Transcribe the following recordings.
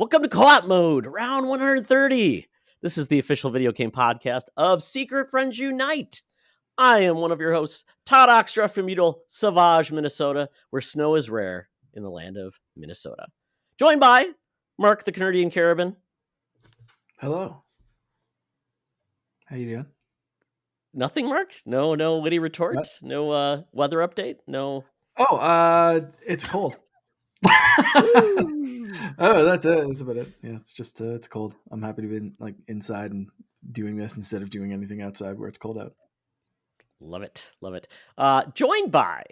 Welcome to Co-op Mode, round 130. This is the official video game podcast of Secret Friends Unite. I am one of your hosts, Todd Oxtra from Udall, Sauvage, Minnesota, where snow is rare in the land of Minnesota. Joined by Mark the Canadian Carabin. Hello. How you doing? Nothing, Mark? No witty retort? What? No weather update? No. Oh, it's cold. Oh, that's it. That's about it. Yeah, it's just it's cold. I'm happy to be inside and doing this instead of doing anything outside where it's cold out. Love it. Joined by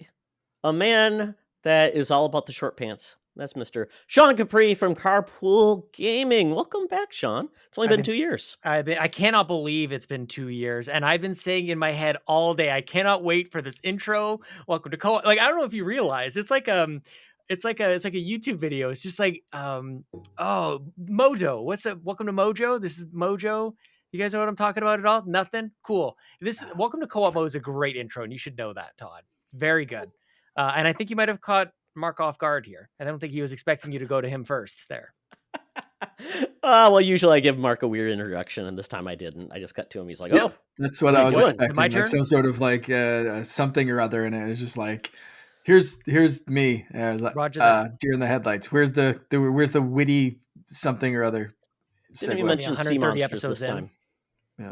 a man that is all about the short pants. That's Mr. Sean Capri from Carpool Gaming. Welcome back, Sean. It's only been 2 years. I cannot believe it's been 2 years, and I've been saying in my head all day, I cannot wait for this intro. Welcome to Co-op. I don't know if you realize it's like a YouTube video. It's just like Mojo. What's up? Welcome to Mojo. This is Mojo. You guys know what I'm talking about at all? Nothing? Cool. Welcome to Co-op Mode is a great intro, and you should know that, Todd. Very good. And I think you might have caught Mark off guard here. I don't think he was expecting you to go to him first there. Well, usually I give Mark a weird introduction, and this time I didn't. I just got to him. He's like, "Oh, that's what I was expecting." Like some sort of something or other, and it was just like, "Here's me." Roger that. Deer in the headlights. Where's the witty something or other? Didn't even mention sea monsters this time. Yeah.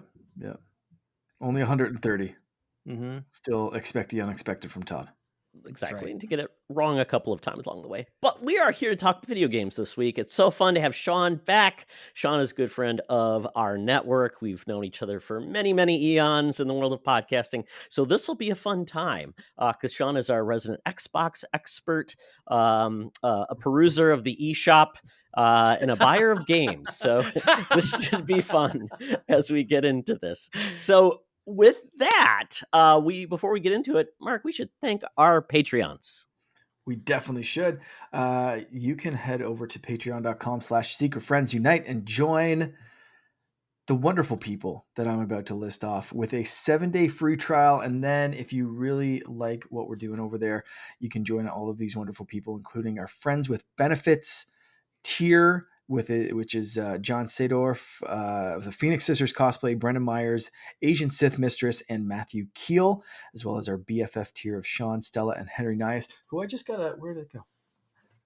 Only 130. Mm-hmm. Still expect the unexpected from Todd. Exactly, right. And to get it wrong a couple of times along the way. But we are here to talk video games this week. It's so fun to have Sean back. Sean is a good friend of our network. We've known each other for many, many eons in the world of podcasting. So this will be a fun time because Sean is our resident Xbox expert, a peruser of the eShop, and a buyer of games. So this should be fun as we get into this. So with that, before we get into it, Mark, we should thank our Patreons. We definitely should. You can head over to patreon.com/secretfriendsunite and join the wonderful people that I'm about to list off with a 7-day free trial. And then if you really like what we're doing over there, you can join all of these wonderful people, including our Friends with Benefits tier, which is John Sadorf, the Phoenix Sisters cosplay, Brendan Myers, Asian Sith Mistress, and Matthew Keel, as well as our BFF tier of Sean, Stella, and Henry Nias, who I just got where did it go?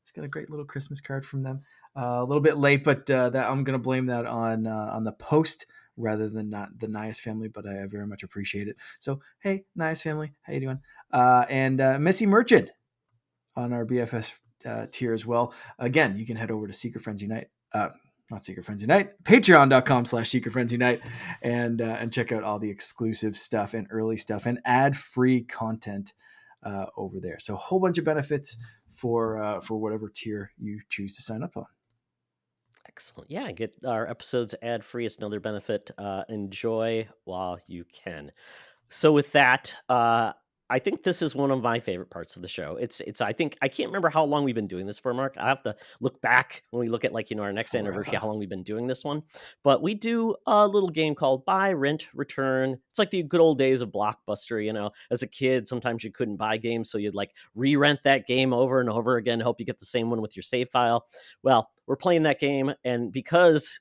Just got a great little Christmas card from them. A little bit late, but that I'm going to blame that on the post rather than not the Nias family, but I very much appreciate it. So, hey, Nias family, how you doing? And Missy Merchant on our BFF tier as well. Again, you can head over to Secret Friends Unite. Not Secret Friends Unite, patreon.com/Secret Friends Unite, and check out all the exclusive stuff and early stuff and ad-free content over there. So a whole bunch of benefits for whatever tier you choose to sign up on. Excellent. Yeah, get our episodes ad-free. It's another benefit. Enjoy while you can. So with that, I think this is one of my favorite parts of the show. It's. I think I can't remember how long we've been doing this for, Mark. I have to look back when we look at our next anniversary, how long we've been doing this one. But we do a little game called Buy, Rent, Return. It's like the good old days of Blockbuster. As a kid, sometimes you couldn't buy games, so you'd re-rent that game over and over again, hope you get the same one with your save file. Well, we're playing that game, and because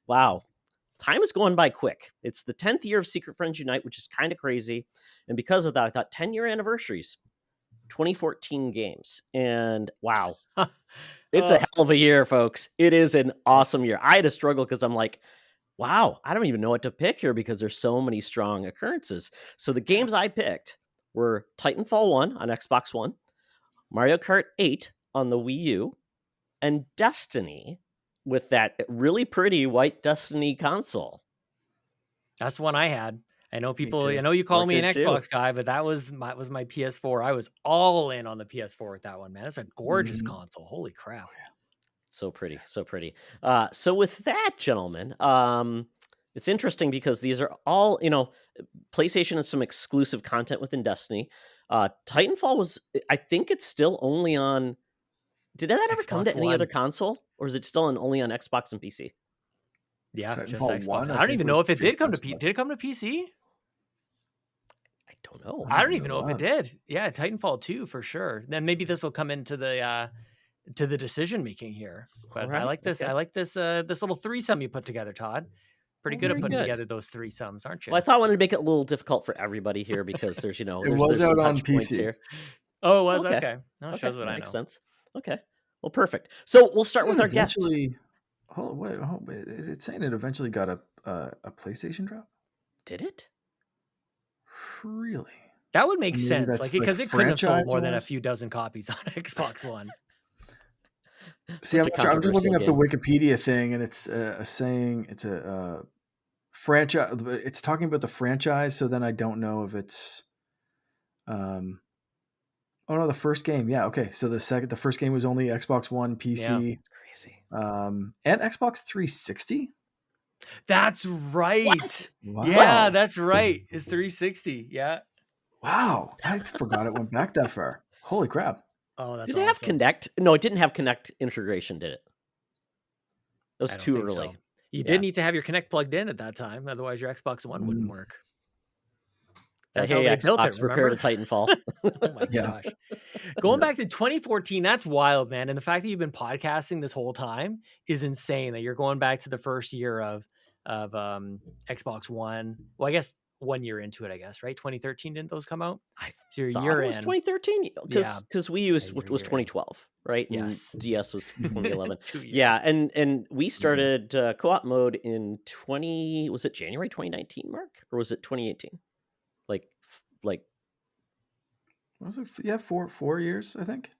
time is going by quick. It's the 10th year of Secret Friends Unite, which is kind of crazy. And because of that, I thought 10-year anniversaries, 2014 games. And wow, it's a hell of a year, folks. It is an awesome year. I had to struggle because I'm like, wow, I don't even know what to pick here because there's so many strong occurrences. So the games I picked were Titanfall 1 on Xbox One, Mario Kart 8 on the Wii U, and Destiny with that really pretty white Destiny console. That's the one I had. I know people, I know you call me an Xbox guy, but that was my PS4. I was all in on the PS4 with that one, man. That's a gorgeous console. Holy crap. So pretty, so pretty. So with that, gentlemen, it's interesting because these are all, PlayStation and some exclusive content within Destiny. Titanfall was, I think it's still only on, did that ever come to any other console? Or is it still only on Xbox and PC? Yeah, Titanfall just Xbox. 1, I don't even know if it did come to PC. Did it come to PC? I don't know. I don't even know if it did. Yeah, Titanfall 2 for sure. Then maybe this will come into the to the decision making here. But I Alright, like this. okay. I like this this little threesome you put together, Todd. Pretty Well, good at very putting good. together those threesomes, aren't you? Well, I thought I wanted to make it a little difficult for everybody here because there's, you know, It was there's some out on touch points PC. here. Oh, it was Okay. okay. No, it Okay, shows what that I makes know. sense. Okay. Well, perfect. So we'll start with It our guest. eventually. Wait, is it saying it eventually got a PlayStation drop? Did it? Really? That would make Maybe sense, that's like like because it couldn't have sold franchise more than a wise. few dozen copies on Xbox One. See, Such I'm, a I'm just looking controversial up the game. Wikipedia thing, and it's saying it's a franchise. It's talking about the franchise, so then I don't know if it's. Oh no, the first game. Yeah, okay. So the first game was only Xbox One, Yeah. PC, Crazy. and Xbox 360. That's What? right. Wow. Yeah, that's right. It's 360. Yeah. Wow, I forgot it went back that far. Holy crap! Oh, that's Did it have awesome. Kinect? No, it didn't have Kinect integration, did it? It was I don't too think early. so. You Yeah. did need to have your Kinect plugged in at that time, otherwise your Xbox One wouldn't Mm, work. That's Hey, how they built it, Xbox, prepare remember? to Titanfall. Oh my yeah, gosh. Going yeah. back to 2014, that's wild, man. And the fact that you've been podcasting this whole time is insane. That you're going back to the first year of Xbox One. Well, I guess 1 year into it, I guess, right? 2013 didn't those come out? I So your thought year it was in. 2013 Yeah. because Wii Yeah, U your was year in. 2012, right? And Yes. DS was 2011. 2 years. Yeah, and we started co-op mode in was it January 2019, Mark, or was it 2018? Like Was it? Yeah, 4 years, I think.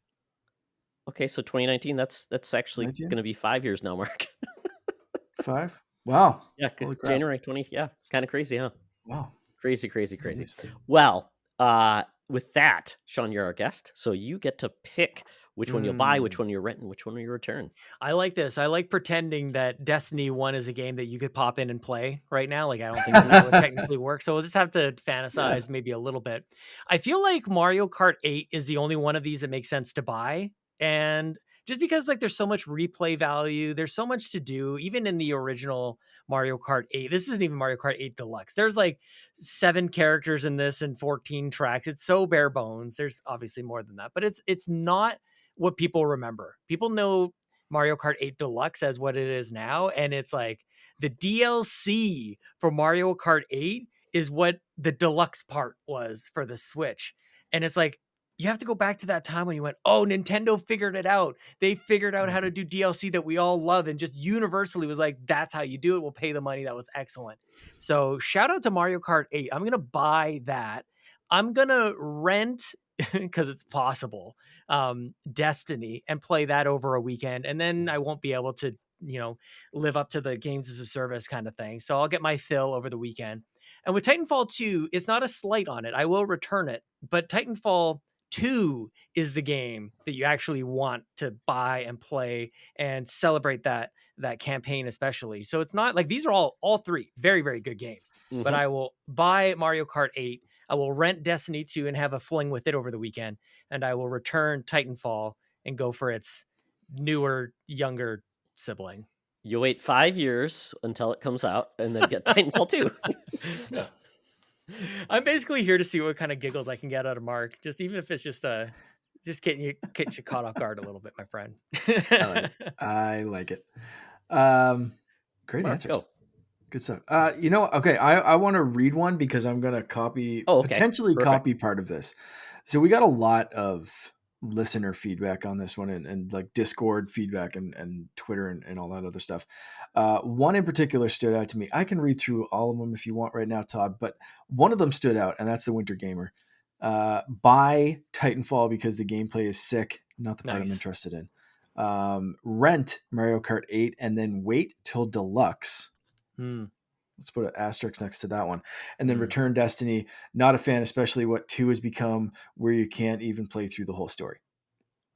okay, so 2019. That's actually 19, going to be 5 years now, Mark. 5. Wow. Yeah, Holy crap! January 20. Yeah, kind of crazy, huh? Wow, Crazy. that's amazing. Well, with that, Sean, you're our guest, so you get to pick which one you'll buy, which one you're renting, which one you return. I like this. I like pretending that Destiny 1 is a game that you could pop in and play right now. Like, I don't think that would technically work. So we'll just have to fantasize maybe a little bit. I feel like Mario Kart 8 is the only one of these that makes sense to buy. And just because like there's so much replay value, there's so much to do, even in the original Mario Kart 8. This isn't even Mario Kart 8 Deluxe. There's like 7 characters in this and 14 tracks. It's so bare bones. There's obviously more than that, but it's not what people remember. People know Mario Kart 8 Deluxe as what it is now, and it's like the DLC for Mario Kart 8 is what the deluxe part was for the Switch. And it's like you have to go back to that time when you went, "Oh, Nintendo figured it out. They figured out how to do DLC that we all love and just universally was like, that's how you do it. We'll pay the money. That was excellent." So, shout out to Mario Kart 8. I'm going to buy that. I'm going to rent because it's possible Destiny and play that over a weekend, and then I won't be able to live up to the games as a service kind of thing. So I'll get my fill over the weekend. And with Titanfall 2, it's not a slight on it. I will return it, but Titanfall 2 is the game that you actually want to buy and play and celebrate that campaign especially. So it's not like these are all three very, very good games. But I will buy Mario Kart 8. I will rent Destiny 2 and have a fling with it over the weekend. And I will return Titanfall and go for its newer, younger sibling. You wait 5 years until it comes out, and then get Titanfall 2. I'm basically here to see what kind of giggles I can get out of Mark. Just even if it's just getting you caught off guard a little bit, my friend. I like it. Great Mark, answers. go. Good stuff. Okay, I want to read one because I'm going to potentially Perfect. copy part of this. So we got a lot of listener feedback on this one and like Discord feedback and Twitter and all that other stuff. One in particular stood out to me. I can read through all of them if you want right now, Todd, but one of them stood out, and that's the Winter Gamer. Buy Titanfall because the gameplay is sick, not the part I'm interested in. Rent Mario Kart 8 and then wait till Deluxe. Let's put an asterisk next to that one. And then return Destiny. Not a fan, especially what 2 has become, where you can't even play through the whole story.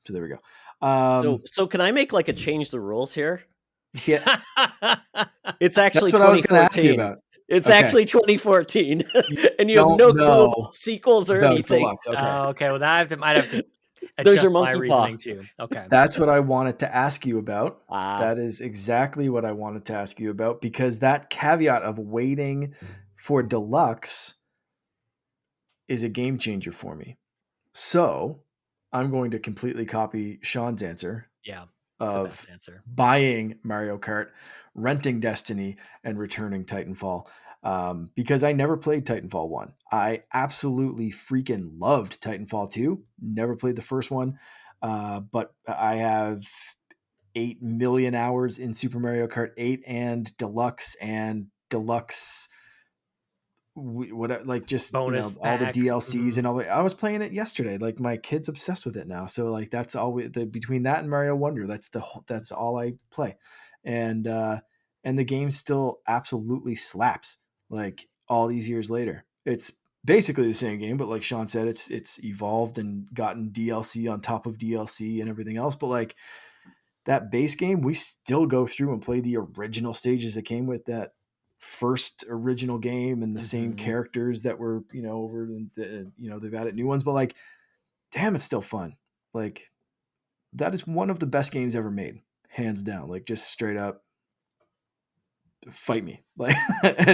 So there we go. So can I make like a change the rules here? Yeah. It's actually That's what I was going to ask you about. It's actually 2014. And you have don't no clue know about sequels or about anything. Deluxe. Okay. Okay. Well, might have to There's adjust your my monkey reasoning paw. too. Okay. That's what I wanted to ask you about. That is exactly what I wanted to ask you about, because that caveat of waiting for Deluxe is a game changer for me. So I'm going to completely copy Sean's answer Yeah, it's the of best answer. buying Mario Kart, renting Destiny, and returning Titanfall. Because I never played Titanfall 1. I absolutely freaking loved Titanfall 2. Never played the first one. But I have 8 million hours in Super Mario Kart 8 and Deluxe what, like, just, Bonus all the pack. DLCs Mhm. and all. I was playing it yesterday. Like, my kid's obsessed with it now. So, like, that's all between that and Mario Wonder, that's all I play. And the game still absolutely slaps, like, all these years later. It's basically the same game, but like Sean said, it's evolved and gotten DLC on top of DLC and everything else. But like, that base game, we still go through and play the original stages that came with that first original game, and the same Mhm. characters that were, over the, they've added new ones, but like, damn, it's still fun. Like, that is one of the best games ever made, hands down. Like, just straight up fight me. Like,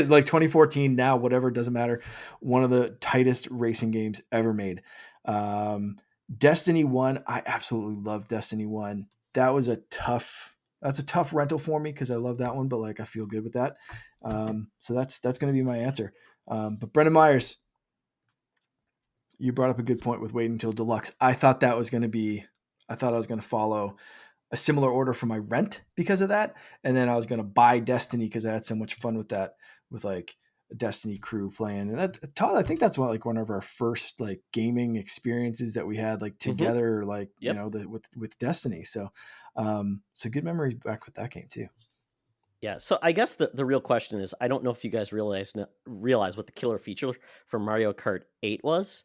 like 2014 now, whatever, it doesn't matter. One of the tightest racing games ever made. Um, Destiny 1, I absolutely love Destiny 1. That's a tough rental for me because I love that one, but like, I feel good with that. So that's going to be my answer. But Brendan Myers, you brought up a good point with waiting until Deluxe. I thought I was going to follow a similar order for my rent because of that. And then I was going to buy Destiny because I had so much fun with that, with like a Destiny crew playing. And that, Todd, I think that's one of our first like gaming experiences that we had like Mhm. together, like, Yep. with Destiny. So, so good memories back with that game too. Yeah. So I guess the real question is, I don't know if you guys realize what the killer feature for Mario Kart 8 was.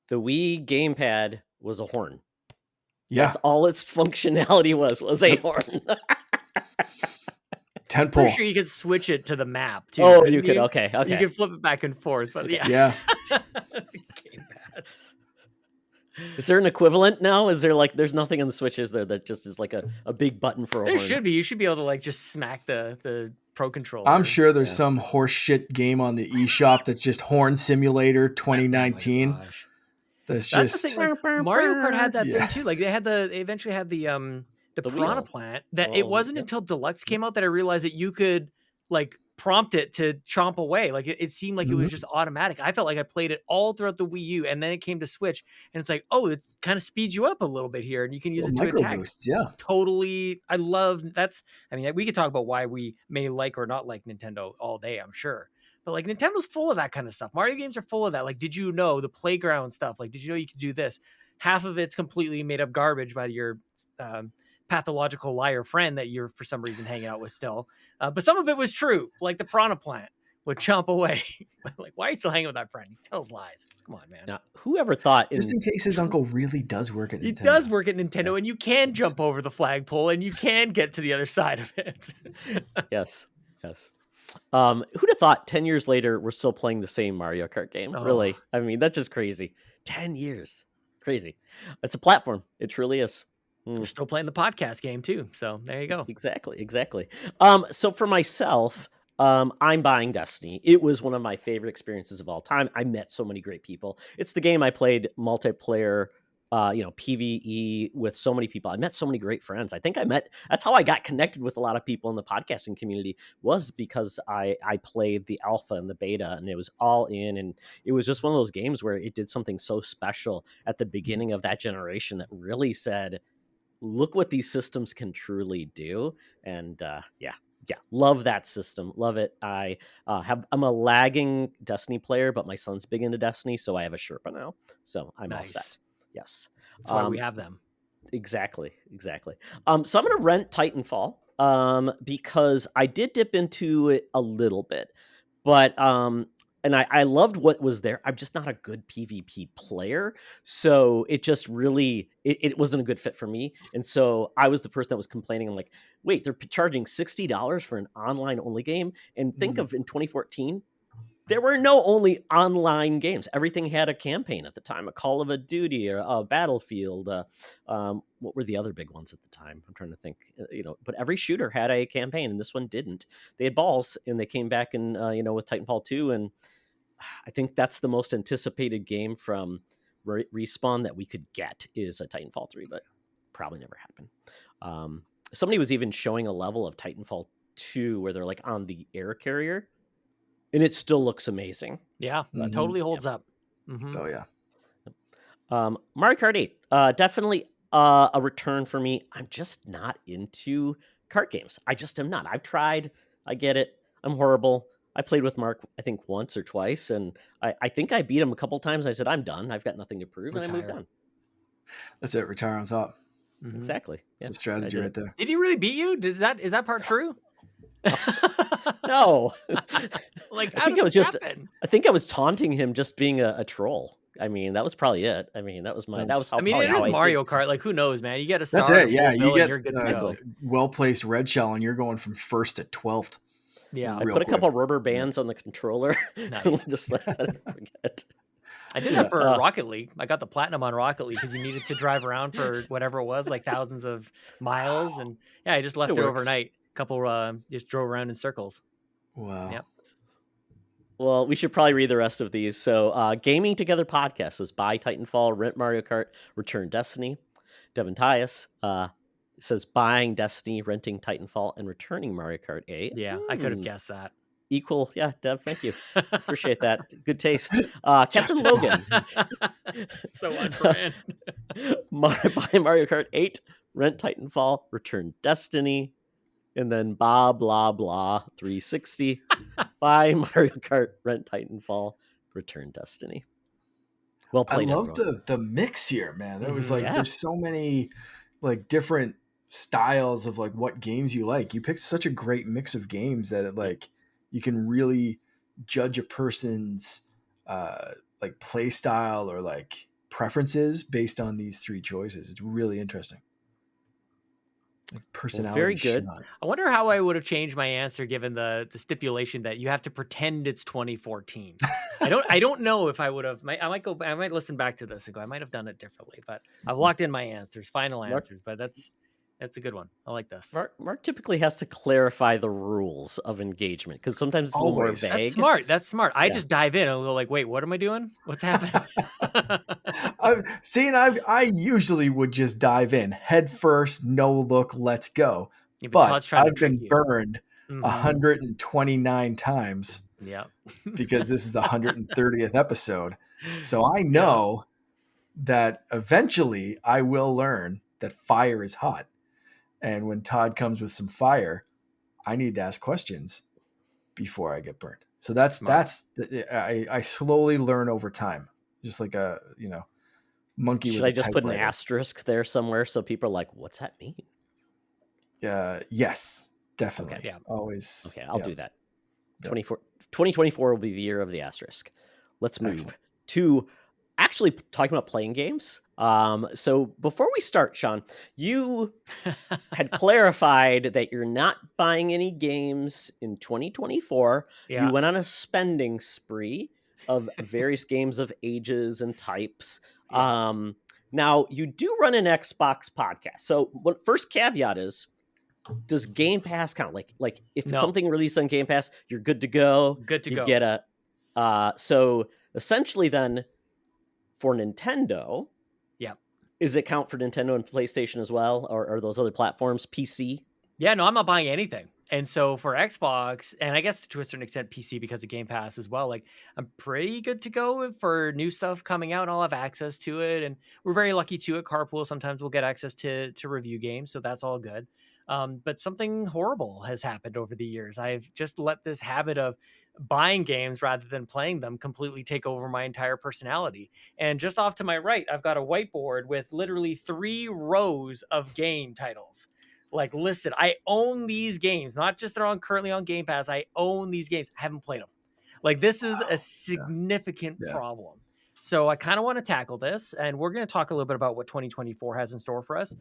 The Wii gamepad was a horn. That's Yeah. all its functionality was a Yep. horn. Pretty Tentpole. sure you could switch it to the map too, Oh, you couldn't could. you? Okay. You Okay. could flip it back and forth, but Okay. yeah. Yeah. Gamepad. Is there an equivalent now? Is there like, there's nothing on the Switch, is there, that just is like a big button for a There horn? should be. You should be able to like just smack the Pro I'm controller. sure there's Yeah. some horse shit game on the eShop that's just Horn Simulator Oh my 2019. gosh. That's That's the thing. just, Like Mario Kart had that yeah. thing too. Like they eventually had the The Piranha wheel. Plant. That it Oh, wasn't yep. until Deluxe came out that I realized that you could like prompt it to chomp away. Like it seemed like it was Mhm. just automatic. I felt like I played it all throughout the Wii U, and then it came to Switch, and it's like, oh, it kind of speeds you up a little bit here, and you can use Little it to micro attack. boosts, yeah. Totally, I love that's. I mean, we could talk about why we may like or not like Nintendo all day, I'm sure. But like Nintendo's full of that kind of stuff. Mario games are full of that. Like, did you know the playground stuff? Like, did you know you could do this? Half of it's completely made up garbage by your pathological liar friend that you're for some reason hanging out with still. But some of it was true, like the Piranha Plant would chomp away. But like, why are you still hanging with that friend? He tells lies. Come on, man. Now, whoever thought Just in case his uncle really does work at He does Nintendo. work at Nintendo, and you can jump over the flagpole, and you can get to the other side of it. Yes. Yes. Who'd have thought 10 years later we're still playing the same Mario Kart game? Oh, Really? I mean, that's just crazy. 10 years. Crazy. It's a platform. It truly is. we're Mm, still playing the podcast game too. So there you go. exactly. Exactly. So for myself, I'm buying Destiny. It was one of my favorite experiences of all time. I met so many great people. It's the game I played multiplayer, PvE with so many people. I met so many great friends. That's how I got connected with a lot of people in the podcasting community, was because I played the alpha and the beta, and it was all in. And it was just one of those games where it did something so special at the beginning of that generation that really said, look what these systems can truly do. And yeah, love that system, love it. I'm a lagging Destiny player, but my son's big into Destiny, so I have a Sherpa now, so I'm all Nice. set. Yes. That's why we um have them. Exactly. So I'm gonna rent Titanfall, because I did dip into it a little bit, but and I loved what was there. I'm just not a good PvP player, so it just really it wasn't a good fit for me. And so I was the person that was complaining. I'm like, wait, they're charging $60 for an online only game, and think Mm. of in 2014, there were no only online games. Everything had a campaign at the time, a Call of a Duty or a Battlefield. What were the other big ones at the time? I'm trying to think. But every shooter had a campaign, and this one didn't. They had balls, and they came back and with Titanfall 2, and I think that's the most anticipated game from Respawn that we could get is a Titanfall 3. But probably never happen. Somebody was even showing a level of Titanfall 2 where they're like on the air carrier, and it still looks amazing. Yeah, Mhm. totally holds up. Oh yeah. Mario Kart 8, definitely a return for me. I'm just not into kart games. I just am not. I've tried. I get it. I'm horrible. I played with Mark, I think, once or twice, and I think I beat him a couple times. I said, I'm done. I've got nothing to prove, and I moved Retire. on. That's it. Retire on top. Mhm. Exactly. It's Yeah, a strategy I did right it. there. Did he really beat you? Is that part true? No. Like, I how think did I was this just happen? I think I was taunting him just being a troll. I mean, that was probably it. I mean, that was Sounds- how I mean, probably it how is I did. Mario Kart. Like, who knows, man? You get a That's star it. or Yeah, gold you bill, and get you're good to go. well-placed red shell, and you're going from 1st to 12th. Yeah, I real put a couple quick. rubber bands on the controller. Nice. Just let it forget. I did that for Rocket League. I got the platinum on Rocket League because you needed to drive around for whatever it was, like thousands of miles, and yeah, I just left It it works. overnight. Couple just drove around in circles. Wow. Yep. Well, we should probably read the rest of these. So, Gaming Together Podcast is buy Titanfall, rent Mario Kart, return Destiny. Devin Tyus says buying Destiny, renting Titanfall, and returning Mario Kart 8. Yeah, I could have guessed that. Equal. Yeah, Dev, thank you. Appreciate that. Good taste. Captain Logan. So on brand. Buy Mario Kart 8, rent Titanfall, return Destiny, and then blah, blah, blah, 360. Buy Mario Kart, rent Titanfall, return Destiny. Well I played, love everyone. the mix here, man. There was Mhm. like Yeah. there's so many like different styles of like what games you like. You picked such a great mix of games that it, like you can really judge a person's like play style or like preferences based on these three choices. It's really interesting. Like personality very good. shot. I wonder how I would have changed my answer given the stipulation that you have to pretend it's 2014. I don't know if I would have. I might listen back to this and go, I might have done it differently. But I've locked in my answers, final answers. But that's a good one. I like this. Mark typically has to clarify the rules of engagement because sometimes it's a little more Always. vague. That's smart. I just dive in and go like, wait, what am I doing? What's happening? I usually would just dive in head first, no look, let's go. Yeah, But Todd's trying to I've trick been you. burned Mhm. 129 times Yeah. because this is the 130th episode. So I know that eventually I will learn that fire is hot. And when Todd comes with some fire, I need to ask questions before I get burned. So I slowly learn over time, just like a monkey. Should with I a just put an typewriter. asterisk there somewhere so people are like, what's that mean? Yes, definitely. Okay, yeah. Always. Okay, I'll do that. 2024 will be the year of the asterisk. Let's move Excellent. to actually talking about playing games. So before we start, Sean, you had clarified that you're not buying any games in 2024. Yeah. You went on a spending spree of various games of ages and types. Yeah. Now you do run an Xbox podcast. So what first caveat is, does Game Pass count? Like if No. something released on Game Pass, you're good to go. Good to you go. get a so essentially then for Nintendo, Yeah. is it count for Nintendo and PlayStation as well, or those other platforms, PC? Yeah, no, I'm not buying anything. And so for Xbox, and I guess to a certain extent PC because of Game Pass as well, like I'm pretty good to go for new stuff coming out and I'll have access to it. And we're very lucky too at Carpool. Sometimes we'll get access to review games, so that's all good. But something horrible has happened over the years. I've just let this habit of buying games rather than playing them completely take over my entire personality. And just off to my right, I've got a whiteboard with literally 3 rows of game titles like listed. I own these games, not just they're currently on Game Pass. I own these games. I haven't played them. Like this is a significant problem. So I kind of want to tackle this, and we're going to talk a little bit about what 2024 has in store for us.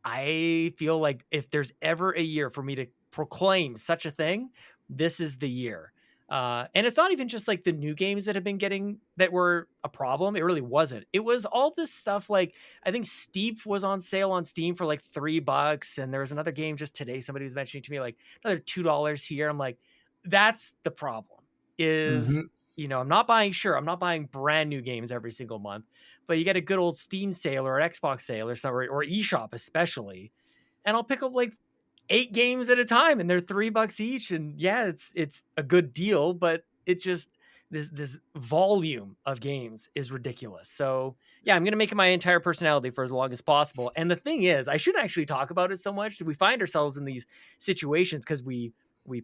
I feel like if there's ever a year for me to proclaim such a thing, this is the year. And it's not even just like the new games that have been getting that were a problem. It really wasn't. It was all this stuff. Like I think Steep was on sale on Steam for like $3. And there was another game just today. Somebody was mentioning to me like another $2 here. I'm like, that's the problem is I'm not buying brand new games every single month, but you get a good old Steam sale or an Xbox sale or something, or eShop especially, and I'll pick up like 8 games at a time, and they're $3 each. And yeah, it's a good deal, but it just this volume of games is ridiculous. So yeah, I'm gonna make it my entire personality for as long as possible. And the thing is, I shouldn't actually talk about it so much. We find ourselves in these situations because we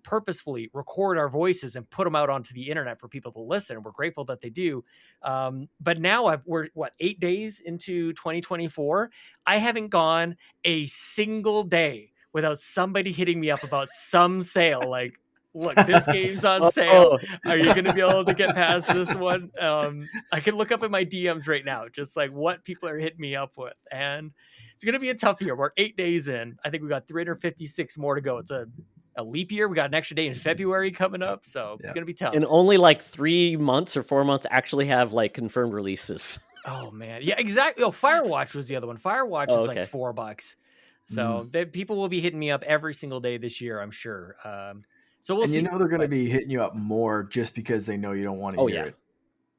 purposefully record our voices and put them out onto the internet for people to listen. And we're grateful that they do. But now we're 8 days into 2024. I haven't gone a single day without somebody hitting me up about some sale. Like, look, this game's on sale. Are you going to be able to get past this one? I can look up in my DMs right now, just like what people are hitting me up with. And it's going to be a tough year. We're 8 days in. I think we got 356 more to go. It's a leap year. We got an extra day in February coming up. So it's going to be tough. And only like 3 months or 4 months actually have like confirmed releases. Oh man. Yeah, exactly. Oh, Firewatch was the other one. Firewatch is like $4. So people will be hitting me up every single day this year, I'm sure. So we'll see. And they're going to be hitting you up more just because they know you don't want to hear it.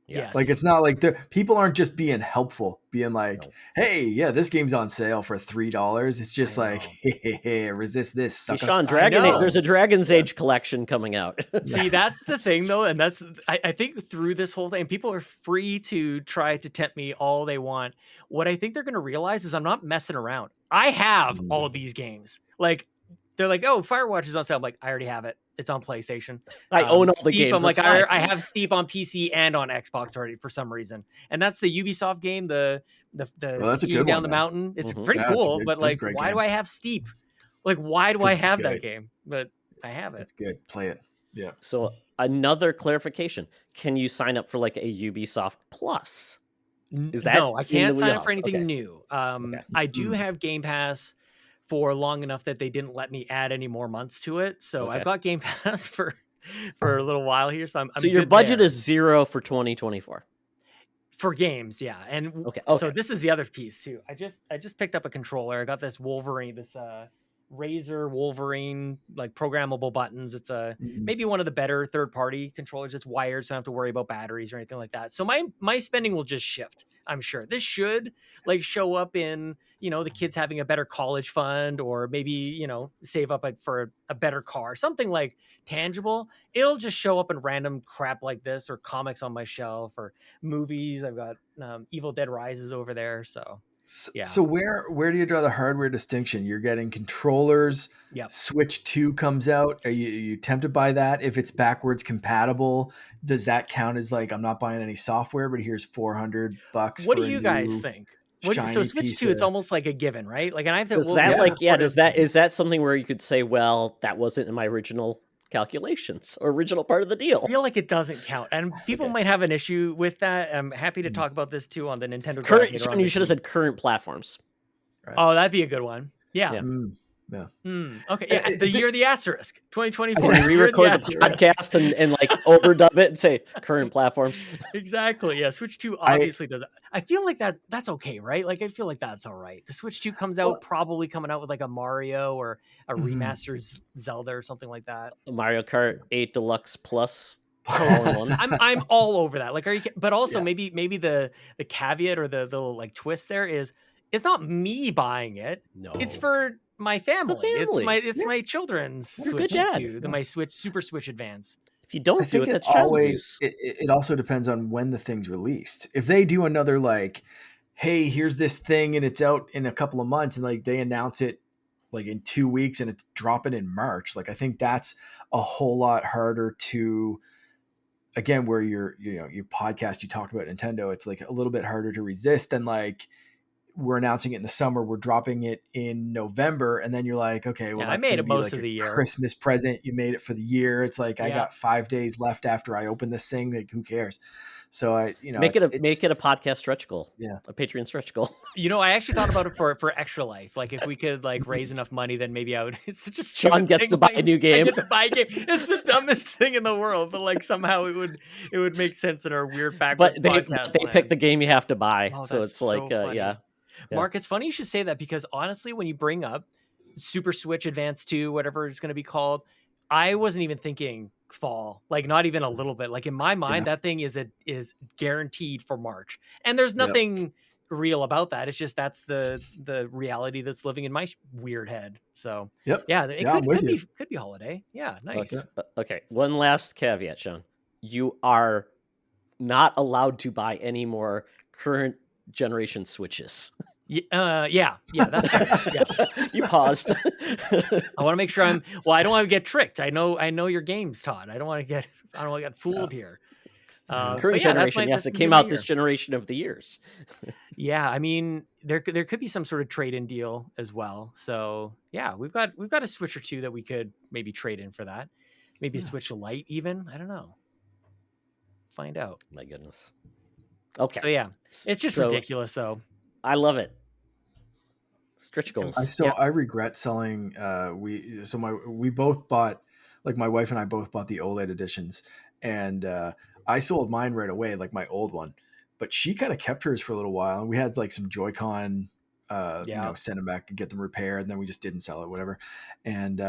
Yeah. Like, it's not like people aren't just being helpful, being like, hey, yeah, this game's on sale for $3. It's just like, hey, resist this, sucker. Hey, Sean, there's a Dragon's Age collection coming out. See, that's the thing, though. And I think through this whole thing, people are free to try to tempt me all they want. What I think they're going to realize is I'm not messing around. I have all of these games. Like, they're like, oh, Firewatch is on sale. I'm like, I already have it. It's on PlayStation. I own all the games. I'm like, I have Steep on PC and on Xbox already for some reason. And that's the Ubisoft game, the skiing down the mountain. It's pretty cool, but like, why do I have Steep? Like, why do I have that game? But I have it. It's good. Play it. Yeah. So another clarification: can you sign up for like a Ubisoft Plus? No, I can't sign up for anything new. I do have Game Pass for long enough that they didn't let me add any more months to it. So I've got Game Pass for a little while here. So I'm your budget is 0 for 2024 for games. Yeah. And so this is the other piece too. I just picked up a controller. I got this Wolverine, this Razer Wolverine, like programmable buttons. It's maybe one of the better third-party controllers. It's wired, so I don't have to worry about batteries or anything like that. So my spending will just shift, I'm sure. This should like show up in, the kids having a better college fund, or maybe, save up for a better car, something like tangible. It'll just show up in random crap like this, or comics on my shelf, or movies. I've got Evil Dead Rises over there. So yeah. So where do you draw the hardware distinction? You're getting controllers. Yep. Switch 2 comes out. Are you tempted by that? If it's backwards compatible, does that count as like, I'm not buying any software, but here's $400? What do you guys think? So Switch 2, it's almost like a given, right? Like, and I have to. Is that something where you could say, well, that wasn't in my original calculations or original part of the deal? I feel like it doesn't count, and people might have an issue with that. I'm happy to talk about this too on the Nintendo. You should have said current platforms. Right. Oh, that'd be a good one. Yeah. Yeah. Okay. Yeah. The year of the Asterisk, 2024. Re-record the podcast and like overdub it and say current platforms. Exactly. Yeah. Switch 2 obviously does. I feel like that's okay, right? Like, I feel like that's all right. The Switch 2 comes out, probably coming out with like a Mario or a remastered Zelda or something like that. Mario Kart 8 Deluxe Plus. I'm all over that. Like, but also maybe the caveat or the little like twist there is, it's not me buying it. No, it's for my family. It's my children's Switch 2, my Super Switch Advance. If you don't do it, that's child abuse. It also depends on when the thing's released. If they do another like, hey, here's this thing and it's out in a couple of months, and like they announce it like in 2 weeks and it's dropping in March, like I think that's a whole lot harder to. Again, where your podcast, you talk about Nintendo, it's like a little bit harder to resist than like, we're announcing it in the summer, we're dropping it in November, and then you're like, okay, well, I made it most of the year. Christmas present, you made it for the year. It's like I got 5 days left after I open this thing. Like, who cares? So make it a podcast stretch goal, a Patreon stretch goal. I actually thought about it for Extra Life. Like, if we could like raise enough money, then maybe I would. It's just Sean gets to buy a new game. I get to buy a game. It's the dumbest thing in the world, but like somehow it would make sense in our weird backwards podcast. They pick the game you have to buy, so it's like Yeah. Mark, it's funny you should say that, because honestly, when you bring up Super Switch Advance 2, whatever it's going to be called, I wasn't even thinking fall, like not even a little bit. Like in my mind, that thing is guaranteed for March, and there's Yep. nothing real about that. It's just that's the reality that's living in my weird head. So Yep. yeah, it Yeah, I'm with you. could be holiday. Yeah, Okay. nice. Okay. One last caveat, Sean. You are not allowed to buy any more current generation Switches. Yeah, that's fair. Yeah. You paused. I want to make sure I don't want to get tricked. I know your games, Todd. I don't want to get fooled here. Current But yeah, generation, yes, that's it gonna be came my out this year. generation of the years. Yeah, I mean, there could be some sort of trade-in deal as well. So yeah, we've got a Switch or two that we could maybe trade in for that. Maybe a Switch Lite even. I don't know. Find out. My goodness. Okay. So yeah, it's just So ridiculous though. I love it. Stretch goals. I regret selling. We both bought, like my wife and I both bought the OLED editions, and I sold mine right away, like my old one. But she kind of kept hers for a little while, and we had like some Joy-Con, send them back and get them repaired, and then we just didn't sell it, whatever. And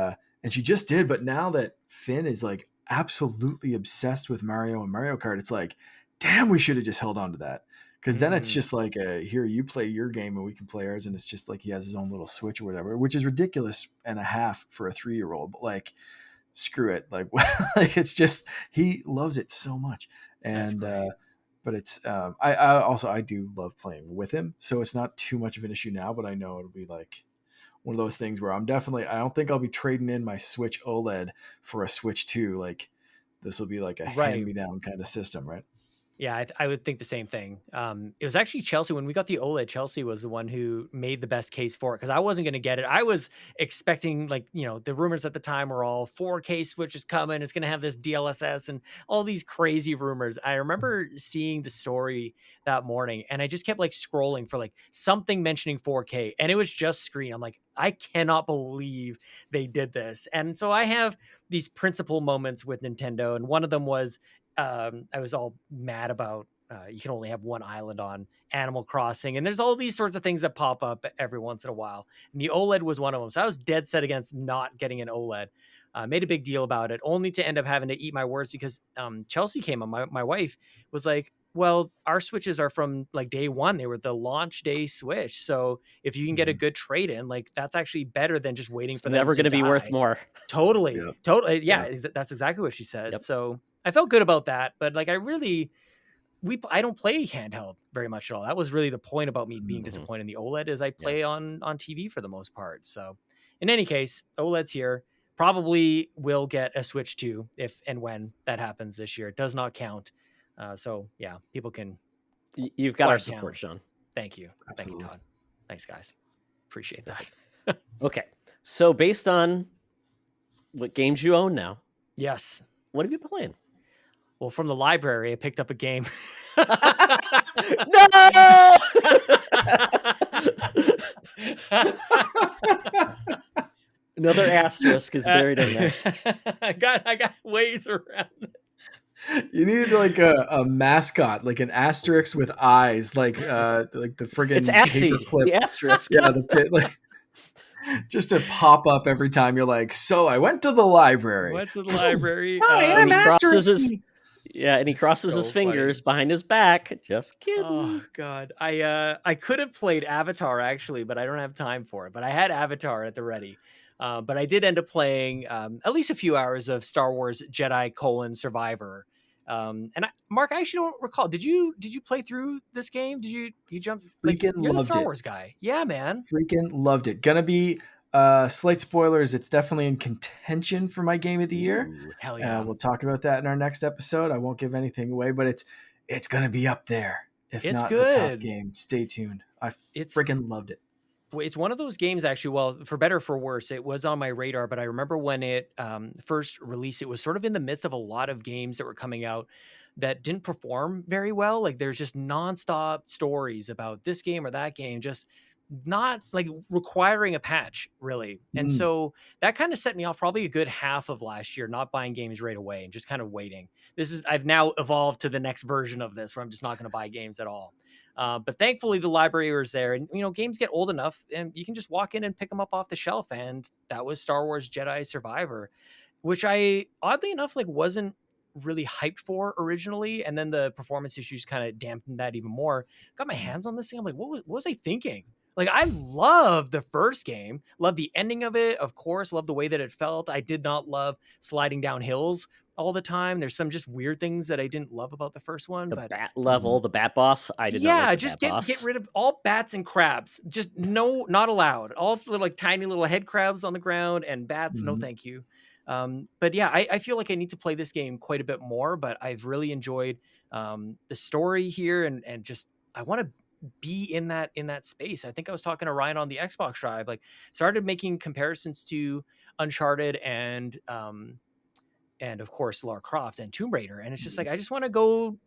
she just did. But now that Finn is like absolutely obsessed with Mario and Mario Kart, it's like, damn, we should have just held on to that. Because then it's just like, here, you play your game and we can play ours. And it's just like he has his own little Switch or whatever, which is ridiculous and a half for a 3-year-old. But like, screw it. Like, like it's just, he loves it so much. And, but it's, I do love playing with him. So it's not too much of an issue now, but I know it'll be like one of those things where I don't think I'll be trading in my Switch OLED for a Switch 2. Like, this will be like a hand-me-down kind of system, right? Yeah, I would think the same thing. It was actually Chelsea when we got the OLED. Chelsea was the one who made the best case for it because I wasn't going to get it. I was expecting, like, the rumors at the time were all 4K Switch is coming. It's going to have this DLSS and all these crazy rumors. I remember seeing the story that morning and I just kept like scrolling for like something mentioning 4K and it was just screen. I'm like, I cannot believe they did this. And so I have these principal moments with Nintendo, and one of them was I was all mad about you can only have one island on Animal Crossing, and there's all these sorts of things that pop up every once in a while. And the OLED was one of them, so I was dead set against not getting an OLED. Made a big deal about it, only to end up having to eat my words because Chelsea came on. My wife was like, "Well, our Switches are from like day one; they were the launch day Switch. So if you can get a good trade in, like that's actually better than just waiting for them never to going to be die." worth more. Totally. Yeah, that's exactly what she said. So I felt good about that, but like I don't play handheld very much at all. That was really the point about me being disappointed in the OLED is I play on TV for the most part. So in any case, OLED's here. Probably will get a Switch 2 if and when that happens this year. It does not count. So yeah, people can. You've got our support, Sean. Thank you. Absolutely. Thank you, Todd. Thanks, guys. Appreciate that. Okay. So based on what games you own now, yes. What have you been playing? Well, from the library, I picked up a game. No! Another asterisk is buried in there. I got ways around it. You needed like a mascot, like an asterisk with eyes, like the friggin' It's Assy, paperclip. the asterisk. Yeah, like just to pop up every time you're like, so I went to the library. Hi, I'm Asterisk. And he crosses his fingers behind his back. Just kidding. Oh God, I could have played Avatar actually, but I don't have time for it. But I had Avatar at the ready. But I did end up playing at least a few hours of Star Wars Jedi: Survivor. Mark, I actually don't recall. Did you play through this game? Did you jump? Like, Freaking you're the loved Star it. Wars guy. Yeah, man. Freaking loved it. Gonna be slight spoilers. It's definitely in contention for my game of the year. Ooh, hell yeah. We'll talk about that in our next episode. I won't give anything away, but it's gonna be up there. If it's not good. the top game, stay tuned. I freaking loved it. It's one of those games, actually, well, for better or for worse, it was on my radar, but I remember when it first released, it was sort of in the midst of a lot of games that were coming out that didn't perform very well. Like there's just nonstop stories about this game or that game, just not like requiring a patch really. And so that kind of set me off probably a good half of last year, not buying games right away and just kind of waiting. I've now evolved to the next version of this where I'm just not going to buy games at all. But thankfully the library was there, and games get old enough and you can just walk in and pick them up off the shelf. And that was Star Wars Jedi Survivor. which I oddly enough like wasn't really hyped for originally, and then the performance issues kind of dampened that even more. Got my hands on this thing, I'm like, what was I thinking? Like, I love the first game, love the ending of it, of course, love the way that it felt. I did not love sliding down hills all the time. There's some just weird things that I didn't love about the first one, The but bat level, the bat boss. I did not like yeah, the just bat get boss. rid of all bats and crabs. Just no, not allowed. All little, like tiny little head crabs on the ground and bats. No, Mhm. thank you. But yeah, I feel like I need to play this game quite a bit more. But I've really enjoyed the story here, and just I want to be in that space. I think I was talking to Ryan on the Xbox Drive. Like, started making comparisons to Uncharted and of course Lara Croft and Tomb Raider, and it's just like I just want to go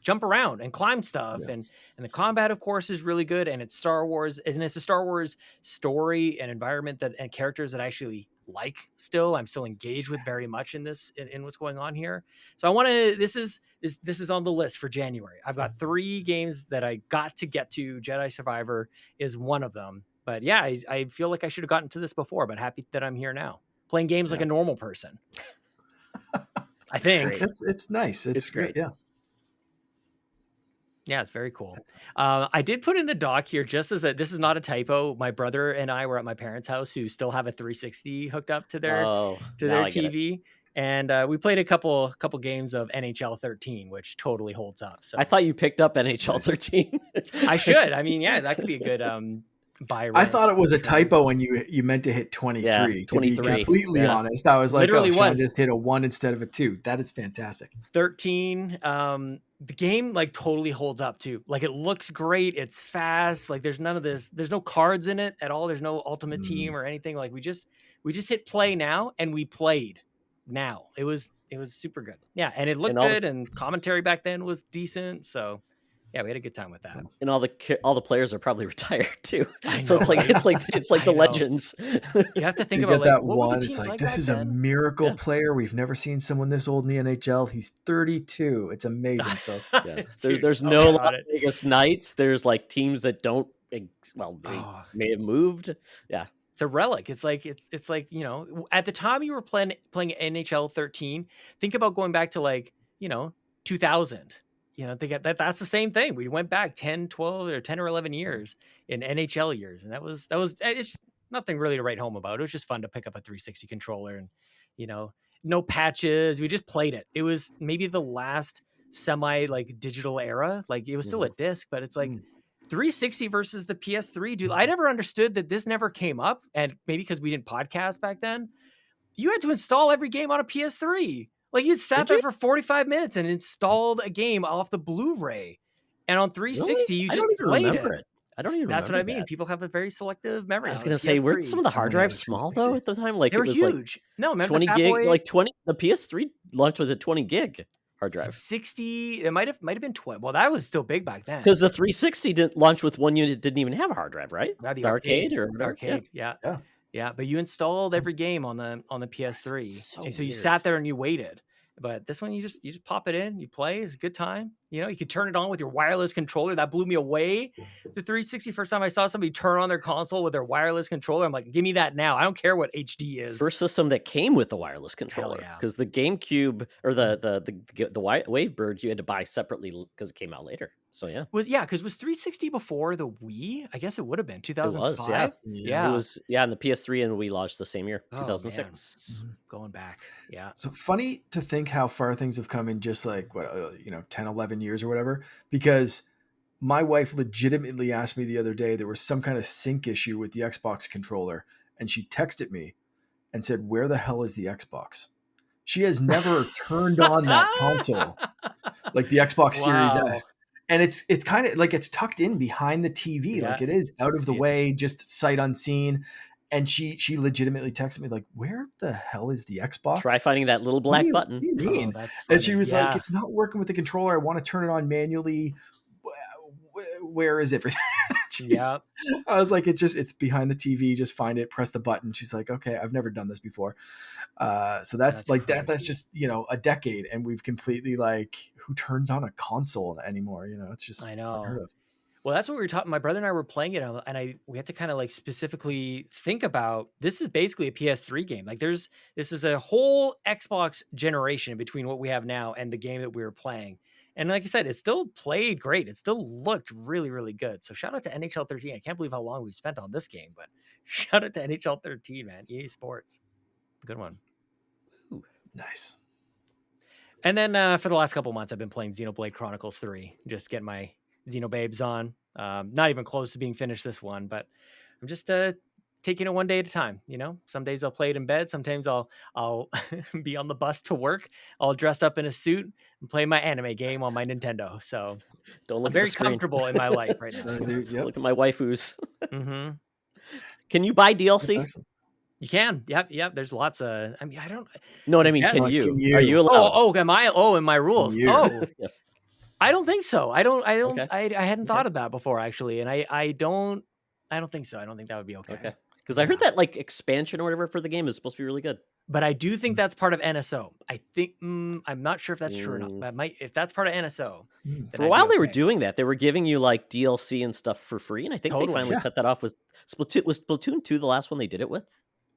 jump around and climb stuff, Yeah. and the combat of course is really good, and it's Star Wars, and it's a Star Wars story and environment that and characters that I actually like. Still, I'm still engaged with very much in this, in what's going on here. So I want to, this is on the list for January. I've got 3 games that I got to get to. Jedi Survivor is one of them, but yeah, I feel like I should have gotten to this before, but happy that I'm here now playing games like Yeah. a normal person. I think Great. It's nice. It's great. Yeah. Yeah, it's very cool. I did put in the doc here just as this is not a typo. My brother and I were at my parents' house who still have a 360 hooked up to their Oh, now I get it. TV, and we played a couple games of NHL 13, which totally holds up. So I thought you picked up NHL Nice. 13. I should. I mean, yeah, that could be a good buy. I thought it was a rent. typo when you meant to hit 23. Yeah, To be 23. completely Yeah. honest, I was like, Literally oh, Sean was. just hit a 1 instead of a 2. That is fantastic. 13. The game like totally holds up too. Like, it looks great. It's fast. Like, there's none of this. There's no cards in it at all. There's no ultimate team or anything. Like, we just hit play now and we played now. It was super good. Yeah, and it looked all the- good, and commentary back then was decent. So yeah, we had a good time with that. And all the players are probably retired too. I So know, it's like right? it's like I the know. legends. You have to think You about get like that what were the one. It's teams like, like this back is a then? miracle Yeah. player. We've never seen someone this old in the NHL. He's 32. It's amazing, folks. Yeah. Dude, There's tell no me about Las it. Vegas Knights. There's like teams that don't. Well, they Oh. may have moved. Yeah. It's a relic. It's like you know, at the time you were playing NHL 13. Think about going back to like, you know, 2000. You know, that's the same thing. We went back 10, 12 or 10 or 11 years in NHL years, and that was it's nothing really to write home about. It was just fun to pick up a 360 controller and, you know, no patches. We just played it. It was maybe the last semi like digital era. Like, it was still a disc, but it's like 360 versus the PS3, dude. I never understood that this never came up, and maybe because we didn't podcast back then. You had to install every game on a PS3. Like, you sat Did there you? for 45 minutes and installed a game off the Blu-ray, and on 360 Really? you I just don't even played remember it. I don't even That's what I remember mean. that. People have a very selective memory. I was on gonna the say, weren't some of the PS3. hard Oh, yeah, drives the small though 360. at the time? Like, They it were was like huge. No, remember 20 the Fat gig, Boy? like 20. The PS3 launched with a 20 gig hard drive 60. It might have been 12. Well, that was still big back then. because the 360 didn't launch with one unit. Didn't even have a hard drive, right? Yeah, The arcade or whatever. Arcade, yeah. Yeah. Yeah, but you installed every game on the PS3, So and so you weird. sat there and you waited. But this one, you just pop it in, you play. It's a good time. You know, you could turn it on with your wireless controller. That blew me away. The 360. First time I saw somebody turn on their console with their wireless controller, I'm like, give me that now. I don't care what HD is. First system that came with a wireless controller, yeah. because the GameCube or the Wavebird you had to buy separately because it came out later. So yeah, Because was 360 before the Wii? I guess it would have been 2005. It was, and the PS3 and Wii launched the same year, Oh, 2006. man. Going back, yeah. So funny to think how far things have come in just like 10, 11 years or whatever, because my wife legitimately asked me the other day, there was some kind of sync issue with the Xbox controller, and she texted me and said, where the hell is the Xbox? She has never turned on that console, like the Xbox Series Wow. S. And it's kind of like it's tucked in behind the TV, Yeah. like it is out of the Yeah. way, just sight unseen. And she legitimately texted me like, where the hell is the Xbox? Try finding that little What black button. do you mean? Oh, that's And she funny. was Yeah. like, it's not working with the controller. I want to turn it on manually. Where is everything? Yeah. I was like, it's behind the TV. Just find it, press the button. She's like, okay, I've never done this before. So that's like that. That's crazy. just, a decade. And we've completely like, who turns on a console anymore? It's just I know. unheard of. Well, that's what we were talking. My brother and I were playing it, and we had to kind of like specifically think about this is basically a PS3 game. Like, this is a whole Xbox generation between what we have now and the game that we were playing. And like I said, it still played great. It still looked really, really good. So shout out to NHL 13. I can't believe how long we spent on this game, but shout out to NHL 13, man. EA Sports, good one. Ooh. Nice. And then for the last couple months, I've been playing Xenoblade Chronicles 3, just getting my Xenobabes on. Not even close to being finished this one, but I'm just taking it one day at a time. You know, some days I'll play it in bed. Sometimes I'll be on the bus to work, all dressed up in a suit and play my anime game on my Nintendo. So Don't look I'm at the very screen. comfortable in my life right now. Dude, yep. Look at my waifus. Mm-hmm. Can you buy That's DLC? excellent. You can. Yep. There's lots of. I mean, I don't. No, what I mean, Yes. can Like, you? can you? Are you allowed? Am I? Oh, in my rules. You. Oh, Yes. I don't think so. I Okay. hadn't Okay. thought of that before, actually, and I don't think so. I don't think that would be okay. Okay. Because I heard that like expansion or whatever for the game is supposed to be really good. But I do think that's part of NSO. I think I'm not sure if that's true or not. But if that's part of NSO, then For a I'd while be they were okay. doing that. They were giving you like DLC and stuff for free, and I think they Totally. finally Yeah. cut that off with Splatoon. Was Splatoon 2 the last one they did it with?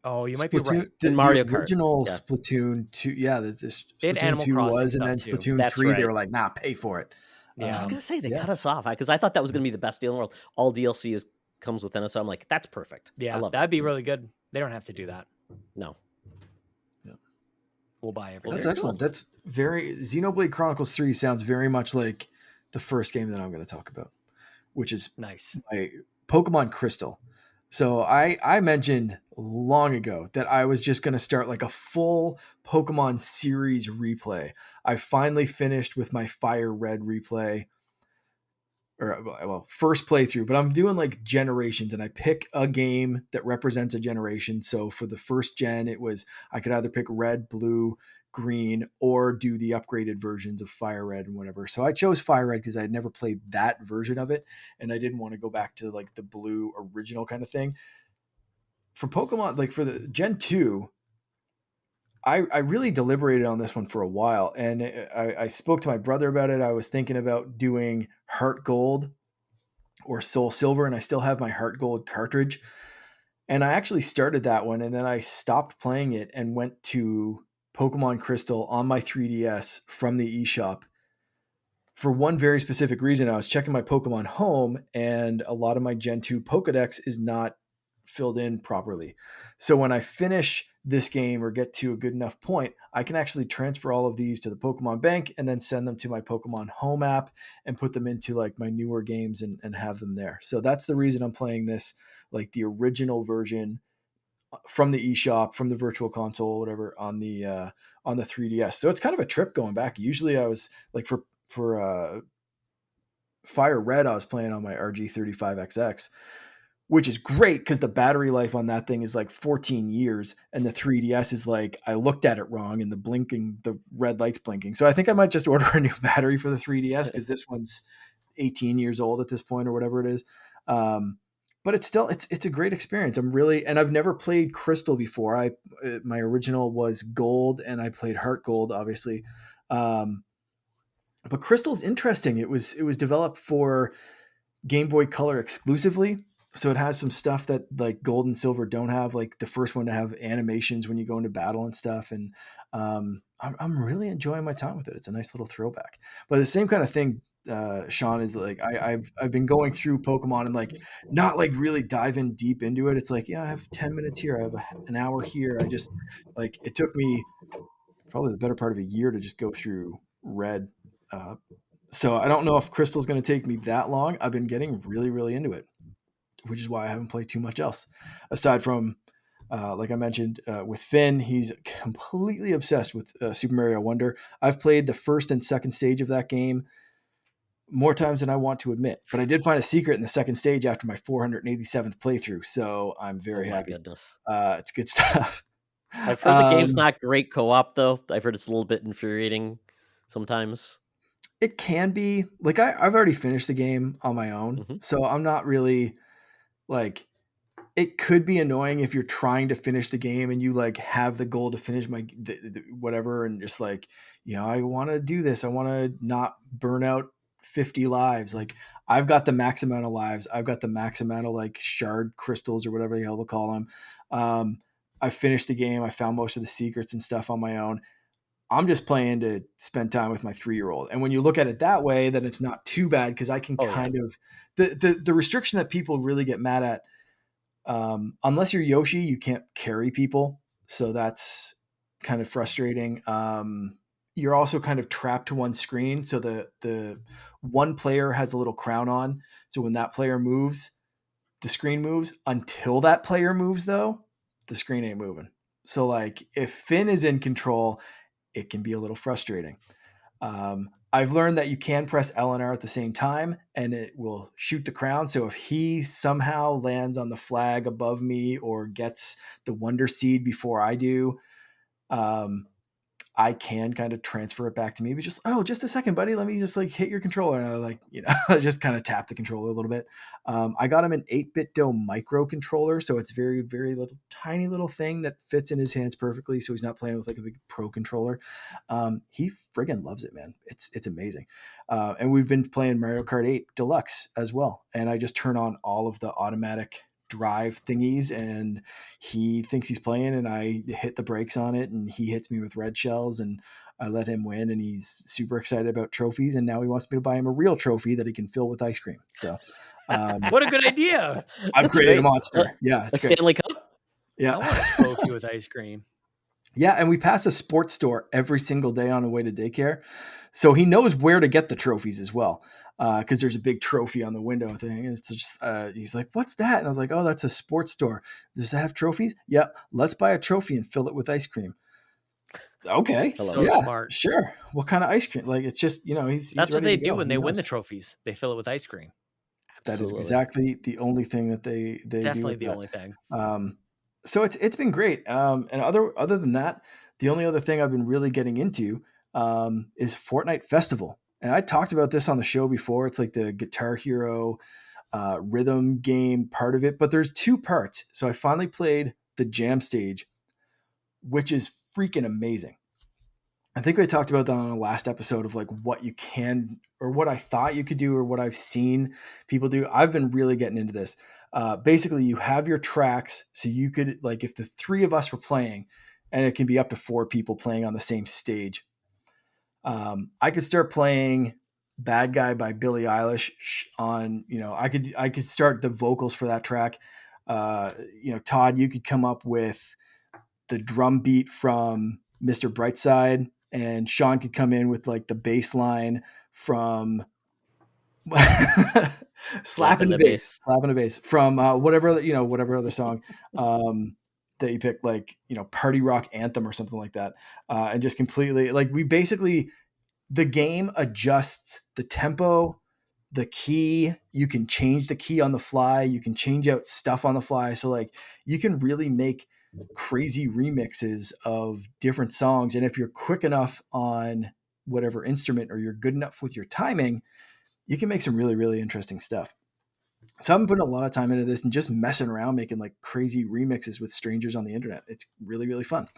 Oh, you might be right. Splatoon, And Mario the Kart. original Yeah. Splatoon 2, yeah, this They had Splatoon Animal 2 Crossing was, and stuff then too. Splatoon That's 3, they right. were like, nah, pay for it. Yeah. I was gonna say they yeah. cut us off because I thought that was gonna be the best deal in the world. All DLC comes with NSO. I'm like, that's perfect. I Yeah, love that'd it. be really good. They don't have to do that. No. We'll buy everything. That's there you excellent. go. That's very Xenoblade Chronicles 3 sounds very much like the first game that I'm going to talk about, which is Nice. my Pokemon Crystal. So I mentioned long ago that I was just going to start like a full Pokemon series replay. I finally finished with my Fire Red replay, or well, first playthrough, but I'm doing like generations, and I pick a game that represents a generation. So for the first gen, it was I could either pick red, blue, green, or do the upgraded versions of Fire Red and whatever. So I chose Fire Red because I had never played that version of it, and I didn't want to go back to like the blue original kind of thing. For Pokemon, like for the Gen 2, I really deliberated on this one for a while, and I spoke to my brother about it. I was thinking about doing Heart Gold or Soul Silver, and I still have my Heart Gold cartridge. And I actually started that one, and then I stopped playing it and went to Pokemon Crystal on my 3DS from the eShop for one very specific reason. I was checking my Pokemon Home, and a lot of my Gen 2 Pokedex is not filled in properly. So when I finish this game or get to a good enough point, I can actually transfer all of these to the Pokemon Bank and then send them to my Pokemon Home app and put them into like my newer games and have them there. So that's the reason I'm playing this, like the original version from the eShop, from the virtual console, whatever, on the 3DS. So it's kind of a trip going back. Usually I was like for Fire Red, I was playing on my RG35XX, which is great because the battery life on that thing is like 14 years, and the 3DS is like, I looked at it wrong and the red light's blinking. So I think I might just order a new battery for the 3DS because this one's 18 years old at this point or whatever it is. But it's still, it's a great experience. And I've never played Crystal before. My original was Gold, and I played Heart Gold, obviously. But Crystal's interesting. It was developed for Game Boy Color exclusively. So it has some stuff that like Gold and Silver don't have, like the first one to have animations when you go into battle and stuff. And I'm really enjoying my time with it. It's a nice little throwback. But the same kind of thing, Sean, is like I've been going through Pokemon and like not like really dive in deep into it. It's like, yeah, I have 10 minutes here. I have an hour here. I just like, it took me probably the better part of a year to just go through Red. So I don't know if Crystal's going to take me that long. I've been getting really, really into it, which is why I haven't played too much else. Aside from, like I mentioned, with Finn, he's completely obsessed with Super Mario Wonder. I've played the first and second stage of that game more times than I want to admit. But I did find a secret in the second stage after my 487th playthrough, so I'm very happy. Goodness. It's good stuff. I've heard the game's not great co-op though. I've heard it's a little bit infuriating sometimes. It can be. Like I've already finished the game on my own, so I'm not really like. It could be annoying if you're trying to finish the game and you like have the goal to finish whatever, and just like, I want to do this. I want to not burn out 50 lives. Like I've got the max amount of lives. I've got the max amount of like shard crystals or whatever the hell they'll call them. I finished the game. I found most of the secrets and stuff on my own. I'm just playing to spend time with my 3-year-old. And when you look at it that way, then it's not too bad because I can Oh, yeah. kind of the restriction that people really get mad at. Unless you're Yoshi, you can't carry people, so that's kind of frustrating. You're also kind of trapped to one screen, so the one player has a little crown on. So when that player moves, the screen moves. Until that player moves, though, the screen ain't moving. So like if Finn is in control, it can be a little frustrating. I've learned that you can press L and R at the same time and it will shoot the crown. So if he somehow lands on the flag above me or gets the Wonder Seed before I do, um, I can kind of transfer it back to me, but just a second, buddy. Let me just like hit your controller. And I like, I just kind of tap the controller a little bit. I got him an 8-bit Do micro controller. So it's very, very little, tiny little thing that fits in his hands perfectly. So he's not playing with like a big pro controller. He friggin' loves it, man. It's amazing. And we've been playing Mario Kart 8 Deluxe as well. And I just turn on all of the automatic drive thingies and he thinks he's playing and I hit the brakes on it and he hits me with red shells and I let him win and he's super excited about trophies and now he wants me to buy him a real trophy that he can fill with ice cream. So What a good idea. I've That's created a great. monster. Yeah, A it's great. Stanley Cup? Yeah. I want a trophy with ice cream. Yeah, and we pass a sports store every single day on the way to daycare. So he knows where to get the trophies as well. Because there's a big trophy on the window thing. And it's just, he's like, what's that? And I was like, oh, that's a sports store. Does it have trophies? Yeah, let's buy a trophy and fill it with ice cream. Okay. I love So it. Yeah, smart. sure. What kind of ice cream? Like, it's just, he's That's what ready they to do go. when He they win the knows. trophies. They fill it with ice cream. That is Absolutely. exactly the only thing that they do Definitely with the that. only thing. So it's been great. And other than that, the only other thing I've been really getting into is Fortnite Festival. And I talked about this on the show before. It's like the Guitar Hero rhythm game part of it, but there's 2 parts. So I finally played the jam stage, which is freaking amazing. I think we talked about that on the last episode of like what you can or what I thought you could do or what I've seen people do. I've been really getting into this. Basically, you have your tracks, so you could like if the 3 of us were playing, and it can be up to 4 people playing on the same stage. I could start playing "Bad Guy" by Billie Eilish on. I could start the vocals for that track. Todd, you could come up with the drum beat from Mr. Brightside, and Sean could come in with like the bass line from Slapping the bass. slapping the bass from whatever other song that you pick, like party rock anthem or something like that, and just completely like we basically the game adjusts the tempo, the key. You can change the key on the fly. You can change out stuff on the fly. So like you can really make crazy remixes of different songs. And if you're quick enough on whatever instrument or you're good enough with your timing, you can make some really, really interesting stuff. So I've been putting a lot of time into this and just messing around, making like crazy remixes with strangers on the internet. It's really, really fun.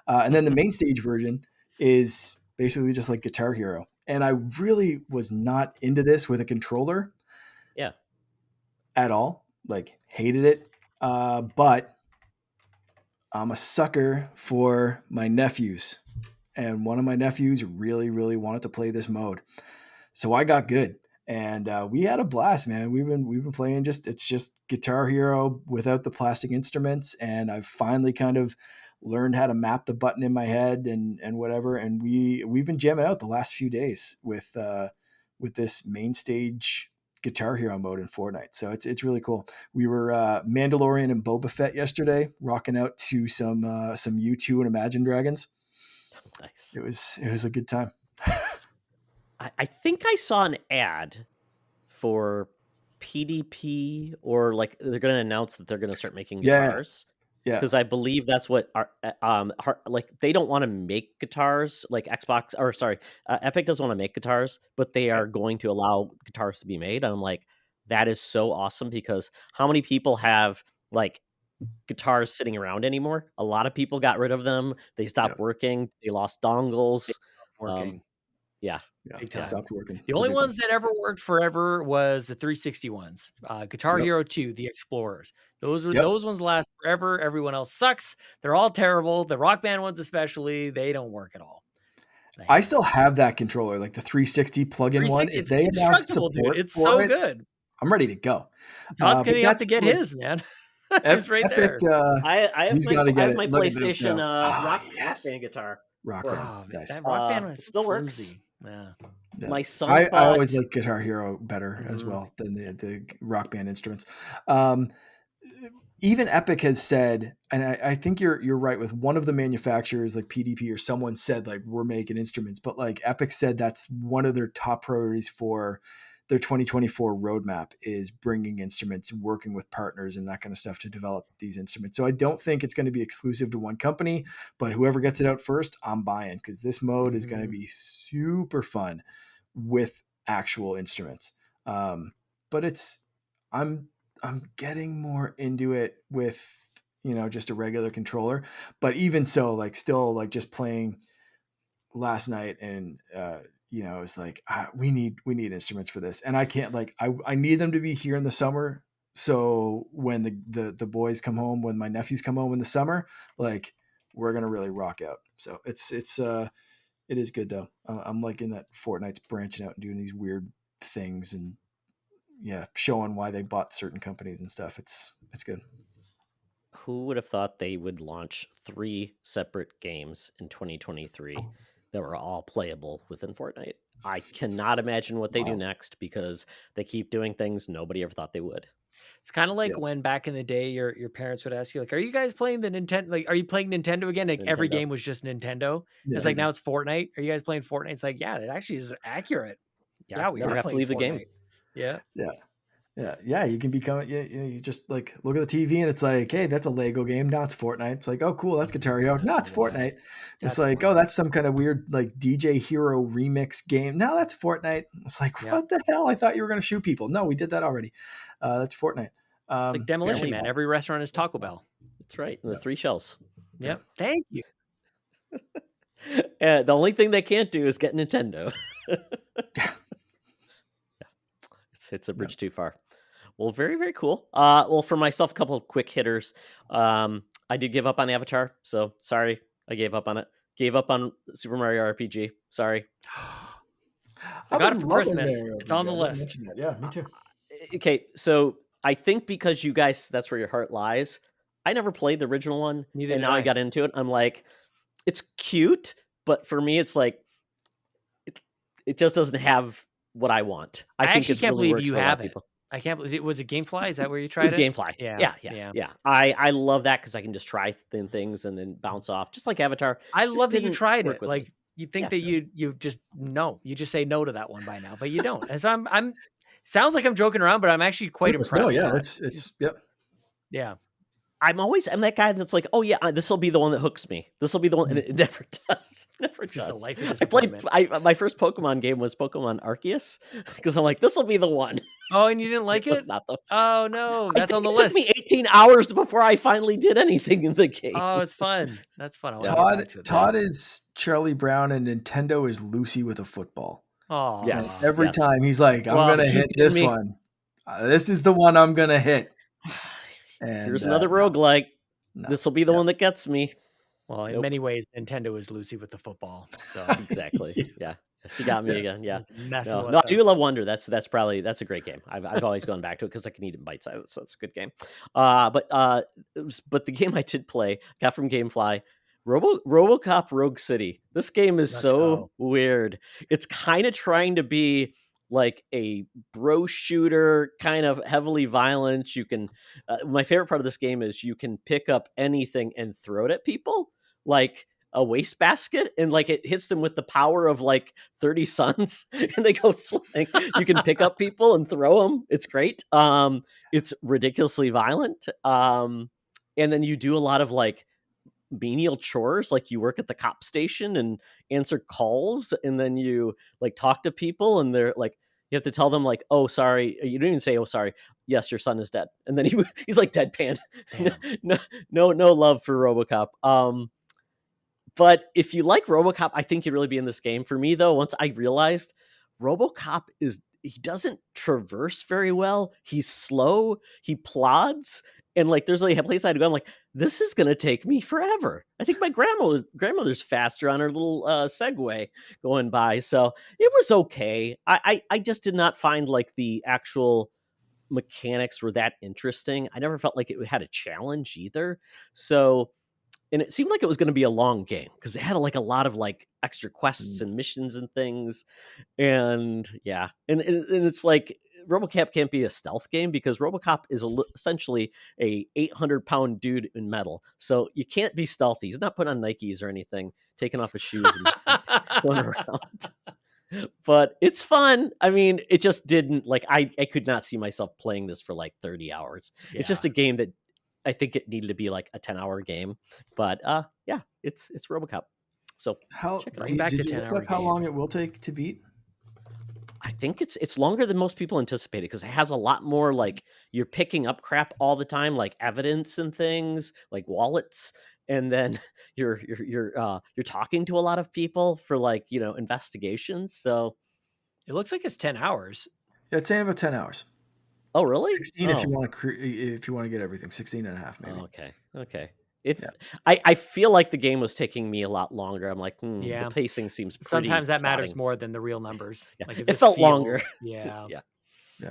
And then the main stage version is basically just like Guitar Hero. And I really was not into this with a controller Yeah. at all. Like hated it. But I'm a sucker for my nephews. And one of my nephews really, really wanted to play this mode. So I got good. And we had a blast, man. We've been playing it's just Guitar Hero without the plastic instruments, and I've finally kind of learned how to map the button in my head and whatever. And we've been jamming out the last few days with this main stage Guitar Hero mode in Fortnite. So it's really cool. We were Mandalorian and Boba Fett yesterday, rocking out to some U2 and Imagine Dragons. Nice. It was a good time. I think I saw an ad for PDP, or like they're going to announce that they're going to start making Yeah, guitars. yeah, Because I believe that's what like they don't want to make guitars, like Xbox, or sorry, Epic doesn't want to make guitars, but they yeah, are going to allow guitars to be made. And I'm like, that is so awesome, because how many people have like guitars sitting around anymore? A lot of people got rid of them. They yeah. stopped working. They lost dongles. Working. Yeah. Yeah, Big they time. stopped working. The only ones that ever worked forever was the 360 ones. Guitar Hero 2, the Explorers. Those ones last forever. Everyone else sucks. They're all terrible. The Rock Band ones especially, they don't work at all. I still have that controller, like the 360 plug-in one. If It's they announce indestructible, dude. support It's for so it, good. I'm ready to go. Todd's But gonna have to that's get like his, man. It's right Epic. there. I He's got to I get have it. my Look at this PlayStation now. Rock Yes. Band guitar. Rock Work. Band. Nice. That Rock Band was It still works. floozy. Yeah. Yeah. My son I always bought. like Guitar Hero better as well than the Rock Band instruments. Even Epic has said, and I think you're right with one of the manufacturers, like PDP or someone said, like, we're making instruments, but like Epic said that's one of their top priorities for their 2024 roadmap is bringing instruments, working with partners and that kind of stuff to develop these instruments. So I don't think it's going to be exclusive to one company, but whoever gets it out first, I'm buying, because this mode is going to be super fun with actual instruments. But I'm getting more into it with, just a regular controller. But even so, like, still, like, just playing last night, and it was like, we need instruments for this, and I can't, like, I need them to be here in the summer. So when the boys come home, when my nephews come home in the summer, like, we're gonna really rock out. So it is good though. I'm liking that Fortnite's branching out and doing these weird things, and showing why they bought certain companies and stuff. It's good. Who would have thought they would launch 3 separate games in 2023 that were all playable within Fortnite? I cannot imagine what they do next, because they keep doing things nobody ever thought they would. It's kind of like when back in the day your parents would ask you, like, are you guys playing the Nintendo? Like, are you playing Nintendo again? Like, every game was just Nintendo. It's like, now it's Fortnite. Are you guys playing Fortnite? It's like, yeah, it actually is accurate. Yeah, we never are have to leave Fortnite. the game. Yeah. You can become, you just, like, look at the TV and it's like, hey, that's a Lego game. Now it's Fortnite. It's like, oh, cool, that's Guitar Hero. No, it's Fortnite. It's like, oh, that's some kind of weird, like, DJ Hero remix game. No, that's Fortnite. It's like, what the hell? I thought you were going to shoot people. No, we did that already. That's Fortnite. It's like Demolition Man. Every restaurant is Taco Bell. That's right. And the 3 shells. Yep. Thank you. The only thing they can't do is get Nintendo. It's a bridge too far. Well, very, very cool. Well, for myself, a couple of quick hitters. I did give up on Avatar, so sorry, I gave up on it. Gave up on Super Mario RPG. Sorry. I got it for Christmas. It's on the list. Yeah, me too. Okay, so I think because you guys, that's where your heart lies. I never played the original one, and now I got into it. I'm like, it's cute, but for me, it's like, it just doesn't have what I want. I actually can't believe you have it. I can't believe it. Was it GameFly? Is that where you tried it? It was GameFly. Yeah. I love that because I can just try thin things and then bounce off, just like Avatar. I love that you tried it. Like, you think that you just you just say no to that one by now, but you don't. And so I'm sounds like I'm joking around, but I'm actually quite impressed. No, yeah, it's yep. Yeah. I'm that guy that's like, oh yeah, this will be the one that hooks me. This will be the one, and it never does. Never just does. A life of disappointment. My first Pokemon game was Pokemon Arceus, because I'm like, this will be the one. Oh, and you didn't like it? Not the... Oh no, that's on the list. It took me 18 hours before I finally did anything in the game. Oh, it's fun. That's fun. Todd is Charlie Brown and Nintendo is Lucy with a football. Oh, yes. Every time he's like, I'm gonna hit this one. This is the one I'm gonna hit. And here's another roguelike. No. This will be the one that gets me. Well, in many ways, Nintendo is Lucy with the football. So exactly. Yeah. She got me again. Yeah. No, I do love Wonder. That's a great game. I've always gone back to it because I can eat it in bite size. So it's a good game. But the game I did play, got from GameFly, RoboCop Rogue City. This game is weird. It's kind of trying to be like a bro shooter, kind of heavily violent. You can my favorite part of this game is you can pick up anything and throw it at people, like a wastebasket, and like it hits them with the power of like 30 suns and they go sling. You can pick up people and throw them. It's great. It's ridiculously violent. And then you do a lot of like menial chores, like you work at the cop station and answer calls, and then you like talk to people, and they're like, you have to tell them like, oh sorry, you don't even say oh sorry, yes, your son is dead, and then he's like deadpan. No love for RoboCop. But if you like RoboCop, I think you'd really be in this game. For me, though, once I realized RoboCop he doesn't traverse very well. He's slow. He plods. And like, there's like a place I had to go. I'm like, this is going to take me forever. I think my grandmother's faster on her little Segway going by. So it was okay. I just did not find like the actual mechanics were that interesting. I never felt like it had a challenge either. So, and it seemed like it was going to be a long game because it had like a lot of like extra quests and missions and things. And yeah, and it's like RoboCop can't be a stealth game because RoboCop is essentially a 800-pound dude in metal. So you can't be stealthy. He's not putting on Nikes or anything, taking off his shoes and going around. But it's fun. I mean, it just didn't like I could not see myself playing this for like 30 hours. It's just a game that I think it needed to be like a 10-hour game. But yeah, it's RoboCop. So did you look up how long it will take to beat? I think it's longer than most people anticipated because it has a lot more like you're picking up crap all the time, like evidence and things, like wallets, and then you're talking to a lot of people for like investigations. So it looks like it's 10 hours. Yeah, it's saying about 10 hours. Oh, really? 16 if you want to get everything. 16 and a half maybe. Okay. I feel like the game was taking me a lot longer. I'm like, the pacing seems pretty sometimes that plotting. matters more than the real numbers. Yeah. Like it felt longer. Yeah. Yeah.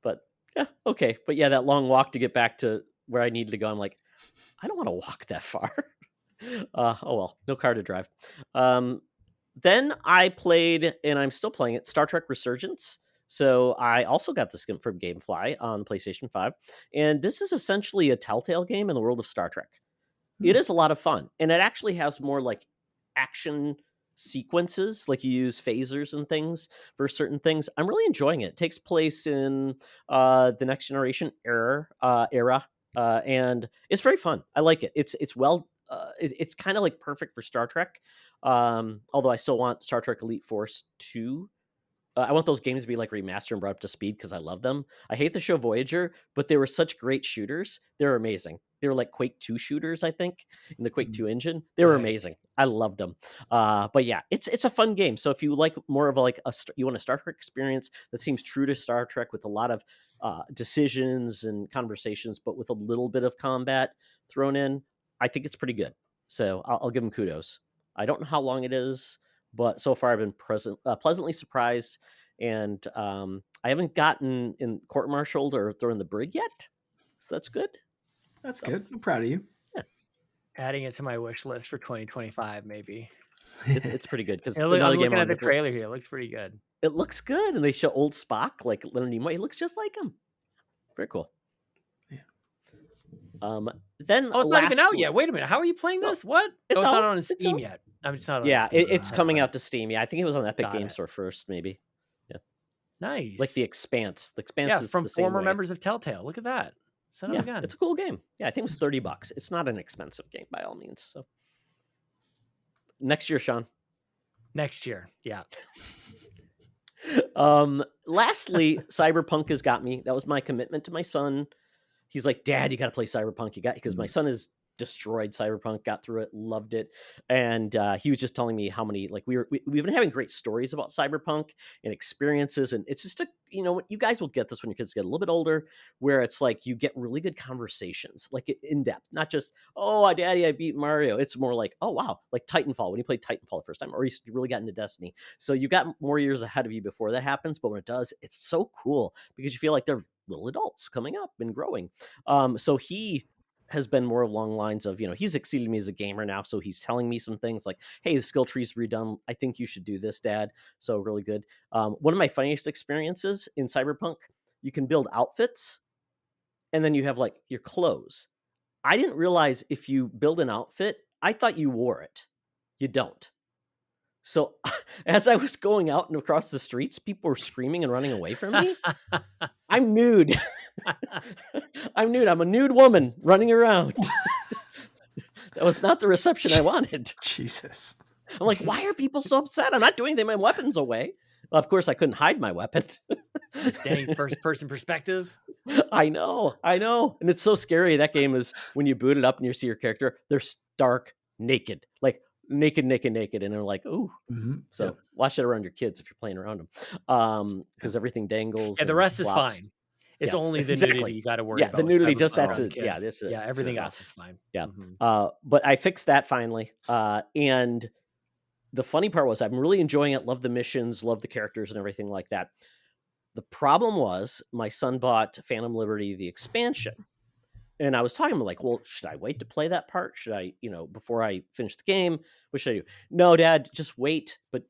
But yeah, okay. But yeah, that long walk to get back to where I needed to go, I'm like, I don't want to walk that far. Oh well, no car to drive. Then I played, and I'm still playing it, Star Trek Resurgence. So I also got the skin from Gamefly on PlayStation 5. And this is essentially a Telltale game in the world of Star Trek. It is a lot of fun, and it actually has more like action sequences, like you use phasers and things for certain things. I'm really enjoying it. It takes place in the Next Generation era, and it's very fun. I like it. It's it's kind of like perfect for Star Trek. Although I still want Star Trek Elite Force 2. I want those games to be like remastered and brought up to speed because I love them. I hate the show Voyager, but they were such great shooters. They were amazing. They were like Quake 2 shooters, I think, in the Quake 2 engine. They were amazing. I loved them. But yeah, it's a fun game. So if you like more of you want a Star Trek experience that seems true to Star Trek with a lot of decisions and conversations, but with a little bit of combat thrown in, I think it's pretty good. So I'll give them kudos. I don't know how long it is, but so far I've been pleasantly surprised, and I haven't gotten in court-martialed or thrown in the brig yet, so that's good. That's good. I'm proud of you. Yeah. Adding it to my wish list for 2025, maybe. It's pretty good because I'm looking at the trailer here. It looks pretty good. It looks good, and they show old Spock, like Leonard Nimoy. He looks just like him. Very cool. Yeah. Then it's not even out yet. Wait a minute. How are you playing this? What? It's not on Steam yet. It's not on Steam. It's coming out to Steam. Yeah, I think it was on Epic Game Store first, maybe. Yeah. Nice. Like The Expanse. The Expanse is from the same former way. members of Telltale. Look at that. It's a cool game. Yeah, I think it was $30. It's not an expensive game by all means. So next year, Sean. Next year, yeah. Lastly, CyberPunk has got me. That was my commitment to my son. He's like, Dad, you got to play CyberPunk. Because my son is destroyed Cyberpunk, got through it, loved it, and he was just telling me how many we've been having great stories about Cyberpunk and experiences, and it's just you guys will get this when your kids get a little bit older, where it's like you get really good conversations, like in depth, not just Daddy, I beat Mario. It's more like, oh wow, like Titanfall, when you played Titanfall the first time, or you really got into Destiny. So you got more years ahead of you before that happens, but when it does, it's so cool because you feel like they're little adults coming up and growing. So he has been more along lines of, he's exceeded me as a gamer now. So he's telling me some things like, hey, the skill tree's redone. I think you should do this, Dad. So really good. One of my funniest experiences in Cyberpunk, you can build outfits and then you have like your clothes. I didn't realize if you build an outfit, I thought you wore it. You don't. So as I was going out and across the streets, people were screaming and running away from me. I'm nude. I'm nude. I'm a nude woman running around. That was not the reception I wanted. Jesus. I'm like, why are people so upset? I'm not doing anything. My weapon's away. Well, of course, I couldn't hide my weapon. This dang first-person perspective. I know. And it's so scary. That game is when you boot it up and you see your character, they're stark naked. Like naked, and they're like, ooh. Mhm. So Yeah. watch it around your kids if you're playing around them, Yeah. because everything dangles Yeah, the and rest is flops. fine. It's Yes, only the nudity exactly. you got to worry Yeah, the about with nudity just CyberPunk that's on Oh, the it. Yeah, kids. that's Yeah, it's a everything no. else is fine. Yeah. Mhm. But I fixed that finally. And the funny part was I'm really enjoying it. Love the missions, love the characters and everything like that. The problem was my son bought Phantom Liberty, the expansion. And I was talking to him like, well, should I wait to play that part? Should I, before I finish the game? What should I do? No, Dad, just wait, but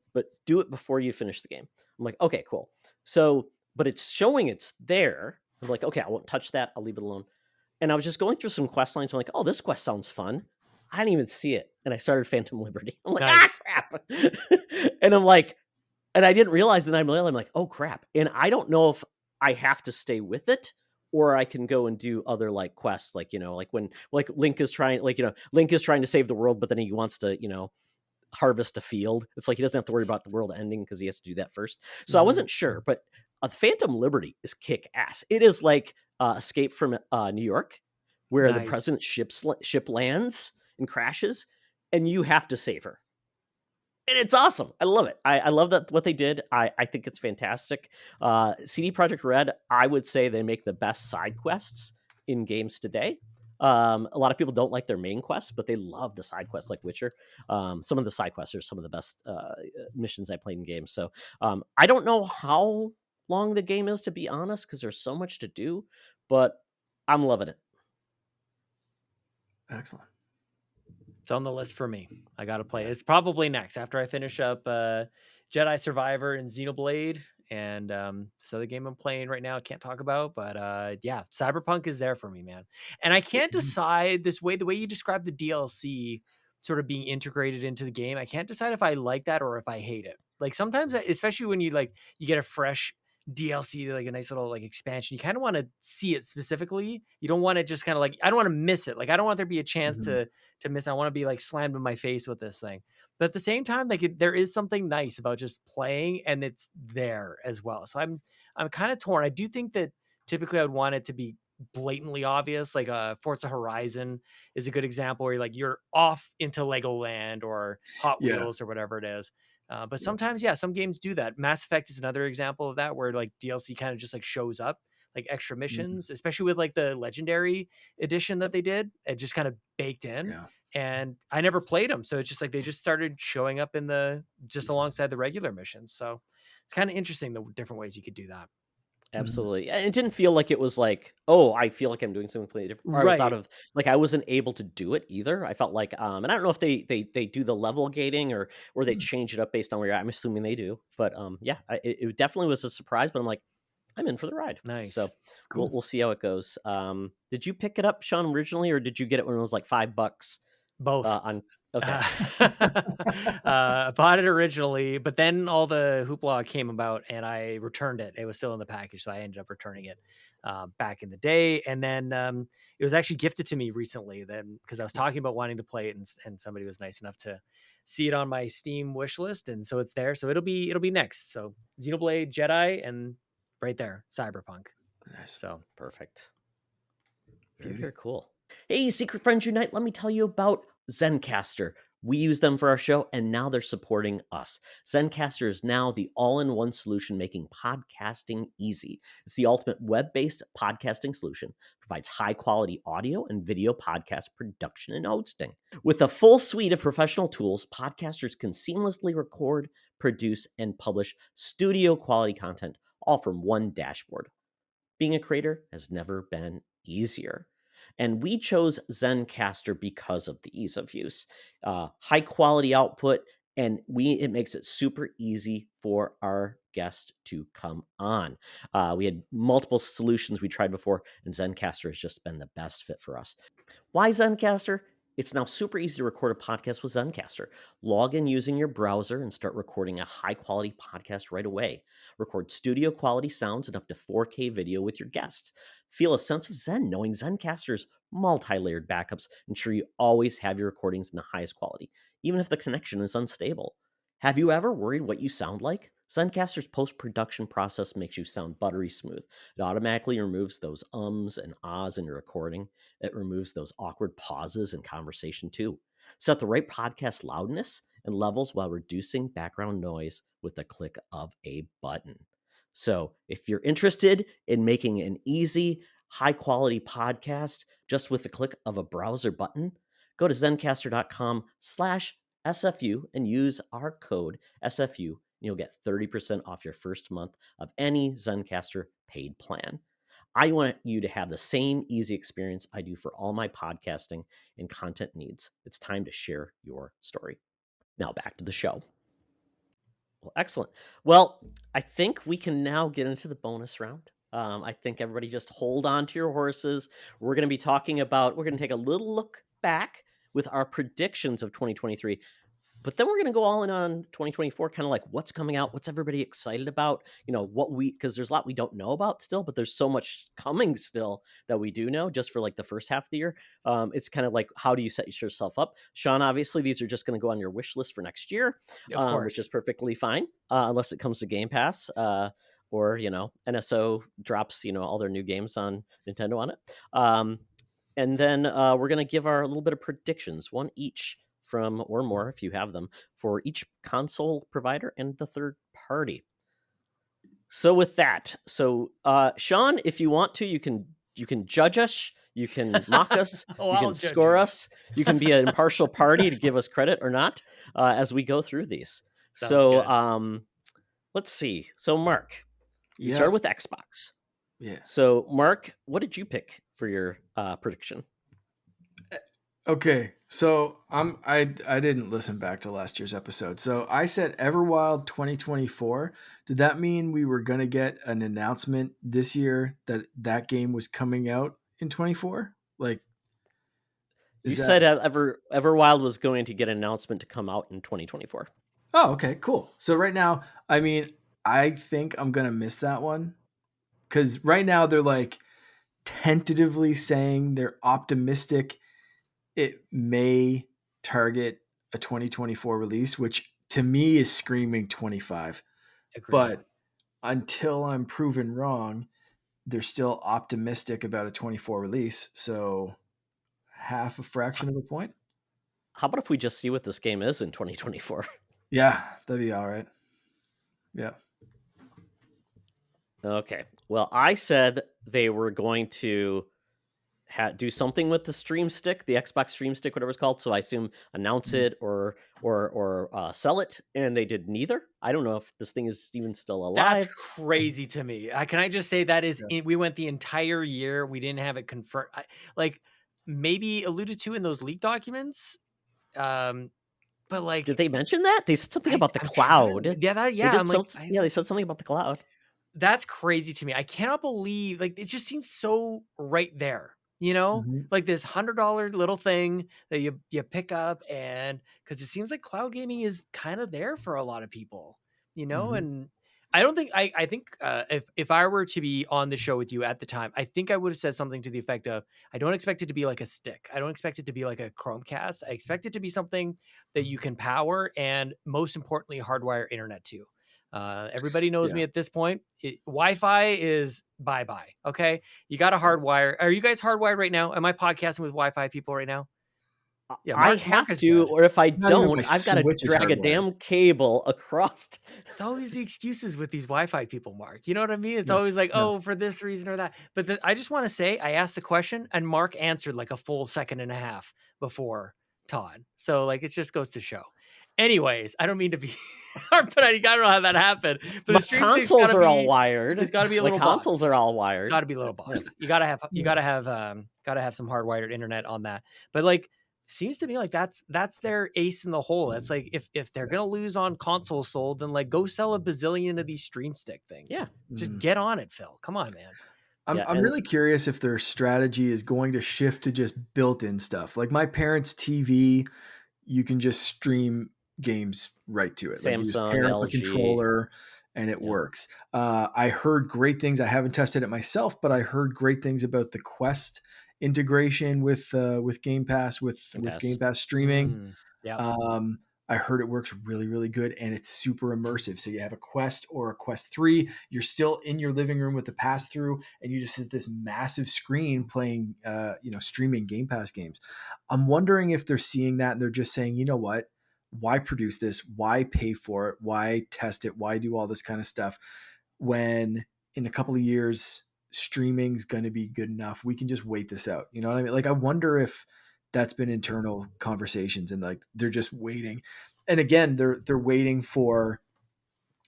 do it before you finish the game. I'm like, okay, cool. So, but it's showing it's there. I'm like, okay, I won't touch that. I'll leave it alone. And I was just going through some quest lines. I'm like, oh, this quest sounds fun. I didn't even see it. And I started Phantom Liberty. I'm like, Nice. crap. And I'm like, and I didn't realize that I'm like, oh crap. And I don't know if I have to stay with it or I can go and do other like quests, like, like when like Link is trying, Link is trying to save the world, but then he wants to, harvest a field. It's like he doesn't have to worry about the world ending because he has to do that first. So I Mhm. wasn't sure, but Phantom Liberty is kick ass. It is like Escape from New York, where the Nice. president's ship lands and crashes, and you have to save her. And it's awesome. I love it. I love that what they did. I think it's fantastic. CD Projekt Red, I would say they make the best side quests in games today. A lot of people don't like their main quests, but they love the side quests like Witcher. Some of the side quests are some of the best missions I played in games. So I don't know how long the game is, to be honest, because there's so much to do, but I'm loving it. Excellent. It's on the list for me. I got to play. It's probably next after I finish up Jedi Survivor and Xenoblade. And this other game I'm playing right now, I can't talk about. But yeah, CyberPunk is there for me, man. And I can't decide the way you describe the DLC sort of being integrated into the game. I can't decide if I like that or if I hate it. Like sometimes, especially when you get a fresh DLC, like a nice little like expansion, you kind of want to see it specifically. You don't want to just kind of like, I don't want to miss it. Like I don't want there to be a chance Mhm. to miss. I want to be like slammed in my face with this thing. But at the same time, like there is something nice about just playing and it's there as well. So I'm kind of torn. I do think that typically I would want it to be blatantly obvious. Like Forza Horizon is a good example where you're off into Legoland or Hot Yeah. Wheels or whatever it is. But Yeah. sometimes, yeah, some games do that. Mass Effect is another example of that, where like DLC kind of just like shows up, like extra missions, especially with like the Legendary edition that they did. It just kind of baked in, Yeah. and I never played them, so it's just like they just started showing up in just alongside the regular missions. So it's kind of interesting the different ways you could do that. Absolutely. And it didn't feel like it was like, oh, I feel like I'm doing something completely different. Or I was out Right. of like I wasn't able to do it either. I felt like and I don't know if they do the level gating or they change it up based on where you're at. I'm assuming they do. But yeah, it definitely was a surprise, but I'm like, I'm in for the ride. So Nice. we'll see how it goes. Did you pick it up, Sean, originally, or did you get it when it was like $5 Both. on okay. Bought it originally, but then all the hoopla came about and I returned it. It was still in the package, so I ended up returning it back in the day. And then it was actually gifted to me recently, then because I was talking about wanting to play it, and somebody was nice enough to see it on my Steam wish list, and so it's there. So it'll be next. So Xenoblade, Jedi, and right there, CyberPunk. Nice. So Perfect. Beauty. Very cool. Hey, Secret Friends Unite, let me tell you about Zencaster. We use them for our show, and now they're supporting us. Zencaster is now the all-in-one solution making podcasting easy. It's the ultimate web-based podcasting solution. Provides high-quality audio and video podcast production and hosting. With a full suite of professional tools, podcasters can seamlessly record, produce, and publish studio-quality content, all from one dashboard. Being a creator has never been easier. And we chose Zencaster because of the ease of use, high quality output, and it makes it super easy for our guests to come on. We had multiple solutions we tried before, and Zencaster has just been the best fit for us. Why Zencaster? It's now super easy to record a podcast with Zencaster. Log in using your browser and start recording a high quality podcast right away. Record studio quality sounds and up to 4K video with your guests. Feel a sense of zen knowing Zencaster's multi-layered backups ensure you always have your recordings in the highest quality, even if the connection is unstable. Have you ever worried what you sound like? Zencaster's post-production process makes you sound buttery smooth. It automatically removes those ums and ahs in your recording. It removes those awkward pauses in conversation too. Set the right podcast loudness and levels while reducing background noise with the click of a button. So if you're interested in making an easy, high quality podcast just with the click of a browser button, go to zencastr.com/SFU and use our code SFU. And you'll get 30% off your first month of any Zencastr paid plan. I want you to have the same easy experience I do for all my podcasting and content needs. It's time to share your story. Now back to the show. Well, excellent. Well, I think we can now get into the bonus round. I think everybody just hold on to your horses. We're going to take a little look back with our predictions of 2023. But then we're going to go all in on 2024, kind of like what's coming out, what's everybody excited about, because there's a lot we don't know about still, but there's so much coming still that we do know just for like the first half of the year. It's kind of like, how do you set yourself up? Sean, obviously, these are just going to go on your wish list for next year, which is perfectly fine, unless it comes to Game Pass or, NSO drops, all their new games on Nintendo on it. And then we're going to give our little bit of predictions, one each from or more if you have them for each console provider and the third party. So with that, Sean, if you want to, you can judge us, you can mock us, you can score us, you can be an impartial party to give us credit or not as we go through these. Sounds good. Let's see. So Mark, you started with Xbox. Yeah. So Mark, what did you pick for your prediction? Okay, so I didn't listen back to last year's episode. So I said Everwild 2024. Did that mean we were going to get an announcement this year that game was coming out in 24? Like, you said Everwild was going to get an announcement to come out in 2024. Oh, okay, cool. So right now, I mean, I think I'm going to miss that one because right now they're like tentatively saying they're optimistic it may target a 2024 release, which to me is screaming 25. Agreed. But until I'm proven wrong, they're still optimistic about a 24 release. So half a fraction of a point. How about if we just see what this game is in 2024? Yeah, that'd be all right. Yeah. Okay. Well, I said they were going to do something with the Stream Stick, the Xbox Stream Stick, whatever it's called. So I assume announce it or sell it, and they did neither. I don't know if this thing is even still alive. That's crazy to me. Can I just say that is we went the entire year, we didn't have it confirmed. Like maybe alluded to in those leaked documents. But like, did they mention that? They said something about the cloud. They said something about the cloud. That's crazy to me. I cannot believe it just seems so right there. Like this $100 little thing that you pick up, and because it seems like cloud gaming is kind of there for a lot of people, and I don't think I think if I were to be on the show with you at the time, I think I would have said something to the effect of, I don't expect it to be like a stick. I don't expect it to be like a Chromecast. I expect it to be something that you can power and most importantly, hardwire internet to. Everybody knows me at this point. Wi-Fi is bye-bye. Okay. You got to hardwire. Are you guys hardwired right now? Am I podcasting with Wi-Fi people right now? Yeah, I have to, or if I don't, I've got to drag a damn cable across. It's always the excuses with these Wi-Fi people, Mark. You know what I mean? It's always like, oh, for this reason or that. But I just want to say, I asked the question and Mark answered like a full second and a half before Todd. So it just goes to show. Anyways, I don't mean to be but I don't know how that happened. But the stream consoles are all wired. It's got to be a little consoles are all wired. It's got to be a little box. You got to have some hardwired internet on that. But seems to me like that's their ace in the hole. That's like if they're gonna lose on console sold, then go sell a bazillion of these stream stick things. Yeah, just get on it, Phil. Come on, man. I'm really curious if their strategy is going to shift to just built-in stuff. Like my parents' TV, you can just stream games right to it. Samsung, LG controller, and it works. I heard great things. I haven't tested it myself, but I heard great things about the Quest integration with Game Pass, with Game Pass streaming. I heard it works really, really good, and it's super immersive. So you have a Quest or a Quest 3, you're still in your living room with the pass-through, and you just hit this massive screen playing, streaming Game Pass games. I'm wondering if they're seeing that and they're just saying, you know what? Why produce this? Why pay for it? Why test it? Why do all this kind of stuff when in a couple of years streaming's going to be good enough? We can just wait this out. You know what I mean? Like, I wonder if that's been internal conversations and like they're just waiting. And again, they're waiting for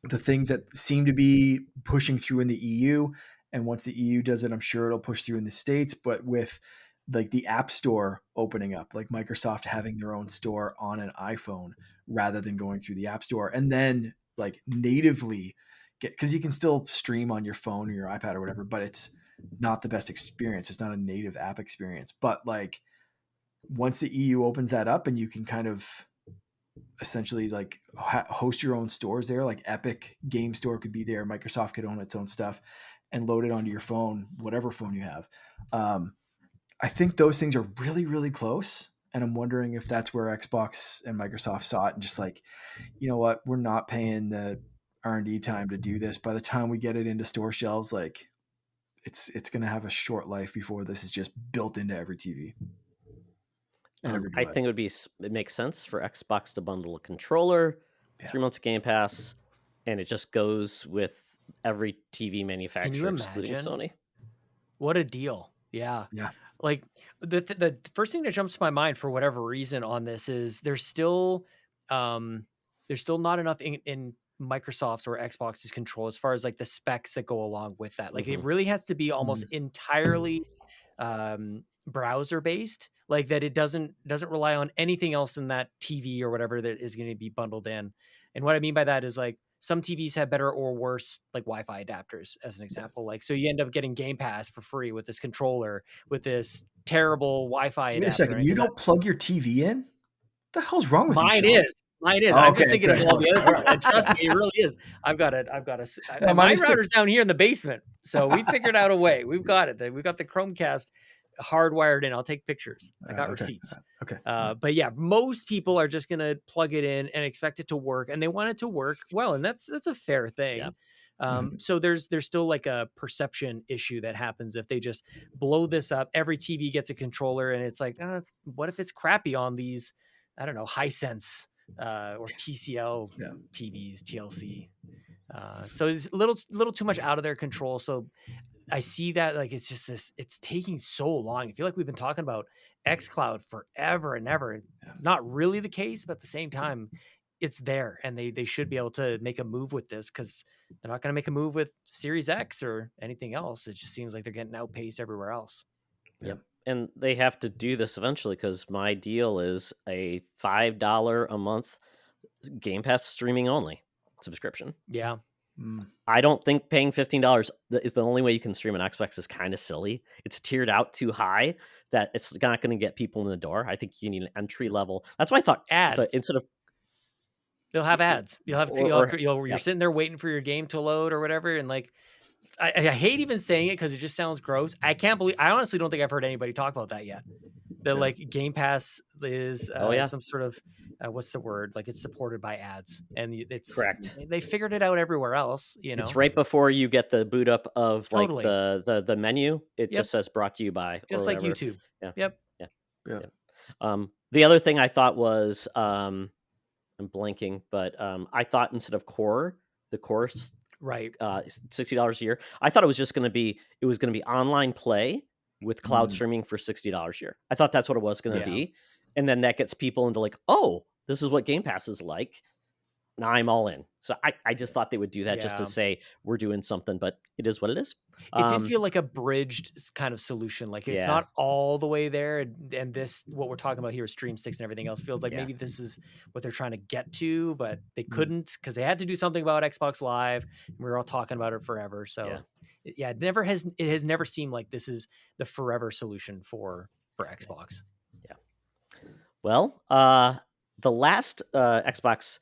the things that seem to be pushing through in the EU. And once the EU does it, I'm sure it'll push through in the States. But with like the App Store opening up, like Microsoft having their own store on an iPhone rather than going through the App Store, and then like natively get, because you can still stream on your phone or your iPad or whatever, but it's not the best experience. It's not a native app experience. But like once the EU opens that up and you can kind of essentially like host your own stores there, like Epic Game Store could be there, Microsoft could own its own stuff and load it onto your phone, whatever phone you have. I think those things are really, really close. And I'm wondering if that's where Xbox and Microsoft saw it and just like, you know what, we're not paying the R&D time to do this. By the time we get it into store shelves, like it's going to have a short life before this is just built into every TV. I think it makes sense for Xbox to bundle a controller, 3 months of Game Pass, and it just goes with every TV manufacturer, excluding Sony. What a deal! Yeah. Like the first thing that jumps to my mind for whatever reason on this is there's still not enough in Microsoft's or Xbox's control as far as like the specs that go along with that. Like it really has to be almost entirely browser based, like that it doesn't rely on anything else than that TV or whatever that is going to be bundled in. And what I mean by that is like some TVs have better or worse like Wi-Fi adapters, as an example. Like, so you end up getting Game Pass for free with this controller with this terrible Wi-Fi adapter. Wait a second, you don't plug your TV in? What the hell's wrong with you, Mine Sean? is. Oh, I'm just thinking of all the other. And trust me, it really is. I've got my router's down here in the basement, so we figured out a way. We've got it. We've got the Chromecast hardwired in. I'll take pictures. I got receipts. Okay. But yeah, most people are just gonna plug it in and expect it to work, and they want it to work well, and that's a fair thing. Yeah. So there's still like a perception issue that happens if they just blow this up. Every TV gets a controller, and it's like, what if it's crappy on these? I don't know, Hisense or TCL TVs, TLC. So it's a little too much out of their control. So I see that like it's just it's taking so long. I feel like we've been talking about xCloud forever and ever. Not really the case, but at the same time, it's there, and they should be able to make a move with this, because they're not going to make a move with Series X or anything else. It just seems like they're getting outpaced everywhere else. Yep. And they have to do this eventually, because my deal is a $5 a month Game Pass streaming only subscription. Yeah. I don't think paying $15 is the only way you can stream an Xbox is kind of silly. It's tiered out too high that it's not going to get people in the door. I think you need an entry level. That's why I thought ads. Instead of they'll have ads. You're sitting there waiting for your game to load or whatever, and like I hate even saying it because it just sounds gross. I honestly don't think I've heard anybody talk about that yet. That like Game Pass is some sort of what's the word? Like it's supported by ads, and it's correct. They figured it out everywhere else. You know, it's right before you get the boot up of like the menu. It just says brought to you by, just like YouTube. Yeah. The other thing I thought was I'm blanking, but I thought instead of the course. Right. $60 a year. I thought it was going to be online play with cloud streaming for $60 a year. I thought that's what it was going to be. And then that gets people into like, oh, this is what Game Pass is like. Now I'm all in. So I just thought they would do that just to say we're doing something, but it is what it is. It did feel like a bridged kind of solution. Like it's not all the way there. And this, what we're talking about here is Stream Sticks and everything else, feels like maybe this is what they're trying to get to, but they couldn't because they had to do something about Xbox Live. We were all talking about it forever. So it has never seemed like this is the forever solution for Xbox. Yeah. Well, the last Xbox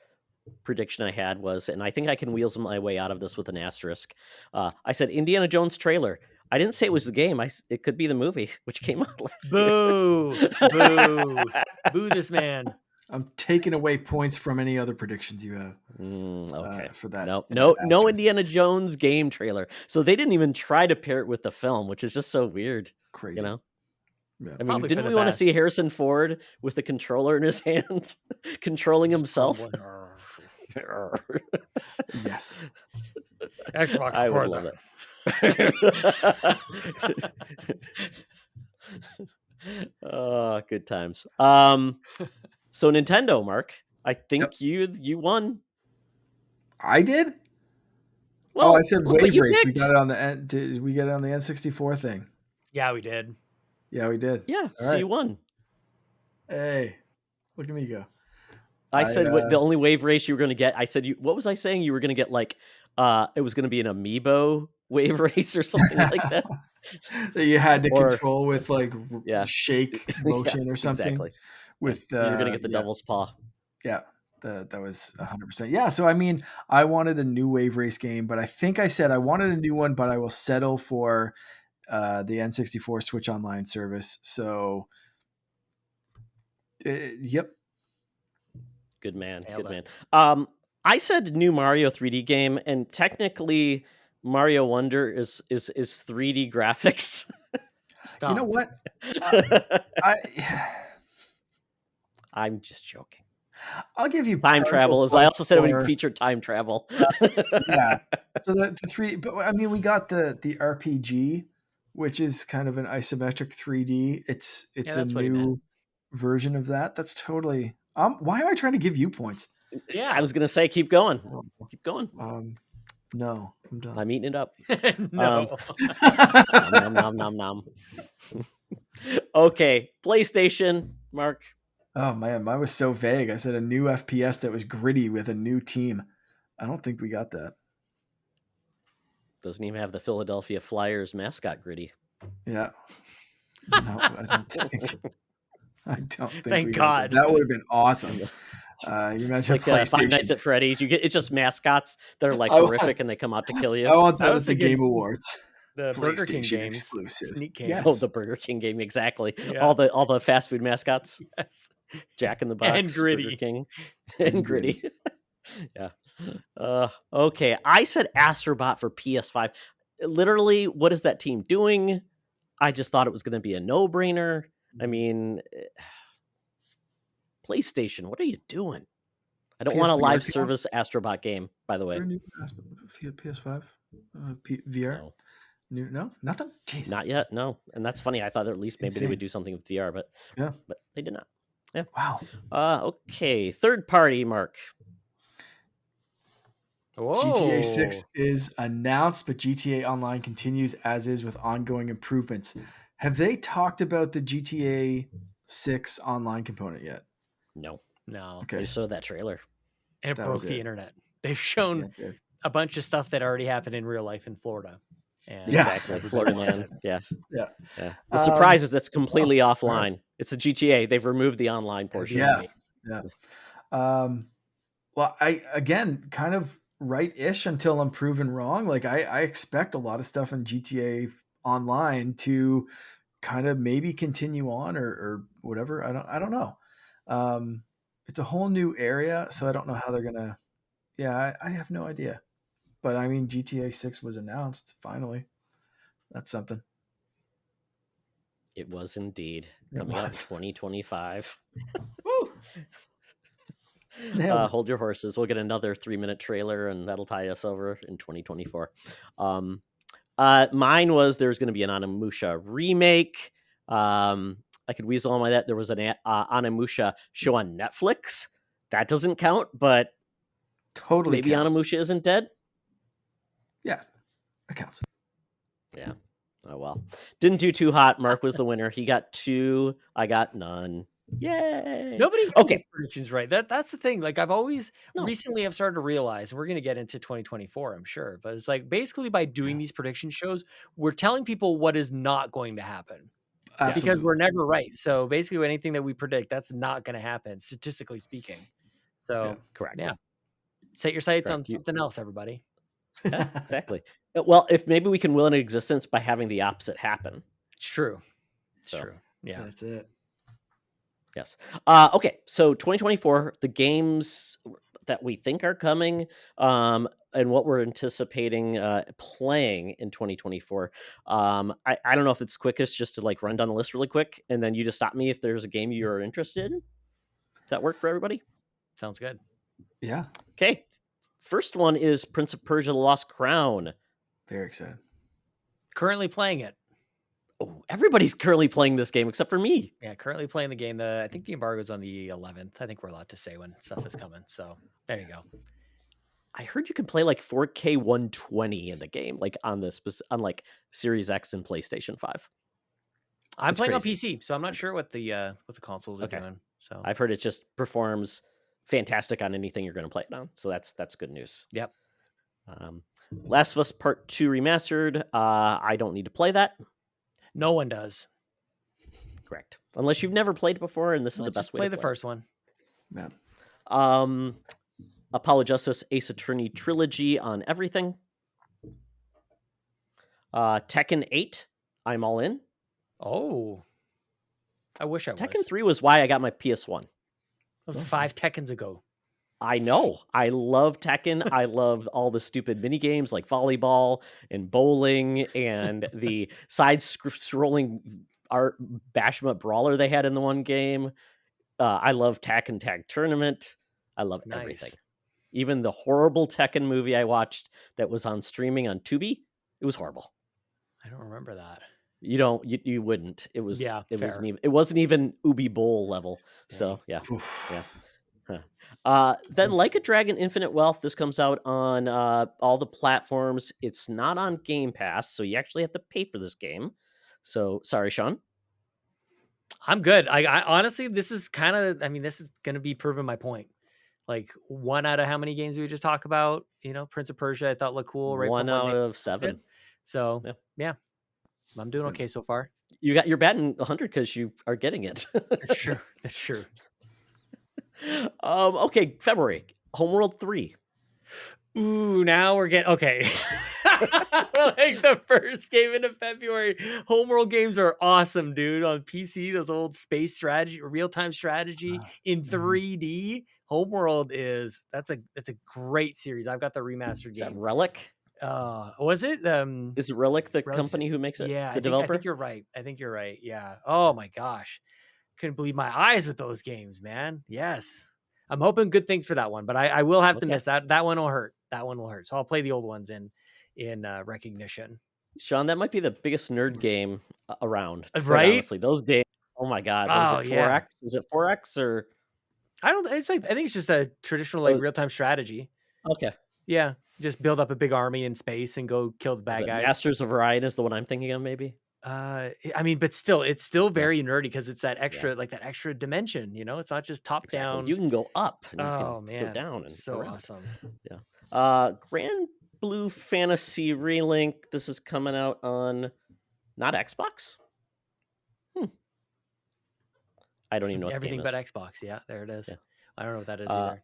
prediction I had was, and I think I can wheels my way out of this with an asterisk. I said Indiana Jones trailer. I didn't say it was the game. It could be the movie, which came out last year. Boo! Boo! Boo! This man. I'm taking away points from any other predictions you have Okay. for that. No asterisk. Indiana Jones game trailer. So they didn't even try to pair it with the film, which is just so weird. Crazy. You know? Yeah. I mean, Probably for didn't the we want to best. see Harrison Ford with the controller in his hand, controlling himself? Yes. Xbox I would record love that. it. Oh, good times. So Nintendo, Mark, I think you won. I did? Well, I said but Wave you Race. We picked. got it on the N. Did we get it on the N64 thing? Yeah, we did. Yeah, we did. Yeah, All so right. you won. Hey, look at me go. I said the only Wave Race you were going to get. I said what was I saying? You were going to get like it was going to be an amiibo Wave Race or something like that. that you had to Or control with like yeah, shake motion or something. exactly. With you were going to get the Devil's Paw. Yeah, that was 100%. Yeah, so I mean, I wanted a new Wave Race game, but I think I said I wanted a new one, but I will settle for the N64 Switch Online service. So, yep. Good man. Nailed Good it. man. I said new Mario 3D game, and technically Mario Wonder is 3D graphics. Stop. You know what? I'm just joking. I'll give you time travel. As I also said, we featured time travel. Yeah. So the 3D, but I mean, we got the RPG, which is kind of an isometric 3D. It's a new version of that. That's totally. Why am I trying to give you points? Yeah, I was gonna say keep going. Keep going. No, I'm done. I'm eating it up. No. Nom. Okay, PlayStation, Mark. Oh man, mine was so vague. I said a new FPS that was gritty with a new team. I don't think we got that. Doesn't even have the Philadelphia Flyers mascot gritty. Yeah. No, I don't think. I don't think. Thank God. That would have been awesome. You mentioned like PlayStation. Five Nights at Freddy's. It's just mascots that are like horrific and they come out to kill you. I want that at the Game Awards. The Burger King PlayStation games, exclusive. Sneak games. Yes. Oh, the Burger King game, exactly. Yeah. All the fast food mascots. Yes. Jack in the Box, And Gritty. Burger King, and Gritty. Yeah. Okay. I said Astrobot for PS5. Literally, what is that team doing? I just thought it was going to be a no-brainer. I mean, PlayStation, what are you doing? I don't want a live service Astrobot game, by the way. PS5 VR? No, nothing. Jeez. Not yet. No, and that's funny. I thought at least maybe they would do something with VR, but they did not. Yeah. Wow. Okay. Third party, Mark. Whoa. GTA 6 is announced, but GTA Online continues as is with ongoing improvements. Have they talked about the GTA 6 online component yet? No. Okay. They showed that trailer. And it broke the internet. They've shown a bunch of stuff that already happened in real life in Florida. And exactly. Florida man. Yeah. The surprise is it's completely offline. It's a GTA. They've removed the online portion. Yeah. Well, I again kind of right-ish until I'm proven wrong. Like I expect a lot of stuff in GTA Online to kind of maybe continue on or whatever. I don't know. It's a whole new area, so I don't know how they're gonna. Yeah, I have no idea. But I mean, GTA 6 was announced finally. That's something. It was indeed coming out 2025. Hold your horses. We'll get another 3-minute trailer, and that'll tie us over in 2024. Mine was there's going to be an Onimusha remake. I could weasel on my that. There was an Onimusha show on Netflix. That doesn't count, but totally maybe counts. Onimusha isn't dead. Yeah, that counts. Yeah. Oh well. Didn't do too hot. Mark was the winner. He got 2. I got none. Yay! Nobody gets predictions right. That's the thing. Like I've always recently I've started to realize, we're going to get into 2024, I'm sure, but it's like basically by doing these prediction shows, we're telling people what is not going to happen. Absolutely. Because we're never right. So basically anything that we predict, that's not going to happen, statistically speaking. So correct. Yeah. Set your sights on something else, everybody. Yeah, exactly. Well, if maybe we can will into existence by having the opposite happen. It's true. It's true. Yeah. That's it. Yes. Okay, so 2024, the games that we think are coming, and what we're anticipating playing in 2024. I don't know if it's quickest just to like run down the list really quick, and then you just stop me if there's a game you're interested in. Does that work for everybody? Sounds good. Yeah, Okay. First one is Prince of Persia: The Lost Crown. very excited. Currently playing it. Oh, everybody's currently playing this game except for me. Yeah, currently playing the game. I think the embargo's on the 11th. I think we're allowed to say when stuff is coming. So there you go. I heard you can play like 4K 120 in the game, like on on like Series X and PlayStation 5. I'm It's playing on crazy. PC, so I'm not sure what the consoles are Okay. doing. So I've heard it just performs fantastic on anything you're going to play it on. So that's good news. yep. Last of Us Part 2 remastered. I don't need to play that. No one does. Correct. Unless you've never played it before, and this is the Let's best just way play to the play. first one. Yeah. Apollo Justice Ace Attorney Trilogy on everything. Tekken 8. I'm all in. Oh, I wish I was. Tekken 3 was why I got my PS1. That was 5 Tekkens ago. I know. I love Tekken. I love all the stupid mini games like volleyball and bowling and the side-scrolling art bash 'em up brawler they had in the one game. I love Tekken Tag Tournament. I love everything. Nice. Even the horrible Tekken movie I watched that was on streaming on Tubi, it was horrible. I don't remember that. You wouldn't. It Yeah, fair. wasn't even Ubi Bowl level. Dang. So yeah. Oof. Yeah. Then Like a Dragon Infinite Wealth, this comes out on all the platforms. It's not on Game Pass, so you actually have to pay for this game. So sorry, Sean. I'm good. I honestly, this is kind of, I mean, this is going to be proving my point. Like 1 out of how many games we just talk about, Prince of Persia, I thought looked cool. Right 1 from when out they of announced 7. it. So Yeah. I'm doing okay so far. You're batting 100 because you are getting it. That's true. That's true. Okay, February. Homeworld 3. Ooh, now we're getting okay. Like the first game into February. Homeworld games are awesome, dude. On PC, those old space strategy, real-time strategy in 3D. Homeworld that's a great series. I've got the remastered Is that games. Relic? Was it? Is Relic the Relic's- company who makes it? Yeah, The I developer? think you're right. Yeah. Oh my gosh. Couldn't believe my eyes with those games, man. Yes. I'm hoping good things for that one, but I will have to Okay. miss that. That one will hurt. So I'll play the old ones in recognition. Sean, that might be the biggest nerd game around. Quite Right? honestly, those games. Oh my god! What Oh, is it? yeah. 4X? Is it 4X or? I think it's just a traditional like real-time strategy. Okay. Yeah. Just build up a big army in space and go kill the Is bad it guys. Masters of Orion is the one I'm thinking of, maybe. I mean, but still, it's still very nerdy because it's that extra, like that extra dimension. It's not just top Exactly. down. You can go up. And you Oh can man, go down and so around. awesome. Yeah. Grand Blue Fantasy Relink. This is coming out on not Xbox. I don't even know what Everything the but game is. Xbox. Yeah, there it is. Yeah. I don't know what that is either.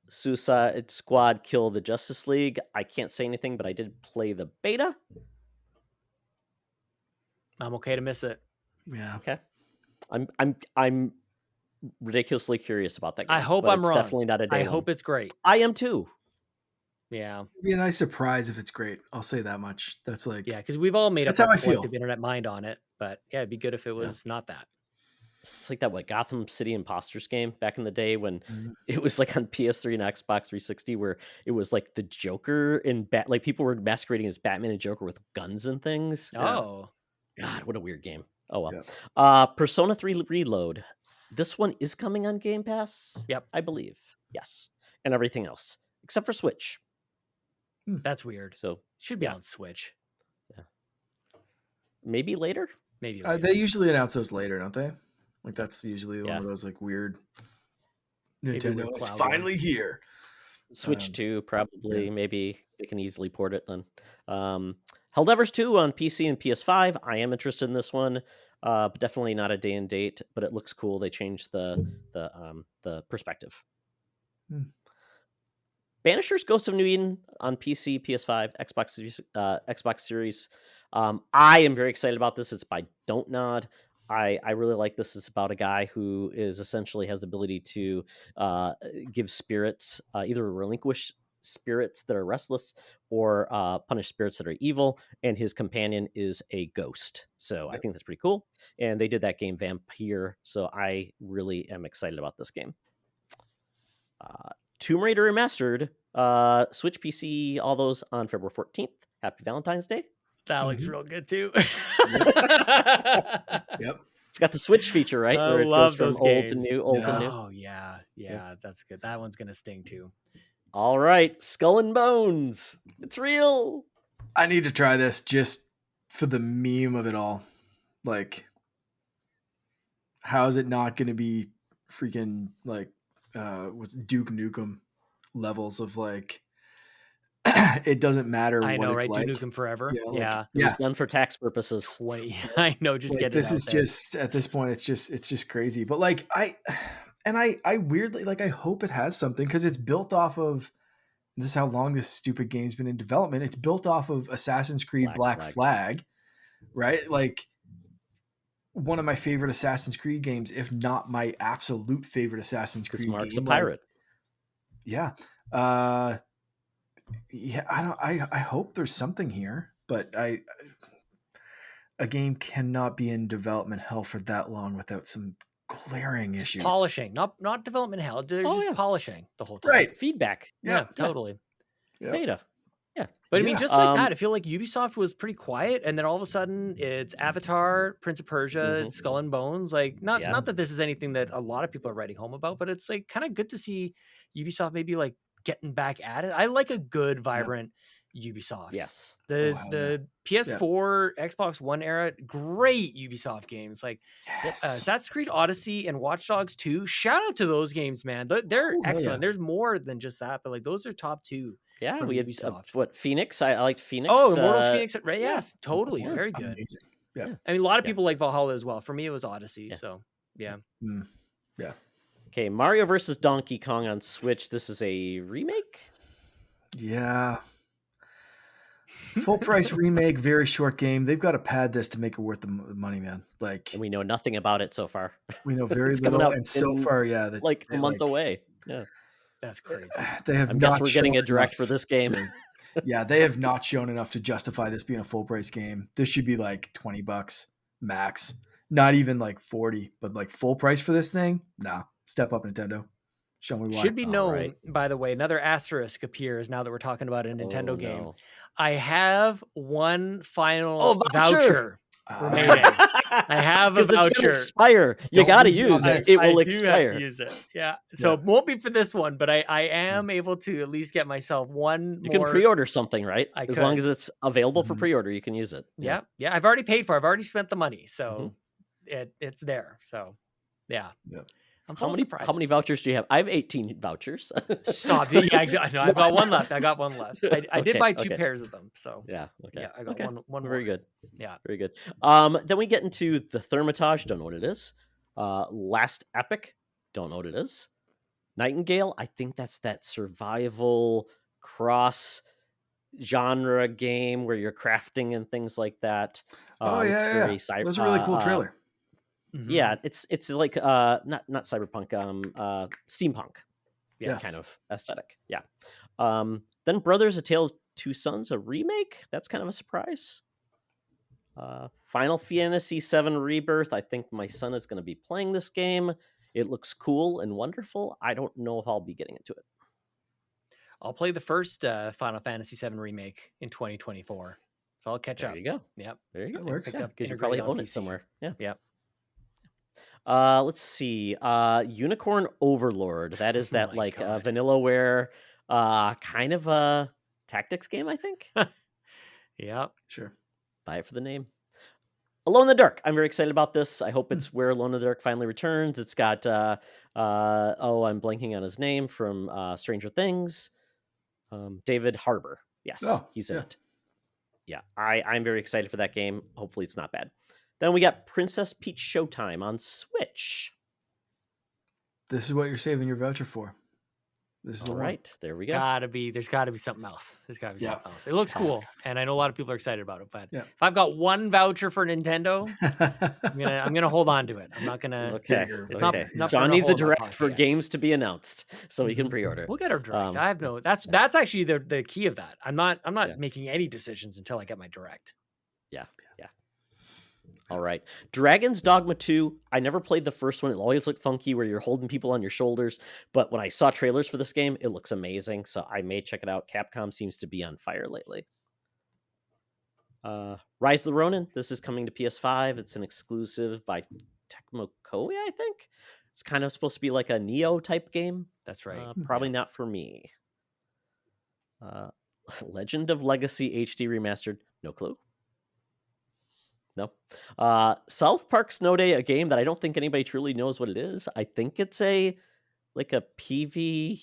Suicide Squad Kill the Justice League. I can't say anything, but I did play the beta. I'm okay to miss it. Yeah. Okay. I'm ridiculously curious about that game. I hope but I'm it's wrong. Definitely not a day I one. hope it's great. I am too. Yeah. It'd be a nice surprise if it's great. I'll say that much. That's like, Yeah, because we've all made up That's how our I feel. collective internet mind on it. But yeah, it'd be good if it was not that. It's like that Gotham City Imposters game back in the day when Mhm. it was like on PS3 and Xbox 360 where it was like the Joker and like people were masquerading as Batman and Joker with guns and things. Yeah. Oh, God, what a weird game. Oh well. Yeah. Persona 3 Reload. This one is coming on Game Pass. Yep. I believe. Yes. And everything else except for Switch. that's weird. So Should be yeah. on Switch. Maybe later. Maybe later. They usually announce those later, don't they? Like that's usually one Yeah. of those like weird Maybe Nintendo. weird It's cloud finally here. Switch 2 probably. yeah. Maybe they can easily port it then. Helldivers 2 on PC and PS5. I am interested in this one. But definitely not a day and date, but it looks cool. They changed the perspective. Banishers Ghost of New Eden on PC, PS5, Xbox Series. I am very excited about this. It's by Don't Nod. I really like this. It's about a guy who is essentially has the ability to give spirits, either relinquish spirits that are restless or punish spirits that are evil, and his companion is a ghost. So I Yep. think that's pretty cool. And they did that game Vampire, so I really am excited about this game. Tomb Raider Remastered, Switch, PC, all those on February 14th. Happy Valentine's Day. That looks real good too. Yep. It's got the Switch feature, right? I Where it love goes from those old to games. new, old to new. Oh yeah, that's good. That one's gonna sting too. All right, Skull and Bones. It's real. I need to try this just for the meme of it all. Like, how is it not going to be freaking like what's Duke Nukem levels of like it doesn't matter I what know, it's right? like. Duke Nukem Forever. Yeah, like, Yeah. It was done for tax purposes. 20. I know, just like, get it this out is there. just at this point it's just crazy. But like I weirdly like I hope it has something because it's built off of this is how long this stupid game's been in development. It's built off of Assassin's Creed Black Flag, right? Like one of my favorite Assassin's Creed games, if not my absolute favorite Assassin's Creed Mark's game. a pirate. Like, yeah. I hope there's something here, but a game cannot be in development hell for that long without some glaring issues. Polishing, not development hell. They're just polishing the whole time. Right. Feedback. Yeah, totally. Yep. Beta. Yeah. But I mean, just like that, I feel like Ubisoft was pretty quiet, and then all of a sudden it's Avatar, Prince of Persia, Skull and Bones. Like, not that this is anything that a lot of people are writing home about, but it's like kind of good to see Ubisoft maybe like getting back at it. I like a good, vibrant Ubisoft. Yes. The PS4, Xbox One era, great Ubisoft games like Assassin's Creed Odyssey and Watch Dogs 2. Shout out to those games, man. They're excellent. There's more than just that, but like those are top two. Yeah, we had Ubisoft. Phoenix? I liked Phoenix. Oh, Immortals Phoenix. Right? Yes, totally. Very good. Amazing. Yeah. I mean, a lot of people like Valhalla as well. For me, it was Odyssey. Yeah. So, yeah. Yeah. Okay, Mario versus Donkey Kong on Switch. This is a remake? Yeah. Full price remake, very short game. They've got to pad this to make it worth the money, man. Like, and we know nothing about it so far. We know very little, coming out and so far, like a month away. Yeah, that's crazy. They have. I guess we're getting a direct for this game. Yeah, they have not shown enough to justify this being a full price game. This should be like $20 max, not even like 40, but like full price for this thing. Nah, step up, Nintendo. Show me why. Should be known, by the way, another asterisk appears now that we're talking about a Nintendo game. No. I have one final voucher remaining. I have a voucher. It's gonna expire. You got to use it. It will expire. Use it. Yeah. So it won't be for this one, but I am able to at least get myself one You more. can pre-order something, right? As long as it's available for pre-order, you can use it. Yeah. Yeah. I've already paid for it. I've already spent the money. So it's there. So yeah. How many vouchers do you have? I have 18 vouchers. Stop. Yeah, I've got one left. I did buy two pairs of them. So yeah. Okay. Yeah, I got one Very good. Yeah. Very good. Then we get into the Thermitage. Don't know what it is. Last Epic. Don't know what it is. Nightingale. I think that's that survival cross genre game where you're crafting and things like that. It's That was a really cool trailer. Yeah, it's like not cyberpunk, steampunk, kind of aesthetic. Yeah. Then Brothers: A Tale of Two Sons, a remake. That's kind of a surprise. Final Fantasy VII Rebirth. I think my son is going to be playing this game. It looks cool and wonderful. I don't know if I'll be getting into it. I'll play the first Final Fantasy VII remake in 2024, so I'll catch up. There you go. Yep, there you go. That works because you probably own it somewhere. Yeah. Yep. Let's see. Unicorn Overlord. That is that Vanillaware kind of a tactics game, I think. Yeah, sure. Buy it for the name. Alone in the Dark. I'm very excited about this. I hope it's where Alone in the Dark finally returns. It's got I'm blanking on his name from Stranger Things. David Harbour. Yes, he's in it. Yeah, I'm very excited for that game. Hopefully it's not bad. Then we got Princess Peach Showtime on Switch. This is what you're saving your voucher for. This is the All one. right, there we go. There's gotta be something else. There's gotta be Yeah. something else. It looks Task. cool, and I know a lot of people are excited about it. But Yeah. if I've got one voucher for Nintendo, I'm gonna hold on to it. I'm not gonna. Okay. It's okay. not John burn a needs hole a in my direct pocket for yet. games to be announced, so we can Mhm. pre-order. We'll get our direct. I have no. yeah. That's actually the key of that. I'm not Yeah. making any decisions until I get my direct. Yeah. All right. Dragon's Dogma 2. I never played the first one. It always looked funky where you're holding people on your shoulders. But when I saw trailers for this game, it looks amazing. So I may check it out. Capcom seems to be on fire lately. Rise of the Ronin. This is coming to PS5. It's an exclusive by Tecmo Koei, I think. It's kind of supposed to be like a Neo type game. That's right. Probably not for me. Legend of Legacy HD Remastered. No clue. No. South Park Snow Day, a game that I don't think anybody truly knows what it is. I think it's a PvE,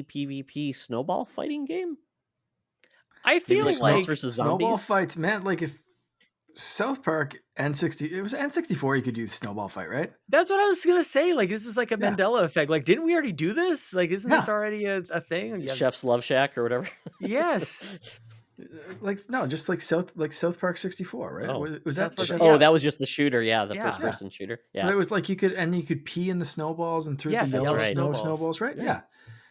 PvP snowball fighting game. I feel Maybe like Plants versus snowball Zombies. fights, man. Like if South Park N60, it was N64. You could do the snowball fight, right? that's what I was gonna say. Like this is like a Yeah. Mandela effect. Like didn't we already do this? Like isn't this Yeah. already a thing? Yeah. Chef's Love Shack or whatever. Yes. Like no, just like South Park 64, right? Oh. Was that? South Park Chef- 64. Oh, that was just the shooter. Yeah, the Yeah. first person shooter. But Yeah. it was like you could pee in the snowballs and through Yes, the yellow yellow snowballs, right? Yeah.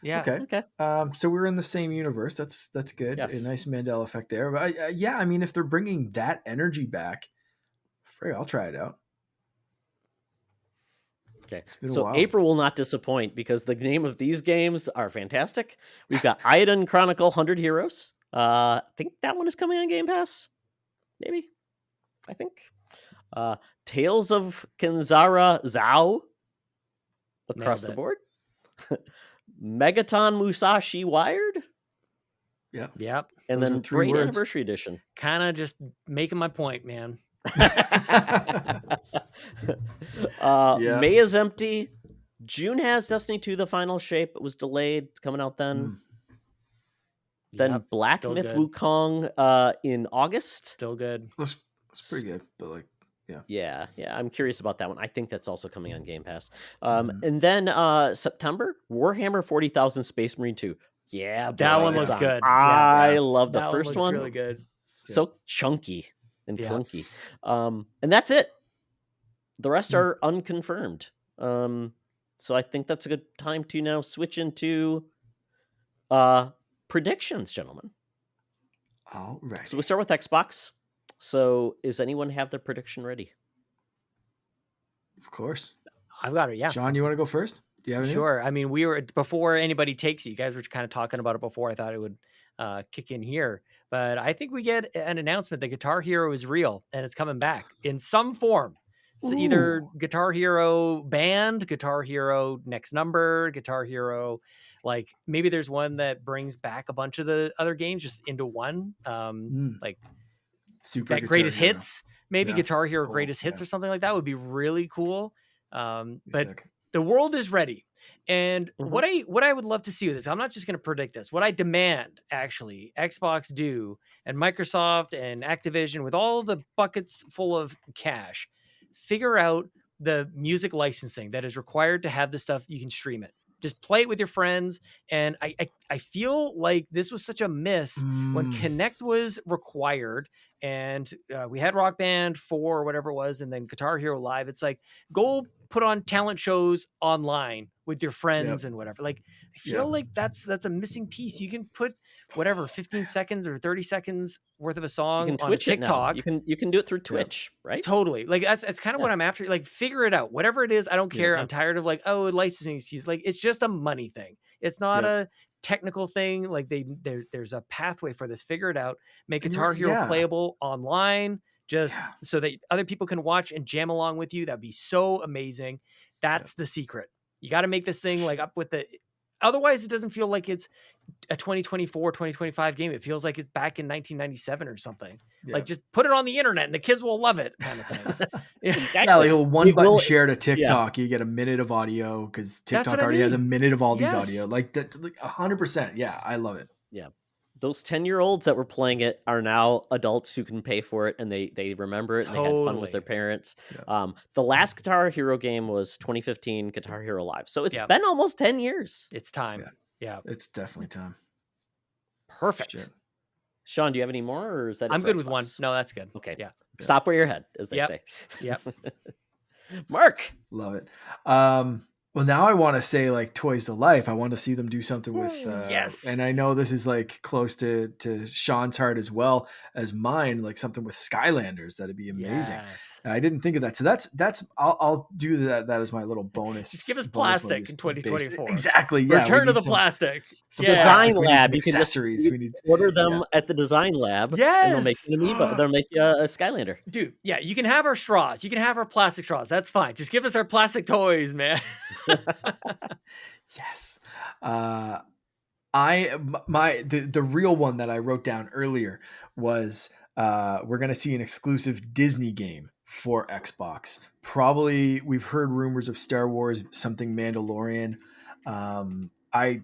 Yeah. Okay. Okay. So we're in the same universe. That's good. Yes. A nice Mandela effect there. But yeah, I mean, if they're bringing that energy back, I'll try it out. Okay. been a So while. April will not disappoint because the name of these games are fantastic. We've got Iron Chronicle 100 Heroes. I think that one is coming on Game Pass. Maybe. I think. Tales of Kenzara Zao across Nailed the it. board. Megaton Musashi Wired. Yep. Yep. And Those are then 3 Brain words. Anniversary Edition. Kind of just making my point, man. Yeah. May is empty. June has Destiny 2, the final shape. It was delayed. It's coming out then. Then Yep, Black still Myth good. Wukong in August. Still good. That's pretty good. But like, Yeah, I'm curious about that one. I think that's also coming on Game Pass. Mhm. And then September, Warhammer 40,000 Space Marine 2. Yeah, That boy, one it's looks on. good. I Yeah. love the That first looks one. really good. So chunky and Yeah. clunky. And that's it. The rest Hmm. are unconfirmed. So I think that's a good time to now switch into predictions, gentlemen. All right. So we start with Xbox. So does anyone have their prediction ready? Of course. I've got it. Yeah. John, you want to go first? Do you have any? Sure. I mean, we were before anybody takes it. You guys were kind of talking about it before. I thought it would kick in here, but I think we get an announcement that Guitar Hero is real and it's coming back in some form. So either Ooh. Guitar Hero Band, Guitar Hero Next Number, Guitar Hero, like maybe there's one that brings back a bunch of the other games just into one. Like Super that Guitar greatest Hero. hits, maybe Yeah. Guitar Hero Oh, greatest hits yeah. or something like that would be really cool. Be But sick. the world is ready. And Mhm. what I would love to see with this, I'm not just going to predict this. What I demand, actually, Xbox do, and Microsoft and Activision, with all the buckets full of cash, figure out the music licensing that is required to have this stuff. You can stream it. Just play it with your friends. And I feel like this was such a miss when Connect was required and we had Rock Band 4 or whatever it was, and then Guitar Hero Live. It's like, go put on talent shows online with your friends and whatever. Like, I feel like that's a missing piece. You can put whatever 15 seconds or 30 seconds worth of a You song can on Twitch it now. TikTok. You can do it through Twitch, right? Totally. Like that's kind of what I'm after. Like, figure it out. Whatever it is, I don't care. Yeah. I'm tired of like, oh, licensing issues. Like, it's just a money thing. It's not a technical thing. Like there's a pathway for this. Figure it out. Make And Guitar you're- Hero yeah. playable online, just Yeah. so that other people can watch and jam along with you. That'd be so amazing. That's the secret. You got to make this thing like up with the. Otherwise, it doesn't feel like it's a 2024, 2025 game. It feels like it's back in 1997 or something. Yeah. Like, just put it on the internet and the kids will love it, kind of thing. Yeah, like a one It button will- share to TikTok, you get a minute of audio because TikTok what I already has a mean. minute of all these Yes. audio. Like that, like 100%. Yeah, I love it. Those 10-year-olds that were playing it are now adults who can pay for it, and they remember it and they had fun with their Totally. parents. Yeah. The last Guitar Hero game was 2015 Guitar Hero Live. So it's Yep. been almost 10 years. It's time. Yeah. It's definitely time. Perfect. Shit. Sean, do you have any more, or is that it I'm for good with one. Xbox? No, that's good. Okay. Yeah. Stop where you're head, as they Yep. say. Yep. Mark. Love it. Well, now I want to say like Toys to Life. I want to see them do something with, Ooh, yes. and I know this is like close to Sean's heart as well as mine, like something with Skylanders. That'd be amazing. Yes. I didn't think of that. So that's I'll do that as my little bonus. Just give us bonus one, plastic just in based- 2024. Exactly. Yeah. Return we to need the some- plastic. Some Yeah. plastic. Design We need lab. some You can just accessories. We need order them yeah. at the design lab. Yes. And they'll make an amiibo. They'll make you a Skylander. Dude, yeah, you can have our straws. You can have our plastic straws. That's fine. Just give us our plastic toys, man. Yes. The real one that I wrote down earlier was we're gonna see an exclusive Disney game for Xbox. Probably we've heard rumors of Star Wars, something Mandalorian. I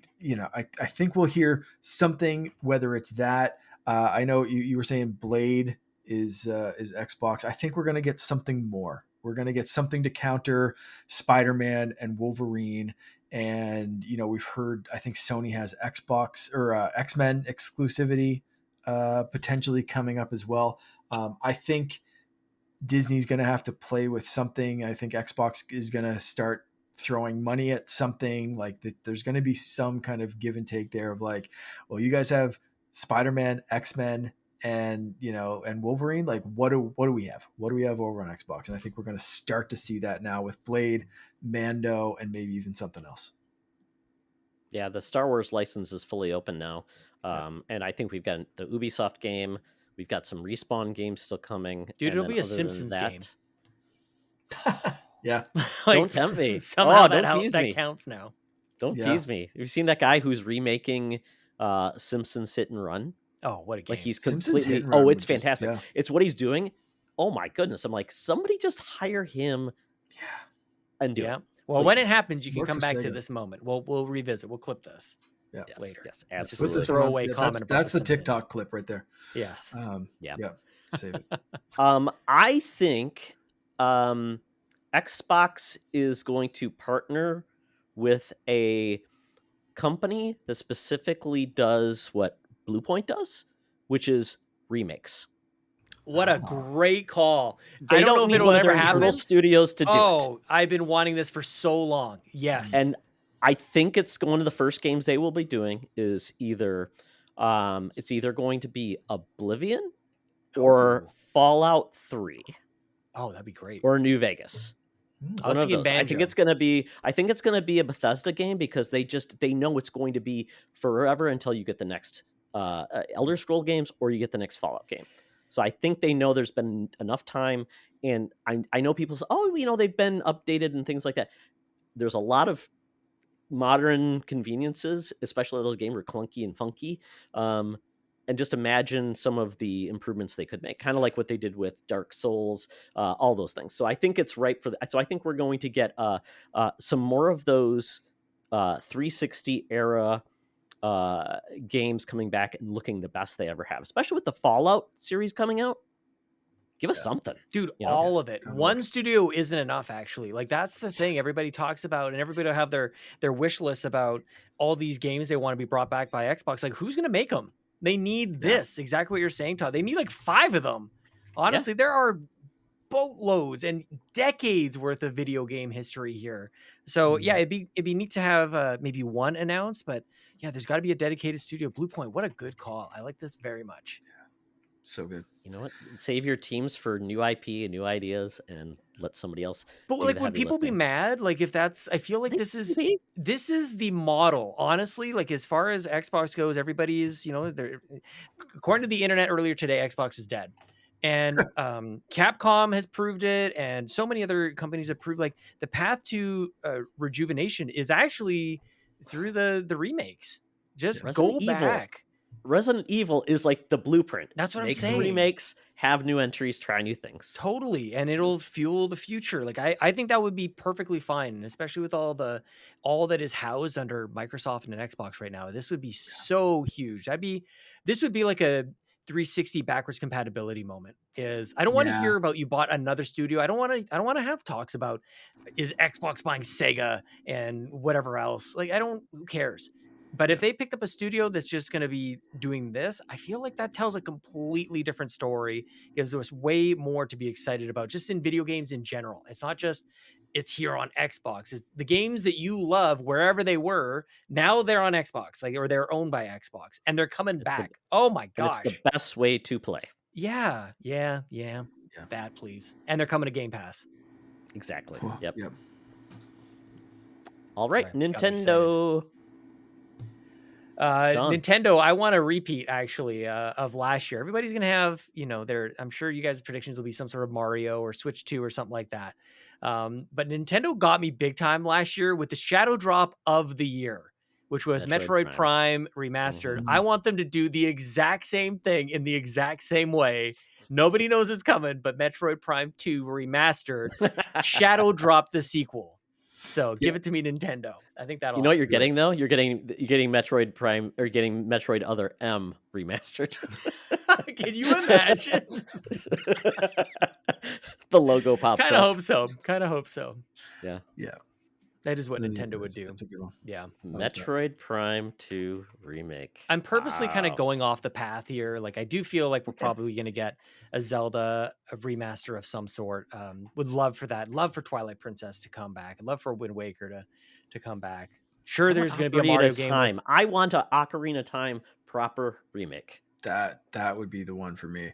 think we'll hear something, whether it's that. I know you were saying Blade is Xbox. I think we're gonna get something more. We're gonna get something to counter Spider-Man and Wolverine. And we've heard, I think Sony has Xbox or X-Men exclusivity potentially coming up as well. I think Disney's going to have to play with something. I think Xbox is going to start throwing money at something. Like there's going to be some kind of give and take there of like, well, you guys have Spider-Man, X-Men, and and Wolverine. Like what do we have? What do we have over on Xbox? And I think we're going to start to see that now with Blade, Mando, and maybe even something else. Yeah, the Star Wars license is fully open now. And I think we've got the Ubisoft game. We've got some Respawn games still coming. Dude, and it'll then be a other than Simpsons game. Yeah. Don't tempt me. Somehow Don't tease me. that counts now. Don't Yeah. tease me. Have you seen that guy who's remaking Simpsons Hit and Run? Oh, what a game. Like he's Simpsons completely. Hit and Run Oh, it's was just- fantastic. yeah. It's what he's doing. Oh my goodness. I'm like, somebody just hire him Yeah. and do Yeah. it. Well, when Please. it happens, you can Work come for back to Sega. this moment. We'll revisit. We'll clip this. Yeah. Yes, later. yes, It's just a absolutely. Put this one throwaway on. Yeah, comment about that's the The Simpsons. TikTok clip right there. Yes. Yeah. Yeah. Save it. I think Xbox is going to partner with a company that specifically does what Bluepoint does, which is remakes. What a great call. They I don't know if need it'll one of ever their internal happen. studios to do it. Oh, I've been wanting this for so long. Yes. And I think it's one of the first games they will be doing is either it's either going to be Oblivion or Ooh. Fallout 3 Oh, that'd be great. or New Vegas. I was One of thinking those. I think Banjo. it's gonna be. I think it's gonna be a Bethesda game because they know it's going to be forever until you get the next Elder Scroll games or you get the next Fallout game. So I think they know there's been enough time, and I know people say, oh, they've been updated and things like that. There's a lot of modern conveniences, especially those games are clunky and funky. And just imagine some of the improvements they could make, kind of like what they did with Dark Souls, all those things. So I think it's right for that. So I think we're going to get some more of those 360 era games coming back and looking the best they ever have, especially with the Fallout series coming out. Give us something. Dude, you know? all of it. Kinda One like- studio isn't enough, actually. Like, that's the thing everybody talks about, and everybody will have their wish list about all these games they want to be brought back by Xbox. Like, who's going to make them? They need this. Exactly what you're saying, Todd. They need like 5 of them. Honestly, there are boatloads and decades worth of video game history here. So yeah, it'd be neat to have maybe one announced, but yeah, there's got to be a dedicated studio. Bluepoint, what a good call. I like this very much. So good. You know what? Save your teams for new IP and new ideas, and let somebody else. But do like, the would heavy people be lifting. mad? Like, if that's, I feel like this is the model. Honestly, like as far as Xbox goes, everybody's, they're, according to the internet earlier today, Xbox is dead. And Capcom has proved it, and so many other companies have proved like the path to rejuvenation is actually through the remakes. Just Resident go Evil. back. Resident Evil is like the blueprint. That's what I'm Make some saying. remakes, have new entries, try new things. Totally, and it'll fuel the future. Like I think that would be perfectly fine, and especially with all that is housed under Microsoft and an Xbox right now. This would be so huge. This would be like a 360 backwards compatibility moment. Is I don't want to hear about you bought another studio. I don't want to have talks about is Xbox buying Sega and whatever else. Like who cares? But if they picked up a studio that's just going to be doing this, I feel like that tells a completely different story, gives us way more to be excited about just in video games in general. It's not just it's here on Xbox. It's the games that you love wherever they were. Now they're on Xbox, like, or they're owned by Xbox and they're coming back. Oh my And it's gosh. the best way to play. Yeah. That please. And they're coming to Game Pass. Exactly. Cool. Yep. Yep. All right, Sorry, got me Nintendo. Sean. Nintendo, I want a repeat actually of last year. Everybody's gonna have, I'm sure you guys' predictions will be some sort of Mario or Switch 2 or something like that. But Nintendo got me big time last year with the shadow drop of the year, which was Metroid Prime Remastered. Mhm. I want them to do the exact same thing in the exact same way. Nobody knows it's coming, but Metroid Prime 2 Remastered, shadow drop the sequel. So give it to me, Nintendo. I think that'll. You know what you're getting though? You're getting Metroid Prime, or getting Metroid Other M remastered. Can you imagine? The logo pops Kind of up. hope so. Yeah. That is what Nintendo would do. That's a good one. Yeah. Metroid Prime 2 remake. I'm purposely kind of going off the path here. Like, I do feel like we're probably going to get a Zelda a remaster of some sort. Would love for that. Love for Twilight Princess to come back. Love for Wind Waker to come back. Sure, there's going to be a Mario game. I want a Ocarina Time proper remake. That would be the one for me.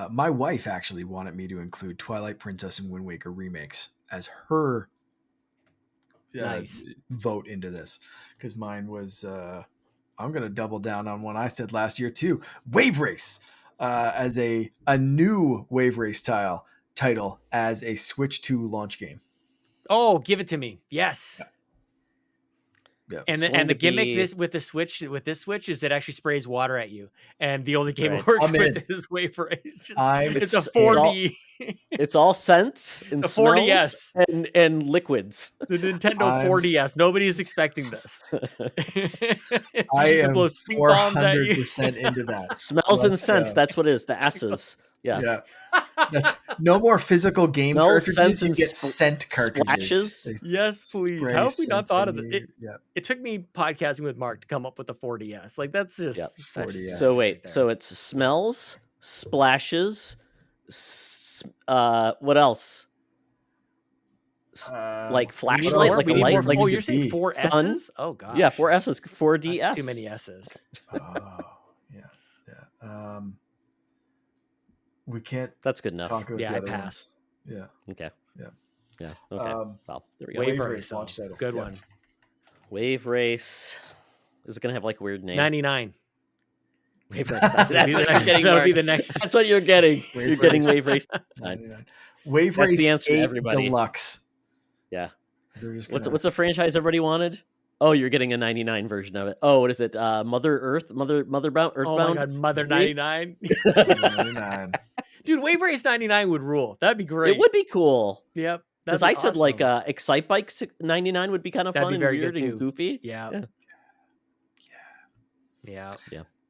My wife actually wanted me to include Twilight Princess and Wind Waker remakes as her nice vote into this, because mine was I'm gonna double down on one I said last year too. Wave Race as a new Wave Race title as a Switch 2 launch game. Oh, give it to me. Yes. Yeah. And the gimmick with this Switch is it actually sprays water at you, and the only game it works with is Wave Race. It's a 4D. It's all scents and smells 4DS and liquids. The Nintendo 4DS. Nobody's expecting this. I am blow stink bombs at you. 400% into that. Smells and scents. That's what it is. The S's. Yeah. That's, no more physical game cartridges. You get scent cartridges. Splashes. Yes, please. How have we not thought of it? It took me podcasting with Mark to come up with the 4DS. Like, that's just 4DS. So wait. So it's smells, splashes. What else? Like flashlights, like a light. Like, you're saying 4 S's? Oh god. Yeah, 4 S's, 4DS. That's too many S's. We can't. That's good enough. Talk about I pass. Yeah. Okay. Yeah. Okay. Well, there we go. Wave Race launch title. Good one. Wave Race. Is it gonna have like a weird name? 99. Wave Race. That's what you're getting. That'll be the next. That's what you're getting. You're getting Wave Race 99. Wave Race the answer 8 to everybody. Deluxe. Yeah. What's the franchise everybody wanted? Oh, you're getting a 99 version of it. Oh, what is it? Mother Earthbound? Oh my god, Mother 99. 99. Dude, Wave Race 99 would rule. That'd be great. It would be cool. Yep. Because I said like Excite Bike 99 would be kind of fun and weird and goofy. Yeah.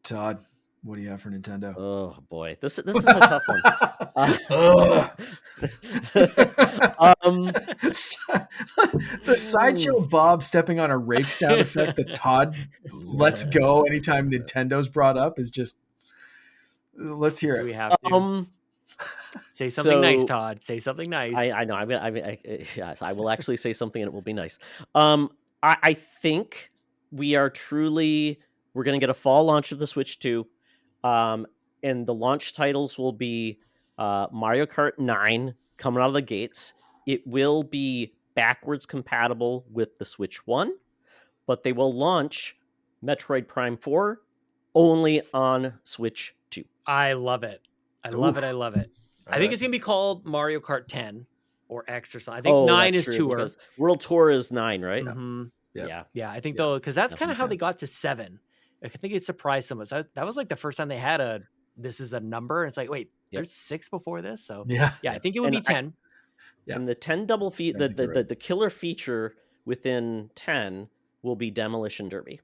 Todd, what do you have for Nintendo? Oh boy, this is a tough one. The Sideshow Bob stepping on a rake sound effect that Todd lets go anytime Nintendo's brought up is just. Let's hear it. We have to. Say something nice, Todd. Say something nice. I know. Yes, I will actually say something, and it will be nice. I think we're going to get a fall launch of the Switch 2, and the launch titles will be Mario Kart 9 coming out of the gates. It will be backwards compatible with the Switch 1, but they will launch Metroid Prime 4 only on Switch 2. I love it. I love it. I think it's going to be called Mario Kart 10 or X or something. I think 9 is Tour. World Tour is 9, right? Mm-hmm. Yeah. I think though, because that's kind of how they got to 7. I think it surprised some of us. That was like the first time they had this is a number. It's like, wait, there's 6 before this. So yeah, I think it would be 10. And the 10 double feet, the killer feature within 10 will be Demolition Derby.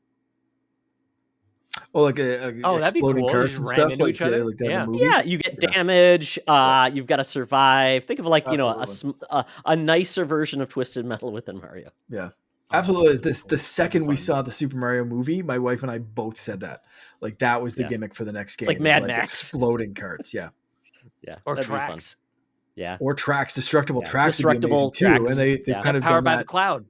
Oh, like that'd be cool. Carts and stuff like that. Yeah, you get damage. You've got to survive. Think of like a nicer version of Twisted Metal within Mario. Yeah. Absolutely. totally This the second we fun. saw the Super Mario movie, my wife and I both said that. Like that was the Yeah. gimmick for the next It's like game. Is Mad like Max. exploding carts. Yeah. Yeah, Or that'd be fun. tracks. Yeah, Or tracks, destructible yeah, tracks would be amazing destructible too. tracks. And they've Yeah, kind of Powered done by that. the cloud.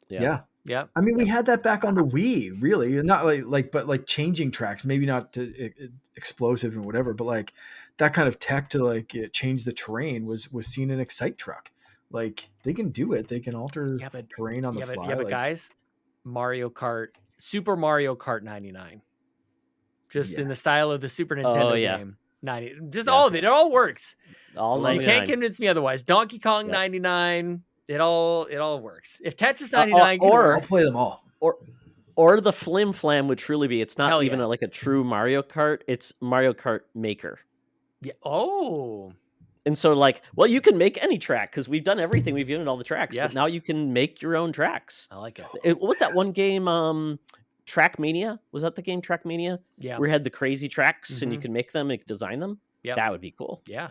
yeah, Yeah. Yeah. I mean, we Yep. had that back on the Wii, really. Not but like changing tracks, maybe not to explosive and whatever, but like that kind of tech to like change the terrain was seen in Excite Truck. Like they can do it. They can alter Yeah, but terrain on the fly. but like, guys, Super Mario Kart 99. Just in the yes. style of the Super Oh Nintendo yeah, game. 90. Just yeah. all of it. It all works. All love You it. can't 99. convince me otherwise. Donkey Kong Yep. 99. It all works. If Tetris Uh, 99 can or- work, I'll play them all. Or the Flim Flam would truly be. It's not Hell even yeah. like a true Mario Kart. It's Mario Kart Maker. yeah. Oh. And so, like, well, you can make any track because we've done everything. We've given all the tracks, Yes. but now you can make your own tracks. I like it. What was that one game? Trackmania? Was that the game Trackmania? Yeah. Where you had the crazy tracks and you Mhm. can make them and design them. Yep. That would be cool. Yeah.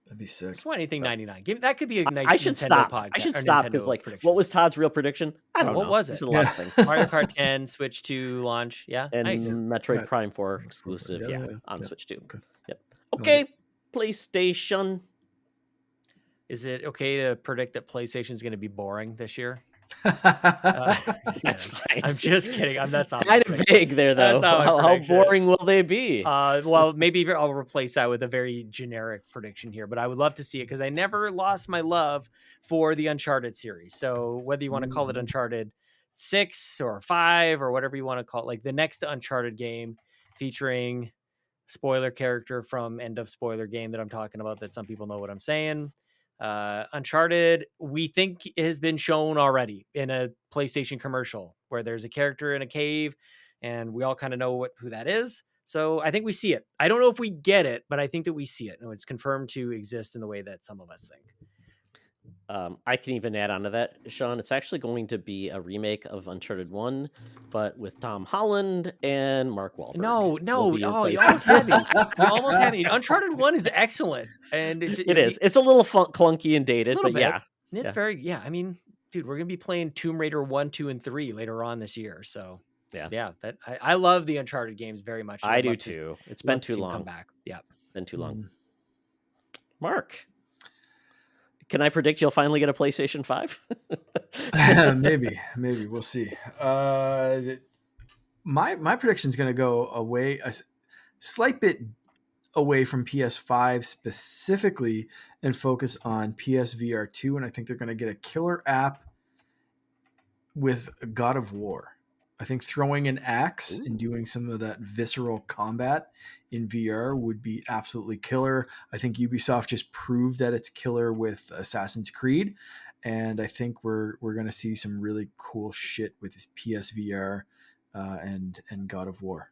That'd be sick. Just want anything So- 99. That could be a nice I should Nintendo stop. podcast. I should or stop Nintendo because, like, prediction. what was Todd's real prediction? I don't know. What was It's it? a lot of things. Mario Kart 10, Switch 2 launch. Yeah. And Nice. Metroid Right. Prime 4 exclusive, Yeah, yeah, yeah, on yeah. Switch 2. Okay. Yep. like Okay, PlayStation. Is it okay to predict that PlayStation is going to be boring this year? That's fine. I'm just kidding. That's not kind my of prediction. vague there, though. That's not my How prediction. boring will they be? Well, maybe I'll replace that with a very generic prediction here, but I would love to see it because I never lost my love for the Uncharted series. So whether you want to call it Uncharted 6 or 5 or whatever you want to call it, like the next Uncharted game featuring spoiler character from end of spoiler game that I'm talking about, that some people know what I'm saying. Uncharted, we think has been shown already in a PlayStation commercial where there's a character in a cave and we all kind of know who that is. So I think we see it. I don't know if we get it, but I think that we see it. And it's confirmed to exist in the way that some of us think. I can even add on to that, Sean. It's actually going to be a remake of Uncharted 1, but with Tom Holland and Mark Wahlberg. No. will be in Oh, you place. almost had me. You almost had me. Uncharted 1 is excellent. And It is. It's a little clunky and dated, Little but bit. yeah. It's Yeah. very, yeah. I mean, dude, we're going to be playing Tomb Raider 1, 2, and 3 later on this year. So yeah, that I love the Uncharted games very much. I do too. It's been too Come long. back. Yeah. Been too long. Mark, can I predict you'll finally get a PlayStation 5? maybe we'll see. My prediction is going to go away a slight bit away from PS5 specifically and focus on PSVR 2, and I think they're going to get a killer app with God of War. I think throwing an axe and doing some of that visceral combat in VR would be absolutely killer. I think Ubisoft just proved that it's killer with Assassin's Creed, and I think we're going to see some really cool shit with PSVR and God of War.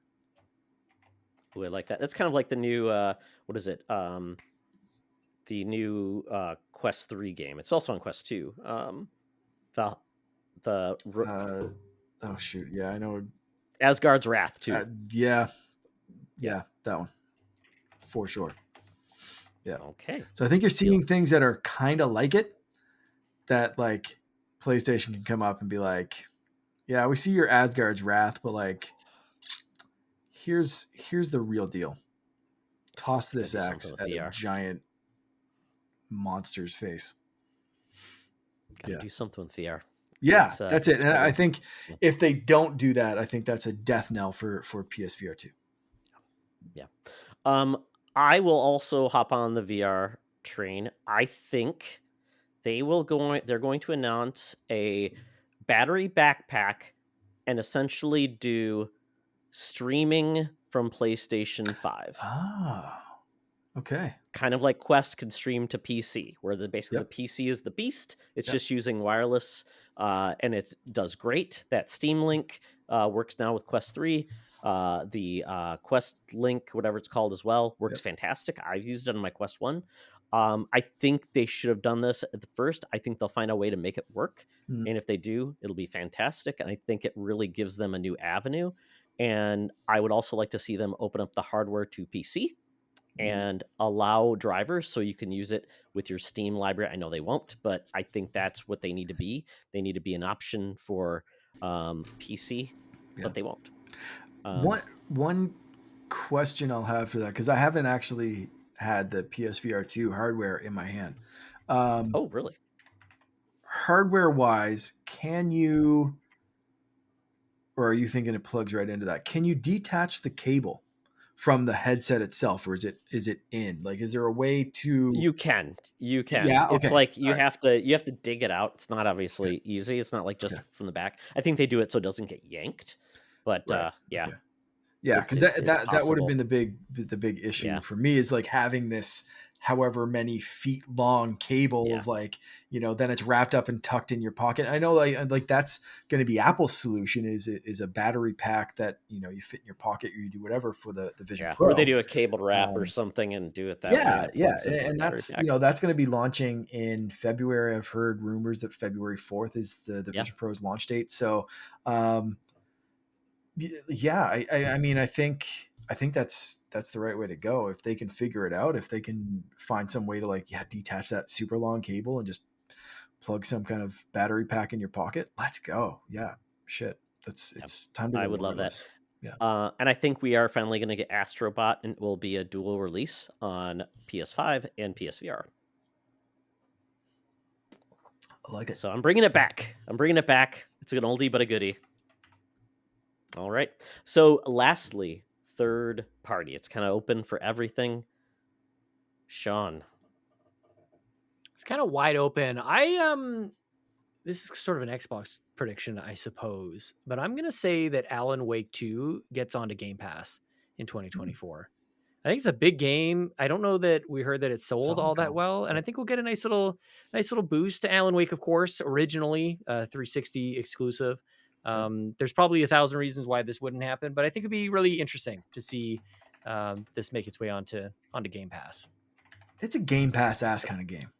Ooh, I like that. That's kind of like the new what is it? The new Quest 3 game. It's also on Quest 2. Oh shoot, yeah, I know. Asgard's Wrath 2. Yeah, that one for sure. Yeah. Okay. So I think you're seeing things that are kind of like it, that like PlayStation can come up and be like, yeah, we see your Asgard's Wrath, but like, here's the real deal. Toss this Gotta do axe something at with a VR. giant monster's face. Gotta do something with VR. Yeah, It's, that's it. it's And cool. I think if they don't do that, I think that's a death knell for PSVR 2. I will also hop on the VR train. I think they're going to announce a battery backpack and essentially do streaming from PlayStation 5. Ah, okay. Kind of like Quest can stream to PC, where basically Yep. the PC is the beast. It's Yep. just using wireless, and it does great. That Steam Link works now with Quest 3. The Quest Link, whatever it's called as well, works fantastic. I've used it on my Quest 1. I think they should have done this at the first. I think they'll find a way to make it work. Mm. And if they do, it'll be fantastic. And I think it really gives them a new avenue. And I would also like to see them open up the hardware to PC. and allow drivers so you can use it with your Steam library. I know they won't, but I think that's what they need to be. They need to be an option for PC, Yeah. but they won't. One question I'll have for that, because I haven't actually had the PSVR 2 hardware in my hand. Oh, really? Hardware wise, can you, or are you thinking it plugs right into that? Can you detach the cable from the headset itself, or is it in? Like, is there a way to? You can. Yeah. It's Okay. like you have to dig it out. It's not Okay. obviously easy. It's not like just Okay. from the back. I think they do it so it doesn't get yanked. But Right. yeah, Okay. Yeah, because it's that would have possible. been the big issue Yeah. for me, is like having this however many feet long cable Yeah. of, like, then it's wrapped up and tucked in your pocket. I know, like that's going to be Apple's solution, is a battery pack that you fit in your pocket, or you do whatever for the Vision Yeah. Or they Pro. do a cable wrap or Um, something and do it that way, and yeah, it yeah, plugs and, into the and battery that's pack. that's going to be launching in February. I've heard rumors that February 4th is the Yeah. Vision Pro's launch date. So, yeah, I mean, I think that's the right way to go. If they can figure it out, if they can find some way to, like, detach that super long cable and just plug some kind of battery pack in your pocket, let's go. Yeah, shit, it's time to I go would love that. wireless. Yeah, And I think we are finally going to get Astrobot, and it will be a dual release on PS5 and PSVR. I like it. So I'm bringing it back. It's an oldie but a goodie. All right. So lastly, third party. It's kind of open for everything. Sean. It's kind of wide open. This is sort of an Xbox prediction, I suppose, but I'm gonna say that Alan Wake 2 gets onto Game Pass in 2024. I think it's a big game. I don't know that we heard that it sold Solid all that call. well, and I think we'll get a nice little boost to Alan Wake, of course, originally 360 exclusive. There's probably 1,000 reasons why this wouldn't happen, but I think it'd be really interesting to see this make its way onto Game Pass. It's a Game Pass ass kind of game.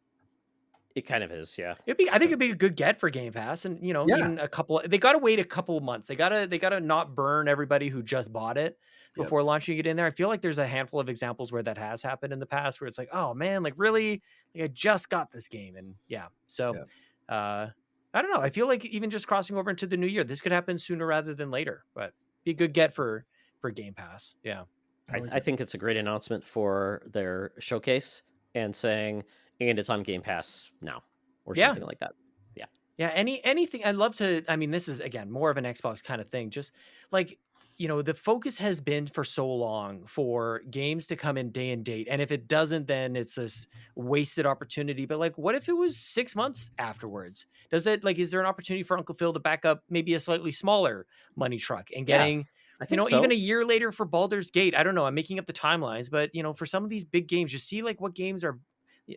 It kind of is, yeah. I think it'd be a good get for Game Pass, and Yeah. even a couple. They got to wait a couple of months. They gotta not burn everybody who just bought it before launching it in there. I feel like there's a handful of examples where that has happened in the past, where it's like, oh man, like really, like I just got this game, and yeah. So, I don't know. I feel like even just crossing over into the new year, this could happen sooner rather than later. But be a good get for Game Pass. Yeah, I think it's a great announcement for their showcase and saying, and it's on Game Pass now, or something like that. Yeah. Yeah. Anything. I'd love to. I mean, this is again more of an Xbox kind of thing. Just like, the focus has been for so long for games to come in day and date. And if it doesn't, then it's this wasted opportunity. But like, what if it was 6 months afterwards? Is there an opportunity for Uncle Phil to back up maybe a slightly smaller money truck and getting, I think so. even a year later for Baldur's Gate? I don't know. I'm making up the timelines, but for some of these big games, just see like what games are.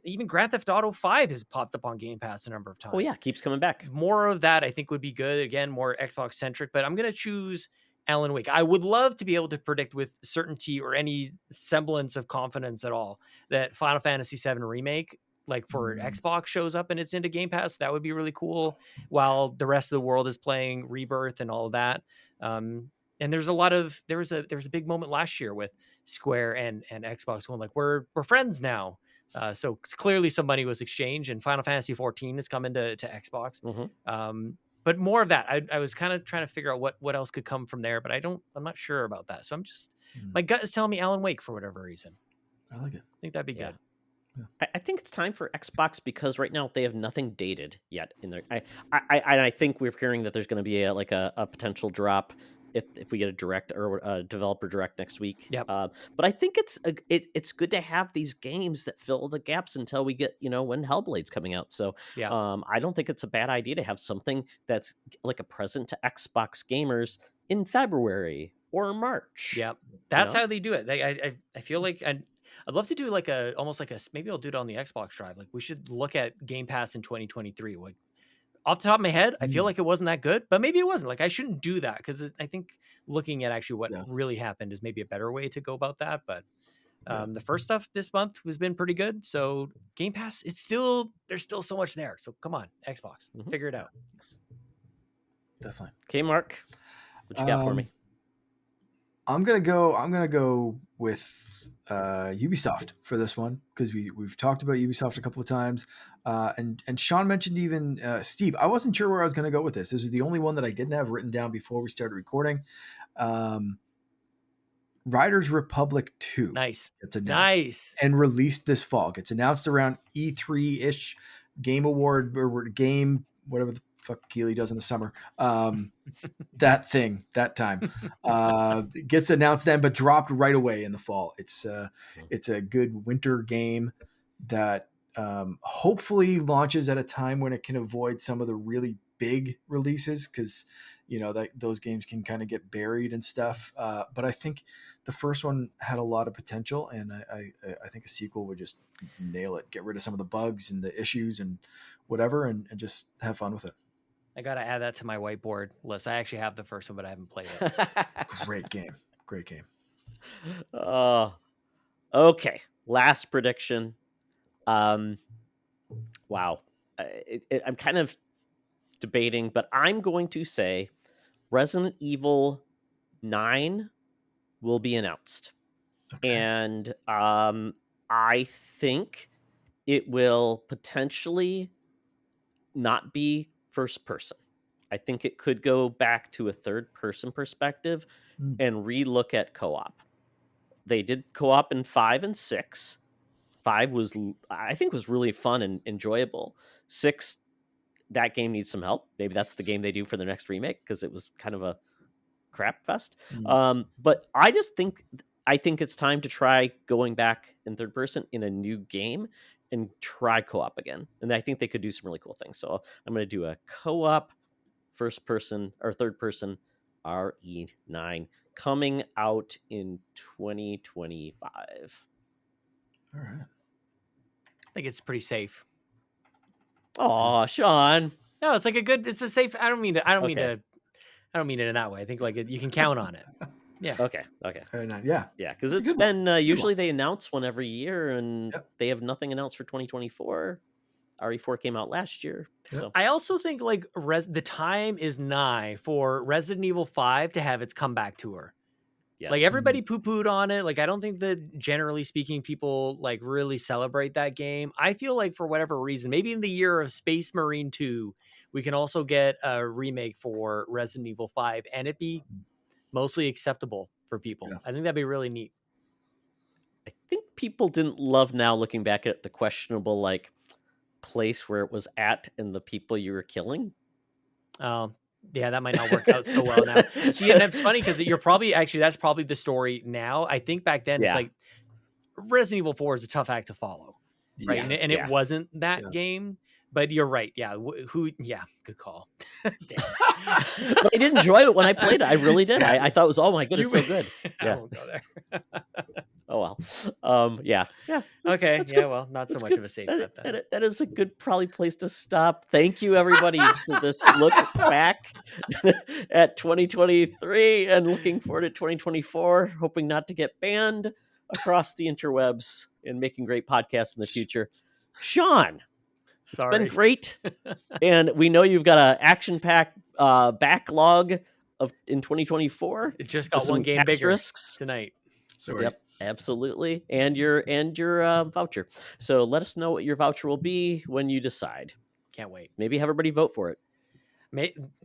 Even Grand Theft Auto 5 has popped up on Game Pass a number of times. Oh yeah, keeps coming back. More of that I think would be good. Again, more Xbox centric, but I'm going to choose Alan Wake. I would love to be able to predict with certainty or any semblance of confidence at all that Final Fantasy VII Remake, like for Xbox, shows up and it's into Game Pass. That would be really cool, while the rest of the world is playing Rebirth and all of that. And there's a lot of there was a big moment last year with Square and Xbox going like, we're friends now. So clearly some money was exchanged, and Final Fantasy 14 is coming to Xbox. But more of that. I was kind of trying to figure out what else could come from there, but I'm not sure about that. So my gut is telling me Alan Wake for whatever reason. I like it. I think that'd be good. Yeah. I think it's time for Xbox, because right now they have nothing dated yet in there. I think we're hearing that there's going to be a potential drop if we get a direct or a developer direct next week. Yep. But I think it's good to have these games that fill the gaps until we get when Hellblade's coming out. So I don't think it's a bad idea to have something that's like a present to Xbox gamers in February or March. Yep. That's how they do it. I feel like I'd love to do maybe I'll do it on the Xbox Drive. Like we should look at Game Pass in 2023. Like off the top of my head, I feel like it wasn't that good, but maybe it wasn't. Like I shouldn't do that, because I think looking at actually what really happened is maybe a better way to go about that. But the first stuff this month has been pretty good. So Game Pass, there's still so much there. So come on, Xbox, figure it out. Definitely. Okay, Mark, what you got for me? I'm gonna go with Ubisoft for this one because we've talked about Ubisoft a couple of times, and Sean mentioned even Steve. I wasn't sure where I was gonna go with this. This is the only one that I didn't have written down before we started recording. Riders Republic 2 Nice. gets announced and released this fall. Gets announced around E3 ish, Game Award or game whatever the fuck Keeley does in the summer. That time gets announced then, but dropped right away in the fall. It's a good winter game that hopefully launches at a time when it can avoid some of the really big releases because those games can kind of get buried and stuff. But I think the first one had a lot of potential, and I think a sequel would just nail it. Get rid of some of the bugs and the issues and whatever, and just have fun with it. I got to add that to my whiteboard list. I actually have the first one, but I haven't played it. Great game. Okay. Last prediction. Wow. I'm kind of debating, but I'm going to say Resident Evil 9 will be announced. Okay. And I think it will potentially not be first person. I think it could go back to a third person perspective and relook at co-op. They did co-op in 5 and 6. 5 was, I think, was really fun and enjoyable. 6, that game needs some help. Maybe that's the game they do for their next remake because it was kind of a crap fest. But I think it's time to try going back in third person in a new game and try co-op again. And I think they could do some really cool things. So I'm going to do a co-op first person or third person RE9 coming out in 2025. All right. I think it's pretty safe. Oh, Sean. No, it's like it's a safe. I don't mean it in that way. I think like you can count on it. Yeah. Okay. Yeah. Because it's been usually they announce one every year, and they have nothing announced for 2024. RE4 came out last year. So I also think like the time is nigh for Resident Evil 5 to have its comeback tour. Yes. Like everybody poo-pooed on it. Like I don't think that generally speaking people like really celebrate that game. I feel like for whatever reason, maybe in the year of Space Marine 2, we can also get a remake for Resident Evil 5 and it be mostly acceptable for people. Yeah. I think that'd be really neat. I think people didn't love now looking back at the questionable like place where it was at and the people you were killing. Yeah, that might not work out so well now. See, and it's funny because that's probably the story now. I think back then it's like Resident Evil 4 is a tough act to follow, right? And it wasn't that game, but you're right. Yeah, good call. I did enjoy it when I played it. I really did. I thought it was, oh my goodness, so good. I won't go there. Oh well. Yeah. Okay. That's good. Well, not so much of a safe bet then. That is a good probably place to stop. Thank you everybody for this look back at 2023 and looking forward to 2024, hoping not to get banned across the interwebs and making great podcasts in the future. Sean, it's been great. And we know you've got an action-packed backlog in 2024. It just got one game Asterisks bigger tonight. Sorry. Yep. Absolutely. And your voucher. So let us know what your voucher will be when you decide. Can't wait. Maybe have everybody vote for it.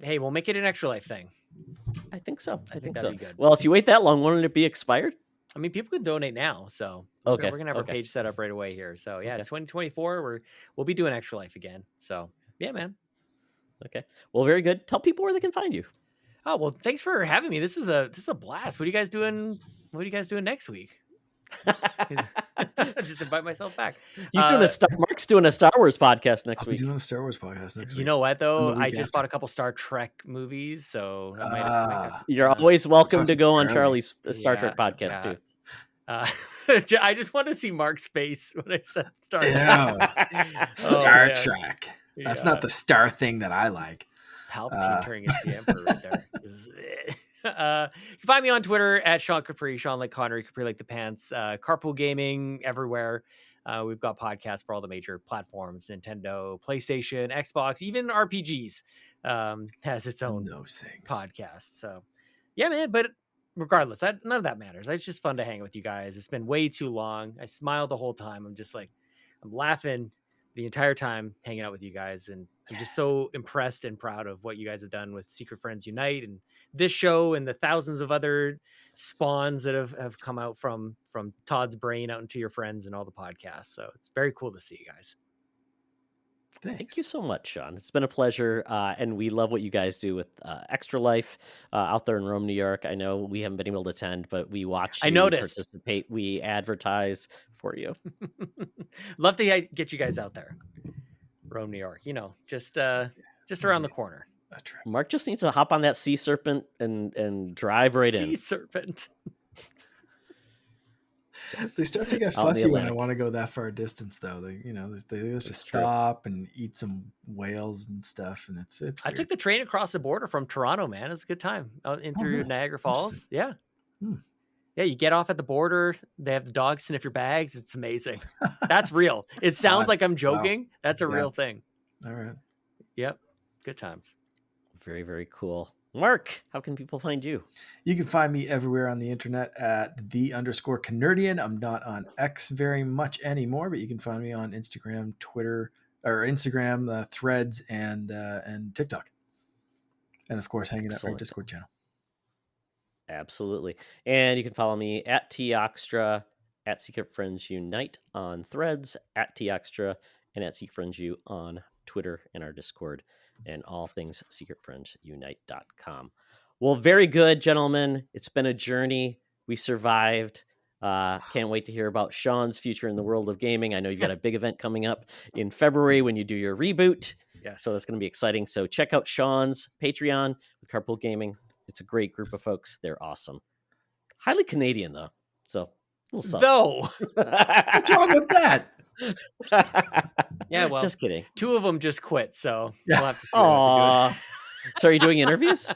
Hey, we'll make it an Extra Life thing. I think so. I think that'd so. Be good. Well, if you wait that long, won't it be expired? I mean, people can donate now. So we're going to have our page set up right away here. So yeah, it's 2024. We'll be doing Extra Life again. So yeah, man. Okay. Well, very good. Tell people where they can find you. Oh, well, thanks for having me. This is a blast. What are you guys doing next week? Just invite myself back. Mark's doing a Star Wars podcast next week. Doing a Star Wars podcast next week. You know what though? I just bought a couple Star Trek movies, so I might have you're always welcome to go on Charlie's Star Trek podcast too. I just want to see Mark's face when I said Star Trek. Star Trek. That's not the star thing that I like. Palpatine turning into the Emperor right there. You can find me on Twitter at Sean Capri, Sean like Connery, Capri like the pants, Carpool Gaming everywhere. We've got podcasts for all the major platforms, Nintendo, PlayStation, Xbox, even RPGs has its own podcast. So yeah, man, but regardless, none of that matters. It's just fun to hang with you guys. It's been way too long. I smiled the whole time. I'm just like, I'm laughing the entire time hanging out with you guys. And I'm just so impressed and proud of what you guys have done with Secret Friends Unite and this show and the thousands of other spawns that have come out from Todd's brain out into your friends and all the podcasts. So it's very cool to see you guys. Thanks. Thank you so much, Sean. It's been a pleasure, and we love what you guys do with Extra Life out there in Rome, New York. I know we haven't been able to attend, but we watch I you, we noticed. participate, we advertise for you. Love to get you guys out there. Rome, New York, just around the corner. Mark just needs to hop on that sea serpent and drive right in. Sea serpent. They start to get Out in the fussy when I Atlantic. want to go that far distance, though. They have to stop and eat some whales and stuff, and it's. I took the train across the border from Toronto, man. It was a good time out in through Niagara Falls. Yeah. Yeah, you get off at the border. They have the dogs sniff your bags. It's amazing. That's real. It sounds like I'm joking. Wow. That's a real thing. All right. Yep. Good times. Very, very cool. Mark, how can people find you? You can find me everywhere on the internet at _Canardian. I'm not on X very much anymore, but you can find me on Instagram, Twitter, or Instagram, Threads, and TikTok. And of course, hanging out on our Discord channel. Absolutely. And you can follow me at TOxtra, at Secret Friends Unite on Threads, at TOxtra, and at Secret Friends U on Twitter and our Discord, and all things secretfriendsunite.com. Well, very good, gentlemen. It's been a journey. We survived. Can't wait to hear about Sean's future in the world of gaming. I know you've got a big event coming up in February when you do your reboot. Yes. So that's going to be exciting. So check out Sean's Patreon with Carpool Gaming. It's a great group of folks. They're awesome. Highly Canadian, though. So a little sus. No. What's wrong with that? Yeah, well, just kidding. 2 of them just quit, so we'll have to see what So are you doing interviews?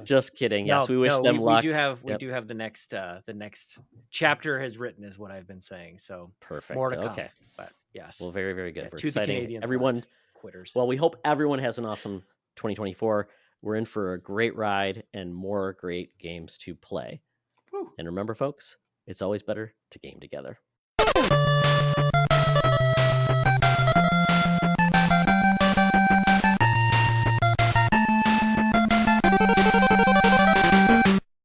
Just kidding. Yes, we wish them luck. We do have the next chapter has written is what I've been saying. So perfect. More to come. Okay. But yes. Well, very, very good. Yeah, We're to exciting. the Canadians Everyone left. Quitters. Well, we hope everyone has an awesome 2024. We're in for a great ride and more great games to play. Woo. And remember, folks, it's always better to game together.